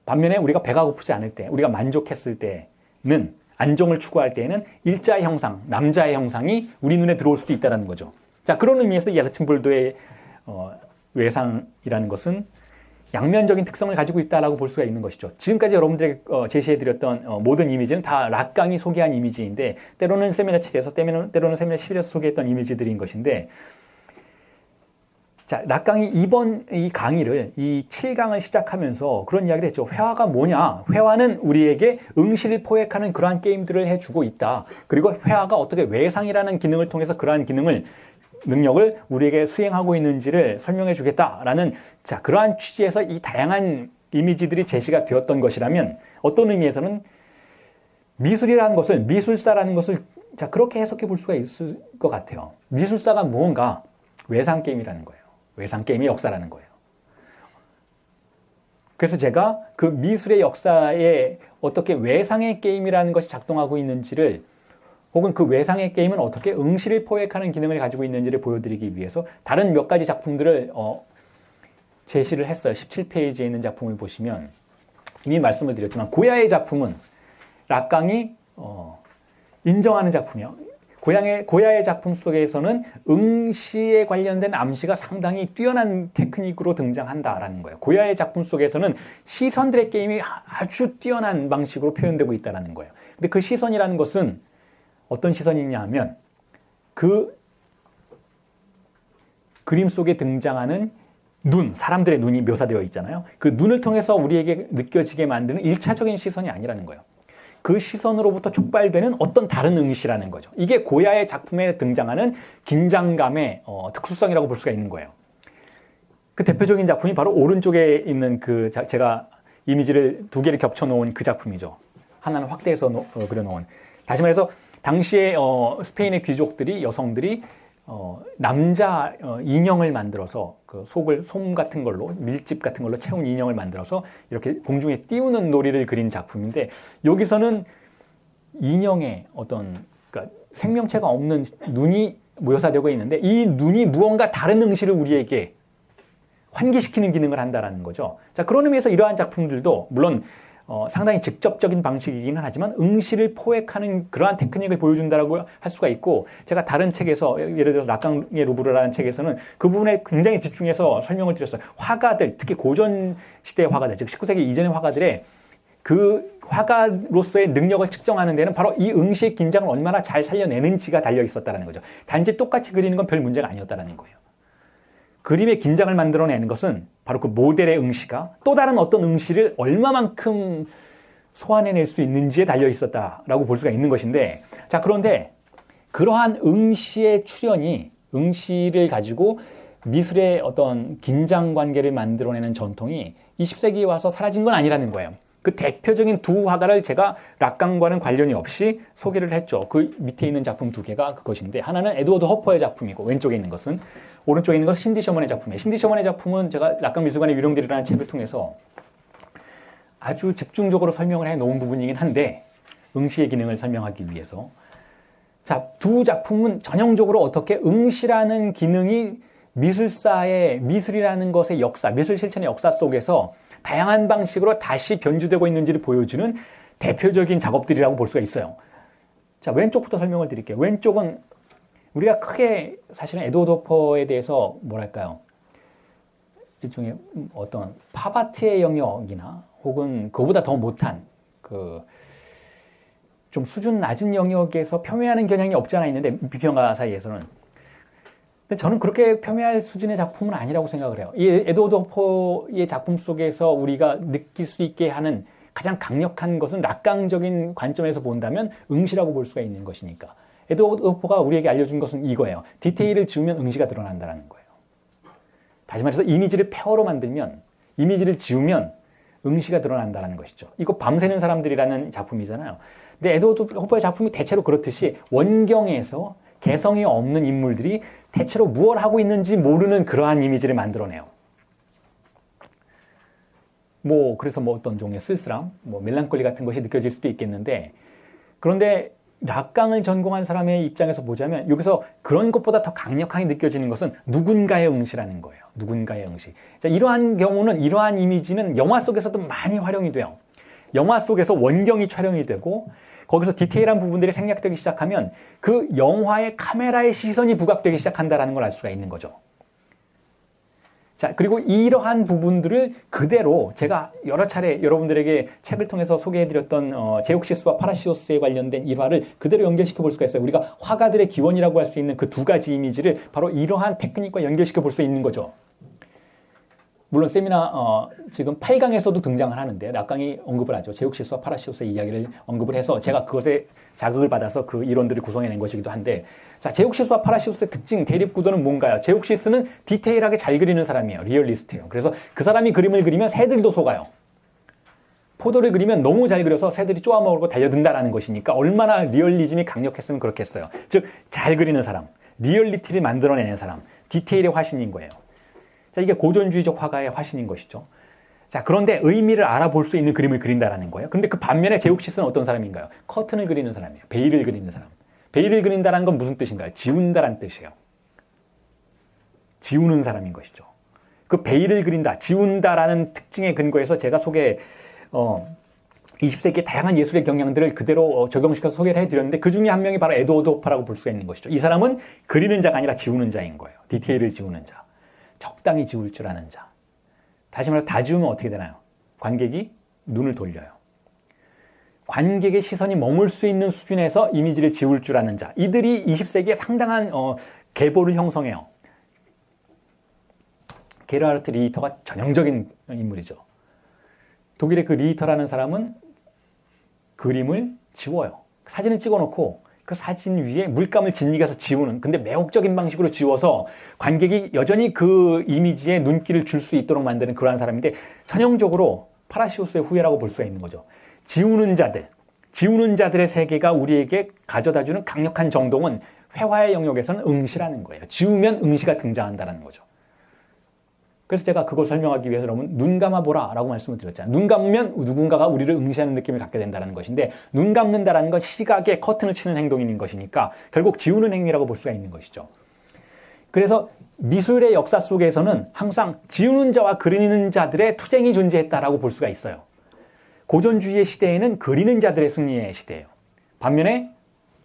Speaker 1: 반면에 우리가 배가 고프지 않을 때, 우리가 만족했을 때는, 안정을 추구할 때에는 일자의 형상, 남자의 형상이 우리 눈에 들어올 수도 있다는 거죠. 그런 의미에서 이 아르침볼도의 외상이라는 것은 양면적인 특성을 가지고 있다고 볼 수가 있는 것이죠. 지금까지 여러분들에게 제시해드렸던 모든 이미지는 다 락강이 소개한 이미지인데, 때로는 세미나 7에서, 때로는 세미나 11에서 소개했던 이미지들인 것인데, 락강이 이번 이 강의를, 이 7강을 시작하면서 그런 이야기를 했죠. 회화가 뭐냐? 회화는 우리에게 응시를 포획하는 그러한 게임들을 해주고 있다. 그리고 회화가 어떻게 외상이라는 기능을 통해서 그러한 능력을 우리에게 수행하고 있는지를 설명해 주겠다라는 그러한 취지에서 이 다양한 이미지들이 제시가 되었던 것이라면, 어떤 의미에서는 미술이라는 것을, 미술사라는 것을 그렇게 해석해 볼 수가 있을 것 같아요. 미술사가 무언가 외상 게임이라는 거예요. 외상 게임의 역사라는 거예요. 그래서 제가 그 미술의 역사에 어떻게 외상의 게임이라는 것이 작동하고 있는지를, 혹은 그 외상의 게임은 어떻게 응시를 포획하는 기능을 가지고 있는지를 보여드리기 위해서 다른 몇 가지 작품들을 제시를 했어요. 17페이지에 있는 작품을 보시면 이미 말씀을 드렸지만, 고야의 작품은 락강이 인정하는 작품이에요. 고야의 작품 속에서는 응시에 관련된 암시가 상당히 뛰어난 테크닉으로 등장한다라는 거예요. 고야의 작품 속에서는 시선들의 게임이 아주 뛰어난 방식으로 표현되고 있다는 거예요. 근데 그 시선이라는 것은 어떤 시선이냐 하면, 그 그림 속에 등장하는 눈, 사람들의 눈이 묘사되어 있잖아요. 그 눈을 통해서 우리에게 느껴지게 만드는 1차적인 시선이 아니라는 거예요. 그 시선으로부터 촉발되는 어떤 다른 응시라는 거죠. 이게 고야의 작품에 등장하는 긴장감의 특수성이라고 볼 수가 있는 거예요. 그 대표적인 작품이 바로 오른쪽에 있는 제가 이미지를 두 개를 겹쳐놓은 그 작품이죠. 하나는 확대해서 그려놓은. 다시 말해서 당시에 스페인의 귀족들이, 여성들이 남자 인형을 만들어서 그 솜 같은 걸로, 밀집 같은 걸로 채운 인형을 만들어서 이렇게 공중에 띄우는 놀이를 그린 작품인데, 여기서는 인형의 그러니까 생명체가 없는 눈이 묘사되고 있는데, 이 눈이 무언가 다른 응시를 우리에게 환기시키는 기능을 한다는 거죠. 그런 의미에서 이러한 작품들도 물론 상당히 직접적인 방식이기는 하지만 응시를 포획하는 그러한 테크닉을 보여준다라고 할 수가 있고, 제가 다른 책에서, 예를 들어서 락강의 루브르라는 책에서는 그 부분에 굉장히 집중해서 설명을 드렸어요. 화가들, 특히 고전 시대의 화가들, 즉 19세기 이전의 화가들의 그 화가로서의 능력을 측정하는 데는 바로 이 응시의 긴장을 얼마나 잘 살려내는지가 달려 있었다는 거죠. 단지 똑같이 그리는 건 별 문제가 아니었다는 거예요. 그림의 긴장을 만들어내는 것은 바로 그 모델의 응시가 또 다른 어떤 응시를 얼마만큼 소환해낼 수 있는지에 달려 있었다라고 볼 수가 있는 것인데, 그런데 그러한 응시의 출현이, 응시를 가지고 미술의 어떤 긴장 관계를 만들어내는 전통이 20세기에 와서 사라진 건 아니라는 거예요. 그 대표적인 두 화가를 제가 락강과는 관련이 없이 소개를 했죠. 그 밑에 있는 작품 두 개가 그것인데, 하나는 에드워드 허퍼의 작품이고, 왼쪽에 있는 것은, 오른쪽에 있는 것은 신디 셔먼의 작품이에요. 신디 셔먼의 작품은 제가 락강 미술관의 유령들이라는 책을 통해서 아주 집중적으로 설명을 해 놓은 부분이긴 한데, 응시의 기능을 설명하기 위해서. 두 작품은 전형적으로 어떻게 응시라는 기능이 미술이라는 것의 역사, 미술 실천의 역사 속에서 다양한 방식으로 다시 변주되고 있는지를 보여주는 대표적인 작업들이라고 볼 수가 있어요. 왼쪽부터 설명을 드릴게요. 왼쪽은 우리가 크게 사실은 에드워드 호퍼에 대해서 뭐랄까요? 일종의 어떤 팝아트의 영역이나 혹은 그보다 더 못한 좀 수준 낮은 영역에서 폄훼하는 경향이 없지 않아 있는데 비평가 사이에서는. 근데 저는 그렇게 폄훼할 수준의 작품은 아니라고 생각을 해요. 이 에드워드 호퍼의 작품 속에서 우리가 느낄 수 있게 하는 가장 강력한 것은 낙강적인 관점에서 본다면 응시라고 볼 수가 있는 것이니까. 에드워드 호퍼가 우리에게 알려준 것은 이거예요. 디테일을 지우면 응시가 드러난다는 거예요. 다시 말해서 이미지를 폐허로 만들면, 이미지를 지우면 응시가 드러난다는 것이죠. 이거 밤새는 사람들이라는 작품이잖아요. 근데 에드워드 호퍼의 작품이 대체로 그렇듯이 원경에서 개성이 없는 인물들이 대체로 무엇을 하고 있는지 모르는 그러한 이미지를 만들어내요. 그래서 어떤 종류의 쓸쓸함, 멜랑콜리 같은 것이 느껴질 수도 있겠는데, 그런데 락강을 전공한 사람의 입장에서 보자면 여기서 그런 것보다 더 강력하게 느껴지는 것은 누군가의 응시라는 거예요. 누군가의 응시. 자, 이러한 경우는, 이러한 이미지는 영화 속에서도 많이 활용이 돼요. 영화 속에서 원경이 촬영이 되고 거기서 디테일한 부분들이 생략되기 시작하면 그 영화의 카메라의 시선이 부각되기 시작한다는 걸 알 수가 있는 거죠. 자, 그리고 이러한 부분들을 그대로 제가 여러 차례 여러분들에게 책을 통해서 소개해드렸던 제옥시스와 파라시오스에 관련된 일화를 그대로 연결시켜 볼 수가 있어요. 우리가 화가들의 기원이라고 할 수 있는 그 두 가지 이미지를 바로 이러한 테크닉과 연결시켜 볼 수 있는 거죠. 물론 세미나 지금 8강에서도 등장을 하는데 락강이 언급을 하죠. 제옥시스와 파라시오스의 이야기를 언급을 해서 제가 그것에 자극을 받아서 그 이론들을 구성해낸 것이기도 한데, 자, 제옥시스와 파라시오스의 특징, 대립구도는 뭔가요? 제옥시스는 디테일하게 잘 그리는 사람이에요. 리얼리스트예요. 그래서 그 사람이 그림을 그리면 새들도 속아요. 포도를 그리면 너무 잘 그려서 새들이 쪼아먹고 달려든다라는 것이니까 얼마나 리얼리즘이 강력했으면 그렇겠어요. 즉, 잘 그리는 사람, 리얼리티를 만들어내는 사람, 디테일의 화신인 거예요. 자, 이게 고전주의적 화가의 화신인 것이죠. 자, 그런데 의미를 알아볼 수 있는 그림을 그린다라는 거예요. 근데 그 반면에 제옥시스는 어떤 사람인가요? 커튼을 그리는 사람이에요. 베일을 그리는 사람. 베일을 그린다는 건 무슨 뜻인가요? 지운다라는 뜻이에요. 지우는 사람인 것이죠. 그 베일을 그린다, 지운다라는 특징에 근거해서 제가 20세기의 다양한 예술의 경향들을 그대로 적용시켜서 소개를 해드렸는데 그 중에 한 명이 바로 에드워드 호퍼라고 볼 수가 있는 것이죠. 이 사람은 그리는 자가 아니라 지우는 자인 거예요. 디테일을 지우는 자. 적당히 지울 줄 아는 자. 다시 말해서 다 지우면 어떻게 되나요? 관객이 눈을 돌려요. 관객의 시선이 머물 수 있는 수준에서 이미지를 지울 줄 아는 자. 이들이 20세기에 상당한 계보를 형성해요. 게르하르트 리히터가 전형적인 인물이죠. 독일의 그 리히터라는 사람은 그림을 지워요. 사진을 찍어놓고 그 사진 위에 물감을 짓이가서 지우는, 근데 매혹적인 방식으로 지워서 관객이 여전히 그 이미지에 눈길을 줄 수 있도록 만드는 그러한 사람인데, 전형적으로 파라시오스의 후예라고 볼 수가 있는 거죠. 지우는 자들의 세계가 우리에게 가져다주는 강력한 정동은 회화의 영역에서는 응시라는 거예요. 지우면 응시가 등장한다는 거죠. 그래서 제가 그걸 설명하기 위해서 여러분 눈 감아보라 라고 말씀을 드렸잖아요. 눈 감으면 누군가가 우리를 응시하는 느낌을 갖게 된다는 것인데, 눈 감는다는 건 시각에 커튼을 치는 행동인 것이니까 결국 지우는 행위라고 볼 수가 있는 것이죠. 그래서 미술의 역사 속에서는 항상 지우는 자와 그리는 자들의 투쟁이 존재했다라고 볼 수가 있어요. 고전주의의 시대에는 그리는 자들의 승리의 시대예요. 반면에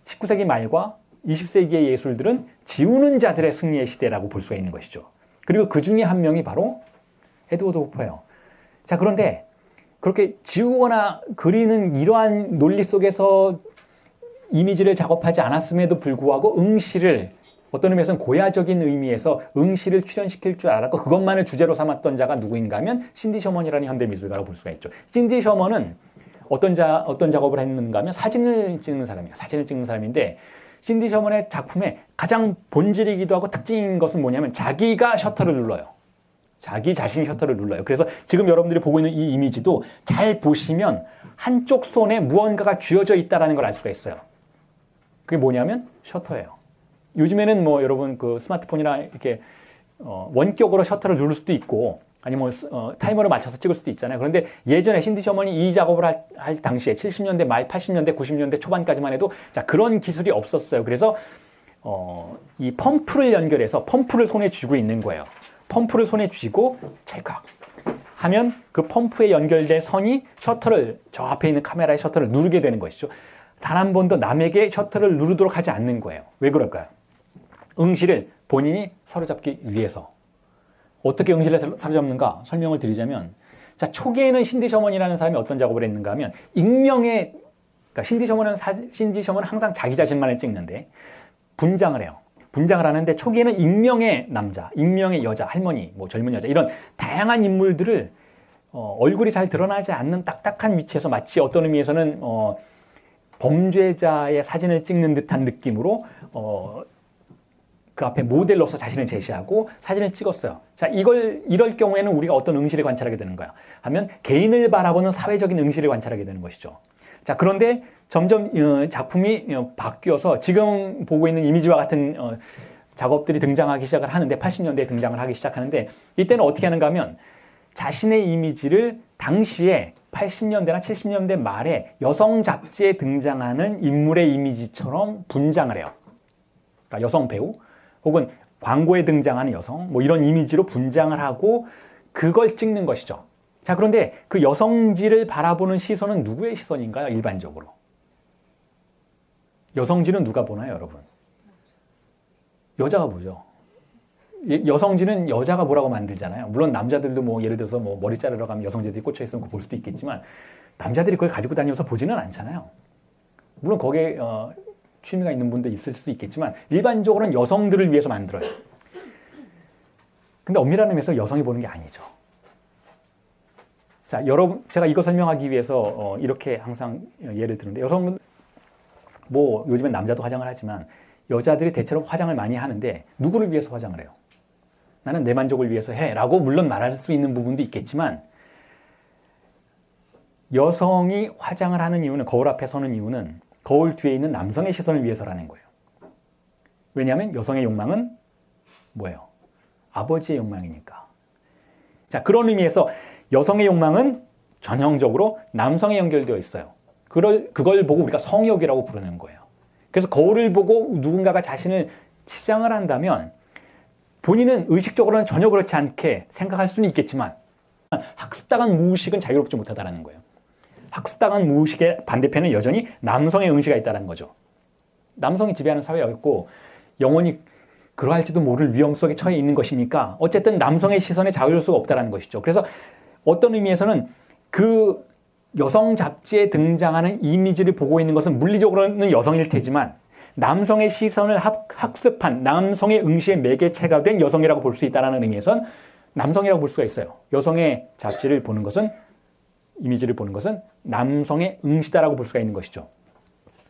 Speaker 1: 19세기 말과 20세기의 예술들은 지우는 자들의 승리의 시대라고 볼 수가 있는 것이죠. 그리고 그 중에 한 명이 바로 에드워드 호퍼예요. 자, 그런데 그렇게 지우거나 그리는 이러한 논리 속에서 이미지를 작업하지 않았음에도 불구하고 응시를, 어떤 의미에서는 고야적인 의미에서 응시를 출현시킬 줄 알았고 그것만을 주제로 삼았던 자가 누구인가 하면 신디 셔먼이라는 현대미술가라고 볼 수가 있죠. 신디 셔먼은 어떤 작업을 했는가 하면 사진을 찍는 사람이에요. 사진을 찍는 사람인데, 신디 셔먼의 작품의 가장 본질이기도 하고 특징인 것은 뭐냐면 자기가 셔터를 눌러요. 자기 자신이 셔터를 눌러요. 그래서 지금 여러분들이 보고 있는 이 이미지도 잘 보시면 한쪽 손에 무언가가 쥐어져 있다는 걸 알 수가 있어요. 그게 뭐냐면 셔터예요. 요즘에는 여러분 그 스마트폰이나 이렇게 원격으로 셔터를 누를 수도 있고 아니면 타이머를 맞춰서 찍을 수도 있잖아요. 그런데 예전에 신디 셔먼이 이 작업을 할 당시에 70년대 말, 80년대, 90년대 초반까지만 해도 자, 그런 기술이 없었어요. 그래서 이 펌프를 연결해서 펌프를 손에 쥐고 있는 거예요. 펌프를 손에 쥐고 찰칵 하면 그 펌프에 연결된 선이 셔터를, 저 앞에 있는 카메라의 셔터를 누르게 되는 것이죠. 단 한 번도 남에게 셔터를 누르도록 하지 않는 거예요. 왜 그럴까요? 응시를 본인이 사로잡기 위해서. 어떻게 응시를 사로잡는가 설명을 드리자면, 자, 초기에는 신디 셔먼이라는 사람이 어떤 작업을 했는가 하면 익명의, 그러니까 신디 셔먼은 항상 자기 자신만을 찍는데 분장을 해요. 분장을 하는데 초기에는 익명의 남자, 익명의 여자, 할머니, 뭐 젊은 여자 이런 다양한 인물들을 얼굴이 잘 드러나지 않는 딱딱한 위치에서 마치 어떤 의미에서는 범죄자의 사진을 찍는 듯한 느낌으로 그 앞에 모델로서 자신을 제시하고 사진을 찍었어요. 자, 이럴 경우에는 우리가 어떤 응시를 관찰하게 되는 거야 하면 개인을 바라보는 사회적인 응시를 관찰하게 되는 것이죠. 자, 그런데 점점 작품이 바뀌어서 지금 보고 있는 이미지와 같은 작업들이 등장하기 시작을 하는데 80년대에 등장을 하기 시작하는데 이때는 어떻게 하는가 하면 자신의 이미지를 당시에 80년대나 70년대 말에 여성 잡지에 등장하는 인물의 이미지처럼 분장을 해요. 그러니까 여성 배우 혹은 광고에 등장하는 여성 뭐 이런 이미지로 분장을 하고 그걸 찍는 것이죠. 자, 그런데 그 여성지를 바라보는 시선은 누구의 시선인가요? 일반적으로. 여성지는 누가 보나요, 여러분? 여자가 보죠. 여성지는 여자가 보라고 만들잖아요. 물론 남자들도 뭐 예를 들어서 뭐 머리 자르러 가면 여성지들이 꽂혀 있으면 볼 수도 있겠지만 남자들이 그걸 가지고 다니면서 보지는 않잖아요. 물론 거기에 취미가 있는 분도 있을 수 있겠지만 일반적으로는 여성들을 위해서 만들어요. 근데 엄밀한 의미에서 여성이 보는 게 아니죠. 자, 여러분, 제가 이거 설명하기 위해서 이렇게 항상 예를 드는데 여성은 뭐 요즘엔 남자도 화장을 하지만 여자들이 대체로 화장을 많이 하는데 누구를 위해서 화장을 해요? 나는 내 만족을 위해서 해 라고 물론 말할 수 있는 부분도 있겠지만 여성이 화장을 하는 이유는 거울 앞에 서는 이유는 거울 뒤에 있는 남성의 시선을 위해서라는 거예요. 왜냐하면 여성의 욕망은 뭐예요? 아버지의 욕망이니까. 자, 그런 의미에서 여성의 욕망은 전형적으로 남성에 연결되어 있어요. 그걸 보고 우리가 성욕이라고 부르는 거예요. 그래서 거울을 보고 누군가가 자신을 치장을 한다면 본인은 의식적으로는 전혀 그렇지 않게 생각할 수는 있겠지만 학습당한 무의식은 자유롭지 못하다는 거예요. 학습당한 무의식의 반대편은 여전히 남성의 응시가 있다는 거죠. 남성이 지배하는 사회였고 영원히 그러할지도 모를 위험 속에 처해 있는 것이니까 어쨌든 남성의 시선에 자유로울 수가 없다는 것이죠. 그래서 어떤 의미에서는 그 여성 잡지에 등장하는 이미지를 보고 있는 것은 물리적으로는 여성일 테지만 남성의 시선을 학습한 남성의 응시의 매개체가 된 여성이라고 볼 수 있다는 의미에선 남성이라고 볼 수가 있어요. 여성의 잡지를 보는 것은 이미지를 보는 것은 남성의 응시다라고 볼 수가 있는 것이죠.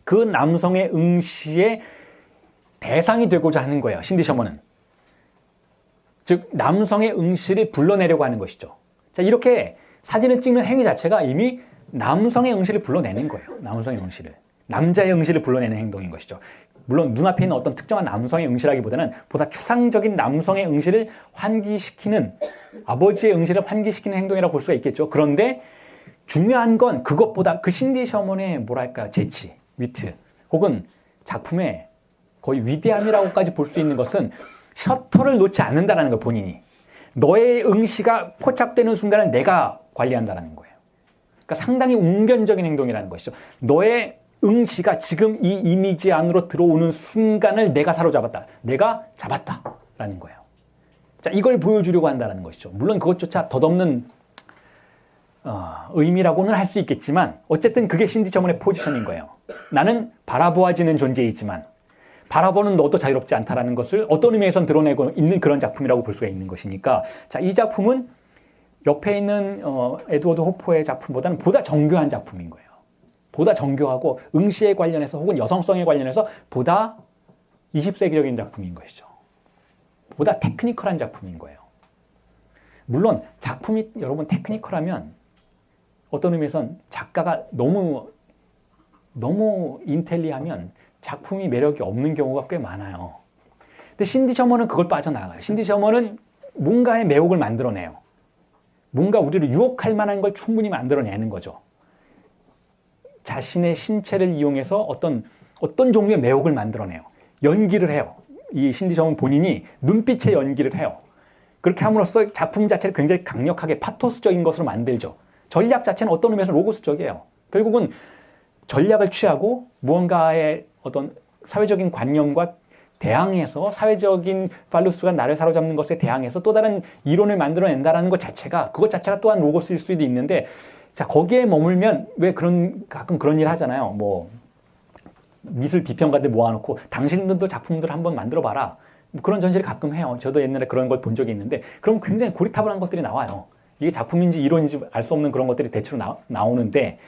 Speaker 1: 그 남성의 응시의 대상이 되고자 하는 거예요. 신디 셔먼은. 즉 남성의 응시를 불러내려고 하는 것이죠. 자, 이렇게 사진을 찍는 행위 자체가 이미 남성의 응시를 불러내는 거예요. 남성의 응시를. 남자의 응시를 불러내는 행동인 것이죠. 물론 눈앞에 있는 어떤 특정한 남성의 응시라기보다는 보다 추상적인 남성의 응시를 환기시키는 아버지의 응시를 환기시키는 행동이라고 볼 수가 있겠죠. 그런데 중요한 건 그것보다 그 신디 셔먼의 뭐랄까 재치, 위트 혹은 작품의 거의 위대함이라고까지 볼 수 있는 것은 셔터를 놓지 않는다는 거 본인이. 너의 응시가 포착되는 순간을 내가 관리한다는 거예요. 그러니까 상당히 웅변적인 행동이라는 것이죠. 너의 응시가 지금 이 이미지 안으로 들어오는 순간을 내가 사로잡았다. 내가 잡았다라는 거예요. 자, 이걸 보여주려고 한다는 것이죠. 물론 그것조차 덧없는 의미라고는 할 수 있겠지만 어쨌든 그게 신디 셔먼의 포지션인 거예요. 나는 바라보아지는 존재이지만 바라보는 너도 자유롭지 않다라는 것을 어떤 의미에선 드러내고 있는 그런 작품이라고 볼 수가 있는 것이니까 자, 이 작품은 옆에 있는 에드워드 호퍼의 작품보다는 보다 정교한 작품인 거예요. 보다 정교하고 응시에 관련해서 혹은 여성성에 관련해서 보다 20세기적인 작품인 것이죠. 보다 테크니컬한 작품인 거예요. 물론 작품이 여러분 테크니컬하면 어떤 의미에선 작가가 너무 인텔리하면 작품이 매력이 없는 경우가 꽤 많아요. 근데 신디 셔먼은 그걸 빠져나가요. 신디 셔먼은 뭔가의 매혹을 만들어내요. 뭔가 우리를 유혹할 만한 걸 충분히 만들어내는 거죠. 자신의 신체를 이용해서 어떤 종류의 매혹을 만들어내요. 연기를 해요. 이 신디 셔먼 본인이 눈빛의 연기를 해요. 그렇게 함으로써 작품 자체를 굉장히 강력하게 파토스적인 것으로 만들죠. 전략 자체는 어떤 의미에서 로고스적이에요. 결국은 전략을 취하고 무언가의 어떤 사회적인 관념과 대항해서 사회적인 팔루스가 나를 사로잡는 것에 대항해서 또 다른 이론을 만들어낸다라는 것 자체가 그것 자체가 또한 로고스일 수도 있는데 자 거기에 머물면 왜 가끔 그런 일 하잖아요. 뭐 미술 비평가들 모아놓고 당신들도 작품들 한번 만들어봐라. 뭐 그런 전시를 가끔 해요. 저도 옛날에 그런 걸 본 적이 있는데 그럼 굉장히 고리타분한 것들이 나와요. 이게 작품인지 이론인지 알 수 없는 그런 것들이 대체로 나오는데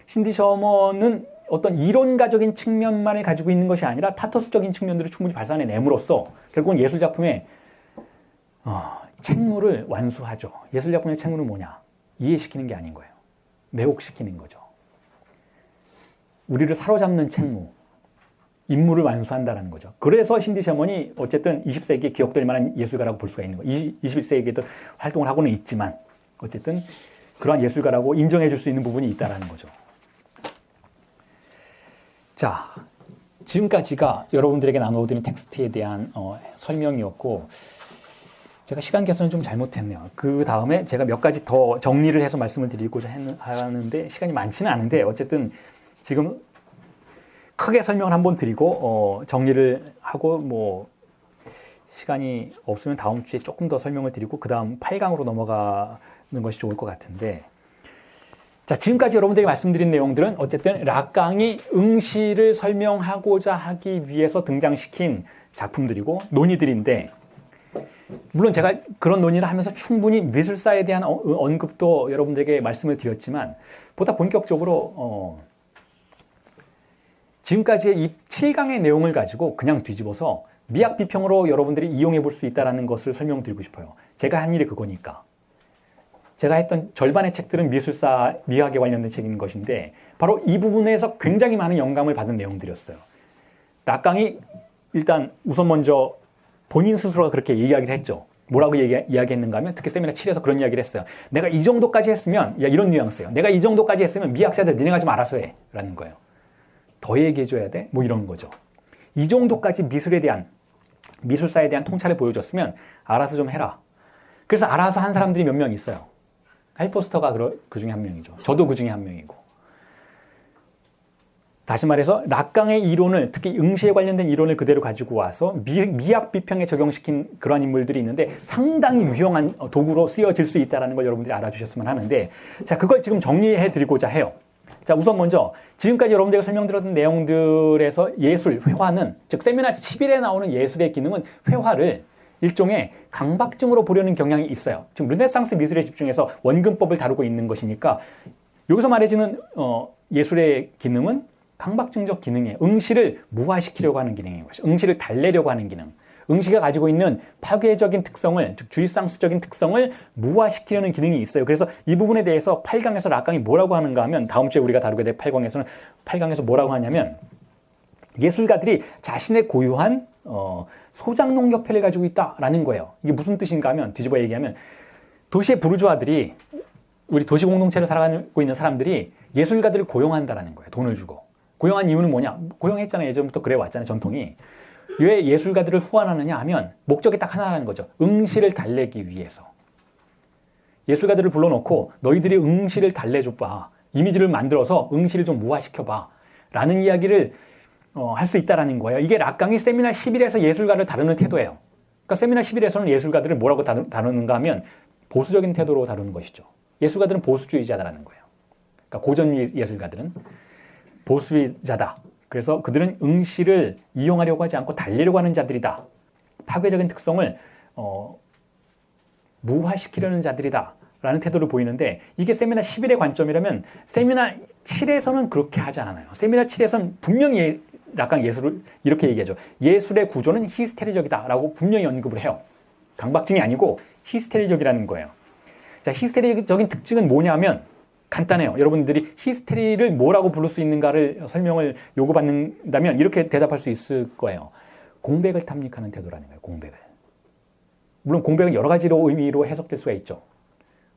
Speaker 1: 신디 셔먼은 어떤 이론가적인 측면만을 가지고 있는 것이 아니라 파토스적인 측면들을 충분히 발산해냄으로써 결국은 예술작품의 책무를 완수하죠. 예술작품의 책무는 뭐냐? 이해시키는 게 아닌 거예요. 매혹시키는 거죠. 우리를 사로잡는 책무, 임무를 완수한다는 거죠. 그래서 신디 셔먼이 어쨌든 20세기에 기억될 만한 예술가라고 볼 수가 있는 거예요. 21세기에도 활동을 하고는 있지만 어쨌든 그러한 예술가라고 인정해 줄 수 있는 부분이 있다는 거죠. 자, 지금까지가 여러분들에게 나눠드린 텍스트에 대한 설명이었고 제가 시간 계산을 좀 잘못했네요. 그 다음에 제가 몇 가지 더 정리를 해서 말씀을 드리고자 하는데 시간이 많지는 않은데 어쨌든 지금 크게 설명을 한번 드리고 정리를 하고 뭐 시간이 없으면 다음 주에 조금 더 설명을 드리고 그 다음 8강으로 넘어가는 것이 좋을 것 같은데 자, 지금까지 여러분들에게 말씀드린 내용들은 어쨌든 락강이 응시를 설명하고자 하기 위해서 등장시킨 작품들이고 논의들인데 물론 제가 그런 논의를 하면서 충분히 미술사에 대한 언급도 여러분들에게 말씀을 드렸지만 보다 본격적으로 지금까지의 이 7강의 내용을 가지고 그냥 뒤집어서 미학 비평으로 여러분들이 이용해 볼 수 있다는 것을 설명드리고 싶어요. 제가 한 일이 그거니까. 제가 했던 절반의 책들은 미술사, 미학에 관련된 책인 것인데 바로 이 부분에서 굉장히 많은 영감을 받은 내용들이었어요. 락강이 일단 우선 먼저 본인 스스로가 그렇게 이야기를 했죠. 뭐라고 이야기했는가 하면 특히 세미나 7에서 그런 이야기를 했어요. 내가 이 정도까지 했으면 이런 뉘앙스예요. 내가 이 정도까지 했으면 미학자들 니네가 좀 알아서 해 라는 거예요. 더 얘기해줘야 돼? 뭐 이런 거죠. 이 정도까지 미술사에 대한 통찰을 보여줬으면 알아서 좀 해라. 그래서 알아서 한 사람들이 몇 명 있어요. 할 포스터가 그 중에 한 명이죠. 저도 그 중에 한 명이고. 다시 말해서 락강의 이론을 특히 응시에 관련된 이론을 그대로 가지고 와서 미학 비평에 적용시킨 그러한 인물들이 있는데 상당히 유용한 도구로 쓰여질 수 있다는 걸 여러분들이 알아주셨으면 하는데 자 그걸 지금 정리해 드리고자 해요. 자 우선 먼저 지금까지 여러분들과 설명드렸던 내용들에서 예술, 회화는 즉 세미나 11에 나오는 예술의 기능은 회화를 일종의 강박증으로 보려는 경향이 있어요. 지금 르네상스 미술에 집중해서 원근법을 다루고 있는 것이니까 여기서 말해지는 예술의 기능은 강박증적 기능이에요. 응시를 무화시키려고 하는 기능인 것이죠. 응시를 달래려고 하는 기능. 응시가 가지고 있는 파괴적인 특성을, 즉 주의상수적인 특성을 무화시키려는 기능이 있어요. 그래서 이 부분에 대해서 8강에서 락강이 뭐라고 하는가 하면 다음 주에 우리가 다루게 될 8강에서 뭐라고 하냐면 예술가들이 자신의 고유한 소장농협회를 가지고 있다라는 거예요. 이게 무슨 뜻인가 하면 뒤집어 얘기하면 도시의 부르주아들이 우리 도시 공동체를 살아가고 있는 사람들이 예술가들을 고용한다라는 거예요. 돈을 주고. 고용한 이유는 뭐냐? 고용했잖아요. 예전부터 그래 왔잖아요. 전통이. 왜 예술가들을 후원하느냐 하면 목적이 딱 하나라는 거죠. 응시를 달래기 위해서. 예술가들을 불러놓고 너희들이 응시를 달래줘봐. 이미지를 만들어서 응시를 좀 무화시켜봐. 라는 이야기를 할 수 있다라는 거예요. 이게 락강이 세미나 11에서 예술가를 다루는 태도예요. 그러니까 세미나 11에서는 예술가들을 뭐라고 다루는가 하면 보수적인 태도로 다루는 것이죠. 예술가들은 보수주의자다라는 거예요. 그러니까 고전 예술가들은 보수주의자다. 그래서 그들은 응시를 이용하려고 하지 않고 달래려고 하는 자들이다. 파괴적인 특성을 무화시키려는 자들이다. 라는 태도를 보이는데 이게 세미나 11의 관점이라면 세미나 7에서는 그렇게 하지 않아요. 세미나 7에서는 분명히 락강 예술을 이렇게 얘기하죠. 예술의 구조는 히스테리적이다 라고 분명히 언급을 해요. 강박증이 아니고 히스테리적이라는 거예요. 자, 히스테리적인 특징은 뭐냐면 간단해요. 여러분들이 히스테리를 뭐라고 부를 수 있는가를 설명을 요구받는다면 이렇게 대답할 수 있을 거예요. 공백을 탐닉하는 태도라는 거예요. 공백을. 물론 공백은 여러 가지로 의미로 해석될 수가 있죠.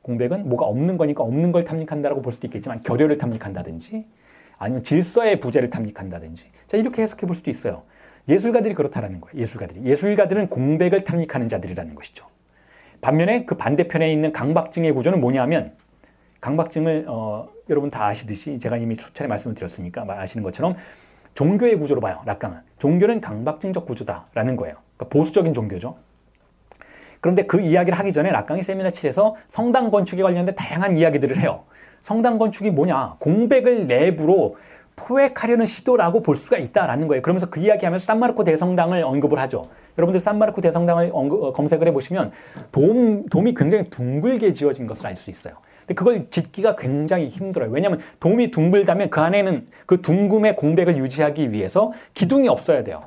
Speaker 1: 공백은 뭐가 없는 거니까 없는 걸 탐닉한다라고 볼 수도 있겠지만 결여를 탐닉한다든지 아니면 질서의 부재를 탐닉한다든지 자 이렇게 해석해 볼 수도 있어요. 예술가들이 그렇다라는 거예요. 예술가들은 공백을 탐닉하는 자들이라는 것이죠. 반면에 그 반대편에 있는 강박증의 구조는 뭐냐면 강박증을 여러분 다 아시듯이 제가 이미 수차례 말씀을 드렸으니까 아시는 것처럼 종교의 구조로 봐요. 락강은. 종교는 강박증적 구조다라는 거예요. 그러니까 보수적인 종교죠. 그런데 그 이야기를 하기 전에 락강이 세미나 7에서 성당 건축에 관련된 다양한 이야기들을 해요. 성당 건축이 뭐냐? 공백을 내부로 포획하려는 시도라고 볼 수가 있다라는 거예요. 그러면서 그 이야기하면서 산마르코 대성당을 언급을 하죠. 여러분들 산마르코 대성당을 검색을 해보시면 돔이 굉장히 둥글게 지어진 것을 알 수 있어요. 근데 그걸 짓기가 굉장히 힘들어요. 왜냐하면 돔이 둥글다면 그 안에는 그 둥금의 공백을 유지하기 위해서 기둥이 없어야 돼요.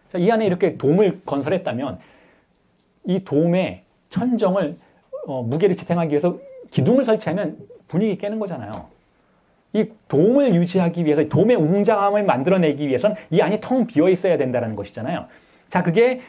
Speaker 1: 자, 이 안에 이렇게 돔을 건설했다면 이 돔의 천정을 무게를 지탱하기 위해서 기둥을 설치하면 분위기 깨는 거잖아요. 이 돔을 유지하기 위해서 돔의 웅장함을 만들어내기 위해서는 이 안이 텅 비어 있어야 된다는 것이잖아요. 자, 그게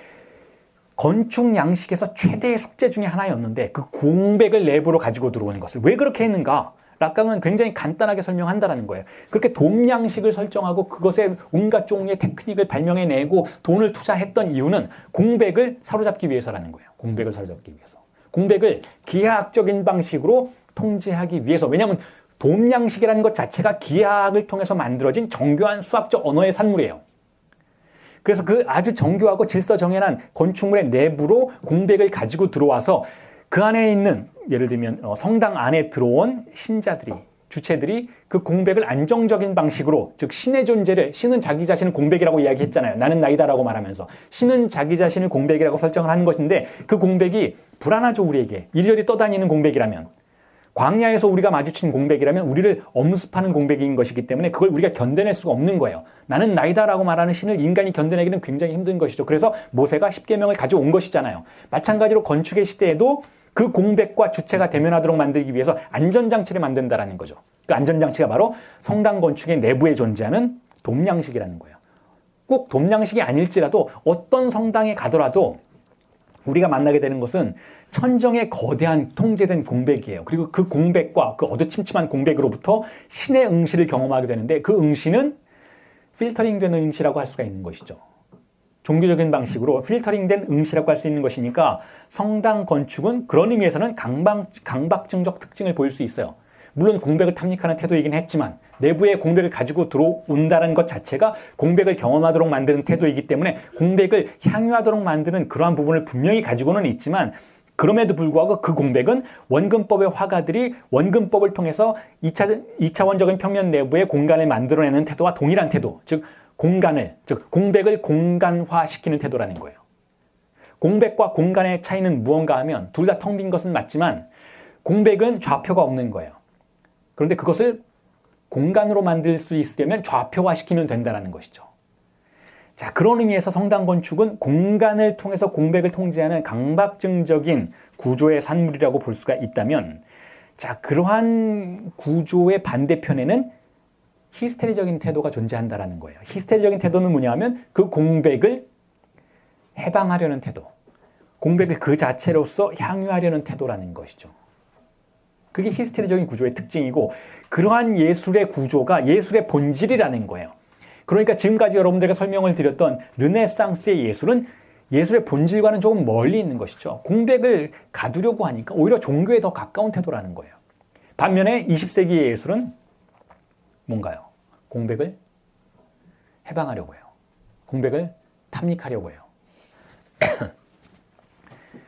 Speaker 1: 건축 양식에서 최대의 숙제 중에 하나였는데 그 공백을 내부로 가지고 들어오는 것을 왜 그렇게 했는가? 락강은 굉장히 간단하게 설명한다는 거예요. 그렇게 돔 양식을 설정하고 그것에 온갖 종류의 테크닉을 발명해내고 돈을 투자했던 이유는 공백을 사로잡기 위해서라는 거예요. 공백을 사로잡기 위해서. 공백을 기하학적인 방식으로 통제하기 위해서. 왜냐하면 돔 양식이라는 것 자체가 기하학을 통해서 만들어진 정교한 수학적 언어의 산물이에요. 그래서 그 아주 정교하고 질서 정연한 건축물의 내부로 공백을 가지고 들어와서 그 안에 있는 예를 들면 성당 안에 들어온 신자들이 주체들이 그 공백을 안정적인 방식으로 즉 신의 존재를 신은 자기 자신을 공백이라고 이야기했잖아요. 나는 나이다라고 말하면서 신은 자기 자신을 공백이라고 설정을 하는 것인데 그 공백이 불안하죠. 우리에게 이리저리 떠다니는 공백이라면 광야에서 우리가 마주친 공백이라면 우리를 엄습하는 공백인 것이기 때문에 그걸 우리가 견뎌낼 수가 없는 거예요. 나는 나이다라고 말하는 신을 인간이 견뎌내기는 굉장히 힘든 것이죠. 그래서 모세가 십계명을 가져온 것이잖아요. 마찬가지로 건축의 시대에도 그 공백과 주체가 대면하도록 만들기 위해서 안전장치를 만든다라는 거죠. 그 안전장치가 바로 성당 건축의 내부에 존재하는 돔 양식이라는 거예요. 꼭 돔 양식이 아닐지라도 어떤 성당에 가더라도 우리가 만나게 되는 것은 천정의 거대한 통제된 공백이에요. 그리고 그 공백과 그 어두침침한 공백으로부터 신의 응시를 경험하게 되는데 그 응시는 필터링된 응시라고 할 수가 있는 것이죠. 종교적인 방식으로 필터링된 응시라고 할 수 있는 것이니까 성당 건축은 그런 의미에서는 강박증적 특징을 보일 수 있어요. 물론 공백을 탐닉하는 태도이긴 했지만 내부의 공백을 가지고 들어온다는 것 자체가 공백을 경험하도록 만드는 태도이기 때문에 공백을 향유하도록 만드는 그러한 부분을 분명히 가지고는 있지만 그럼에도 불구하고 그 공백은 원근법의 화가들이 원근법을 통해서 2차원적인 평면 내부의 공간을 만들어내는 태도와 동일한 태도, 즉 공백을 공간화시키는 태도라는 거예요. 공백과 공간의 차이는 무언가 하면 둘 다 텅 빈 것은 맞지만 공백은 좌표가 없는 거예요. 그런데 그것을 공간으로 만들 수 있으려면 좌표화시키면 된다는 것이죠. 자, 그런 의미에서 성당 건축은 공간을 통해서 공백을 통제하는 강박증적인 구조의 산물이라고 볼 수가 있다면, 자, 그러한 구조의 반대편에는 히스테리적인 태도가 존재한다는 거예요. 히스테리적인 태도는 뭐냐 하면 그 공백을 해방하려는 태도, 공백을 그 자체로서 향유하려는 태도라는 것이죠. 그게 히스테리적인 구조의 특징이고 그러한 예술의 구조가 예술의 본질이라는 거예요. 그러니까 지금까지 여러분들에게 설명을 드렸던 르네상스의 예술은 예술의 본질과는 조금 멀리 있는 것이죠. 공백을 가두려고 하니까 오히려 종교에 더 가까운 태도라는 거예요. 반면에 20세기의 예술은 뭔가요? 공백을 해방하려고 해요. 공백을 탐닉하려고 해요.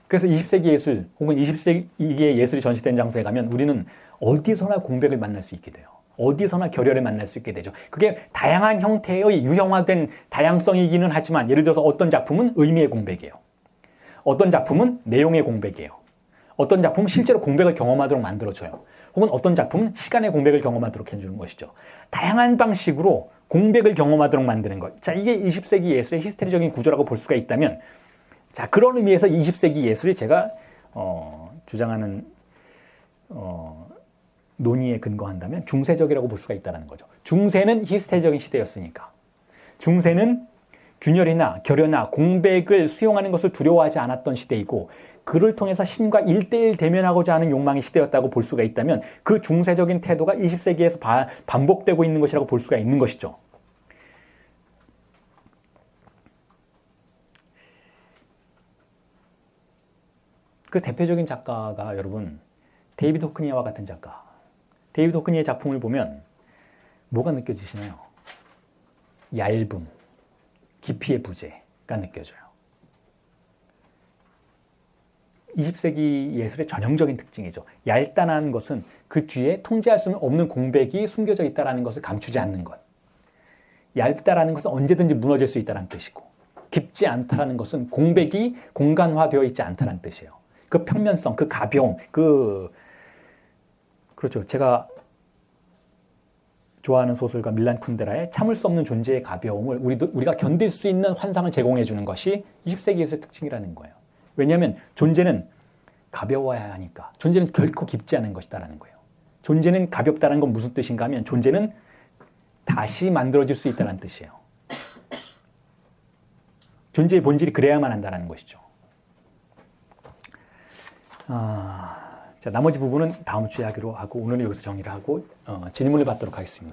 Speaker 1: 그래서 20세기 예술 혹은 20세기의 예술이 전시된 장소에 가면 우리는 어디서나 공백을 만날 수 있게 돼요. 어디서나 결여를 만날 수 있게 되죠. 그게 다양한 형태의 유형화된 다양성이기는 하지만 예를 들어서 어떤 작품은 의미의 공백이에요. 어떤 작품은 내용의 공백이에요. 어떤 작품은 실제로 공백을 경험하도록 만들어줘요. 혹은 어떤 작품은 시간의 공백을 경험하도록 해주는 것이죠. 다양한 방식으로 공백을 경험하도록 만드는 것. 자, 이게 20세기 예술의 히스테리적인 구조라고 볼 수가 있다면, 자, 그런 의미에서 20세기 예술이 제가 주장하는 논의에 근거한다면 중세적이라고 볼 수가 있다는 거죠. 중세는 히스테리적인 시대였으니까. 중세는 균열이나 결여나 공백을 수용하는 것을 두려워하지 않았던 시대이고 그를 통해서 신과 1대1 대면하고자 하는 욕망의 시대였다고 볼 수가 있다면 그 중세적인 태도가 20세기에서 반복되고 있는 것이라고 볼 수가 있는 것이죠. 그 대표적인 작가가 여러분 데이비드 호크니아와 같은 작가. 데이비드 호크니아의 작품을 보면 뭐가 느껴지시나요? 얇음, 깊이의 부재가 느껴져요. 20세기 예술의 전형적인 특징이죠. 얇다는 것은 그 뒤에 통제할 수 없는 공백이 숨겨져 있다는 것을 감추지 않는 것. 얇다라는 것은 언제든지 무너질 수 있다는 뜻이고, 깊지 않다라는 것은 공백이 공간화되어 있지 않다는 뜻이에요. 그 평면성, 그 가벼움, 그렇죠. 제가 좋아하는 소설가 밀란 쿤데라의 참을 수 없는 존재의 가벼움을 우리가 견딜 수 있는 환상을 제공해 주는 것이 20세기 예술의 특징이라는 거예요. 왜냐하면 존재는 가벼워야 하니까. 존재는 결코 깊지 않은 것이다라는 거예요. 존재는 가볍다는 건 무슨 뜻인가 하면 존재는 다시 만들어질 수 있다는 뜻이에요. 존재의 본질이 그래야만 한다는 것이죠. 자, 나머지 부분은 다음 주에 하기로 하고 오늘은 여기서 정리를 하고 질문을 받도록 하겠습니다.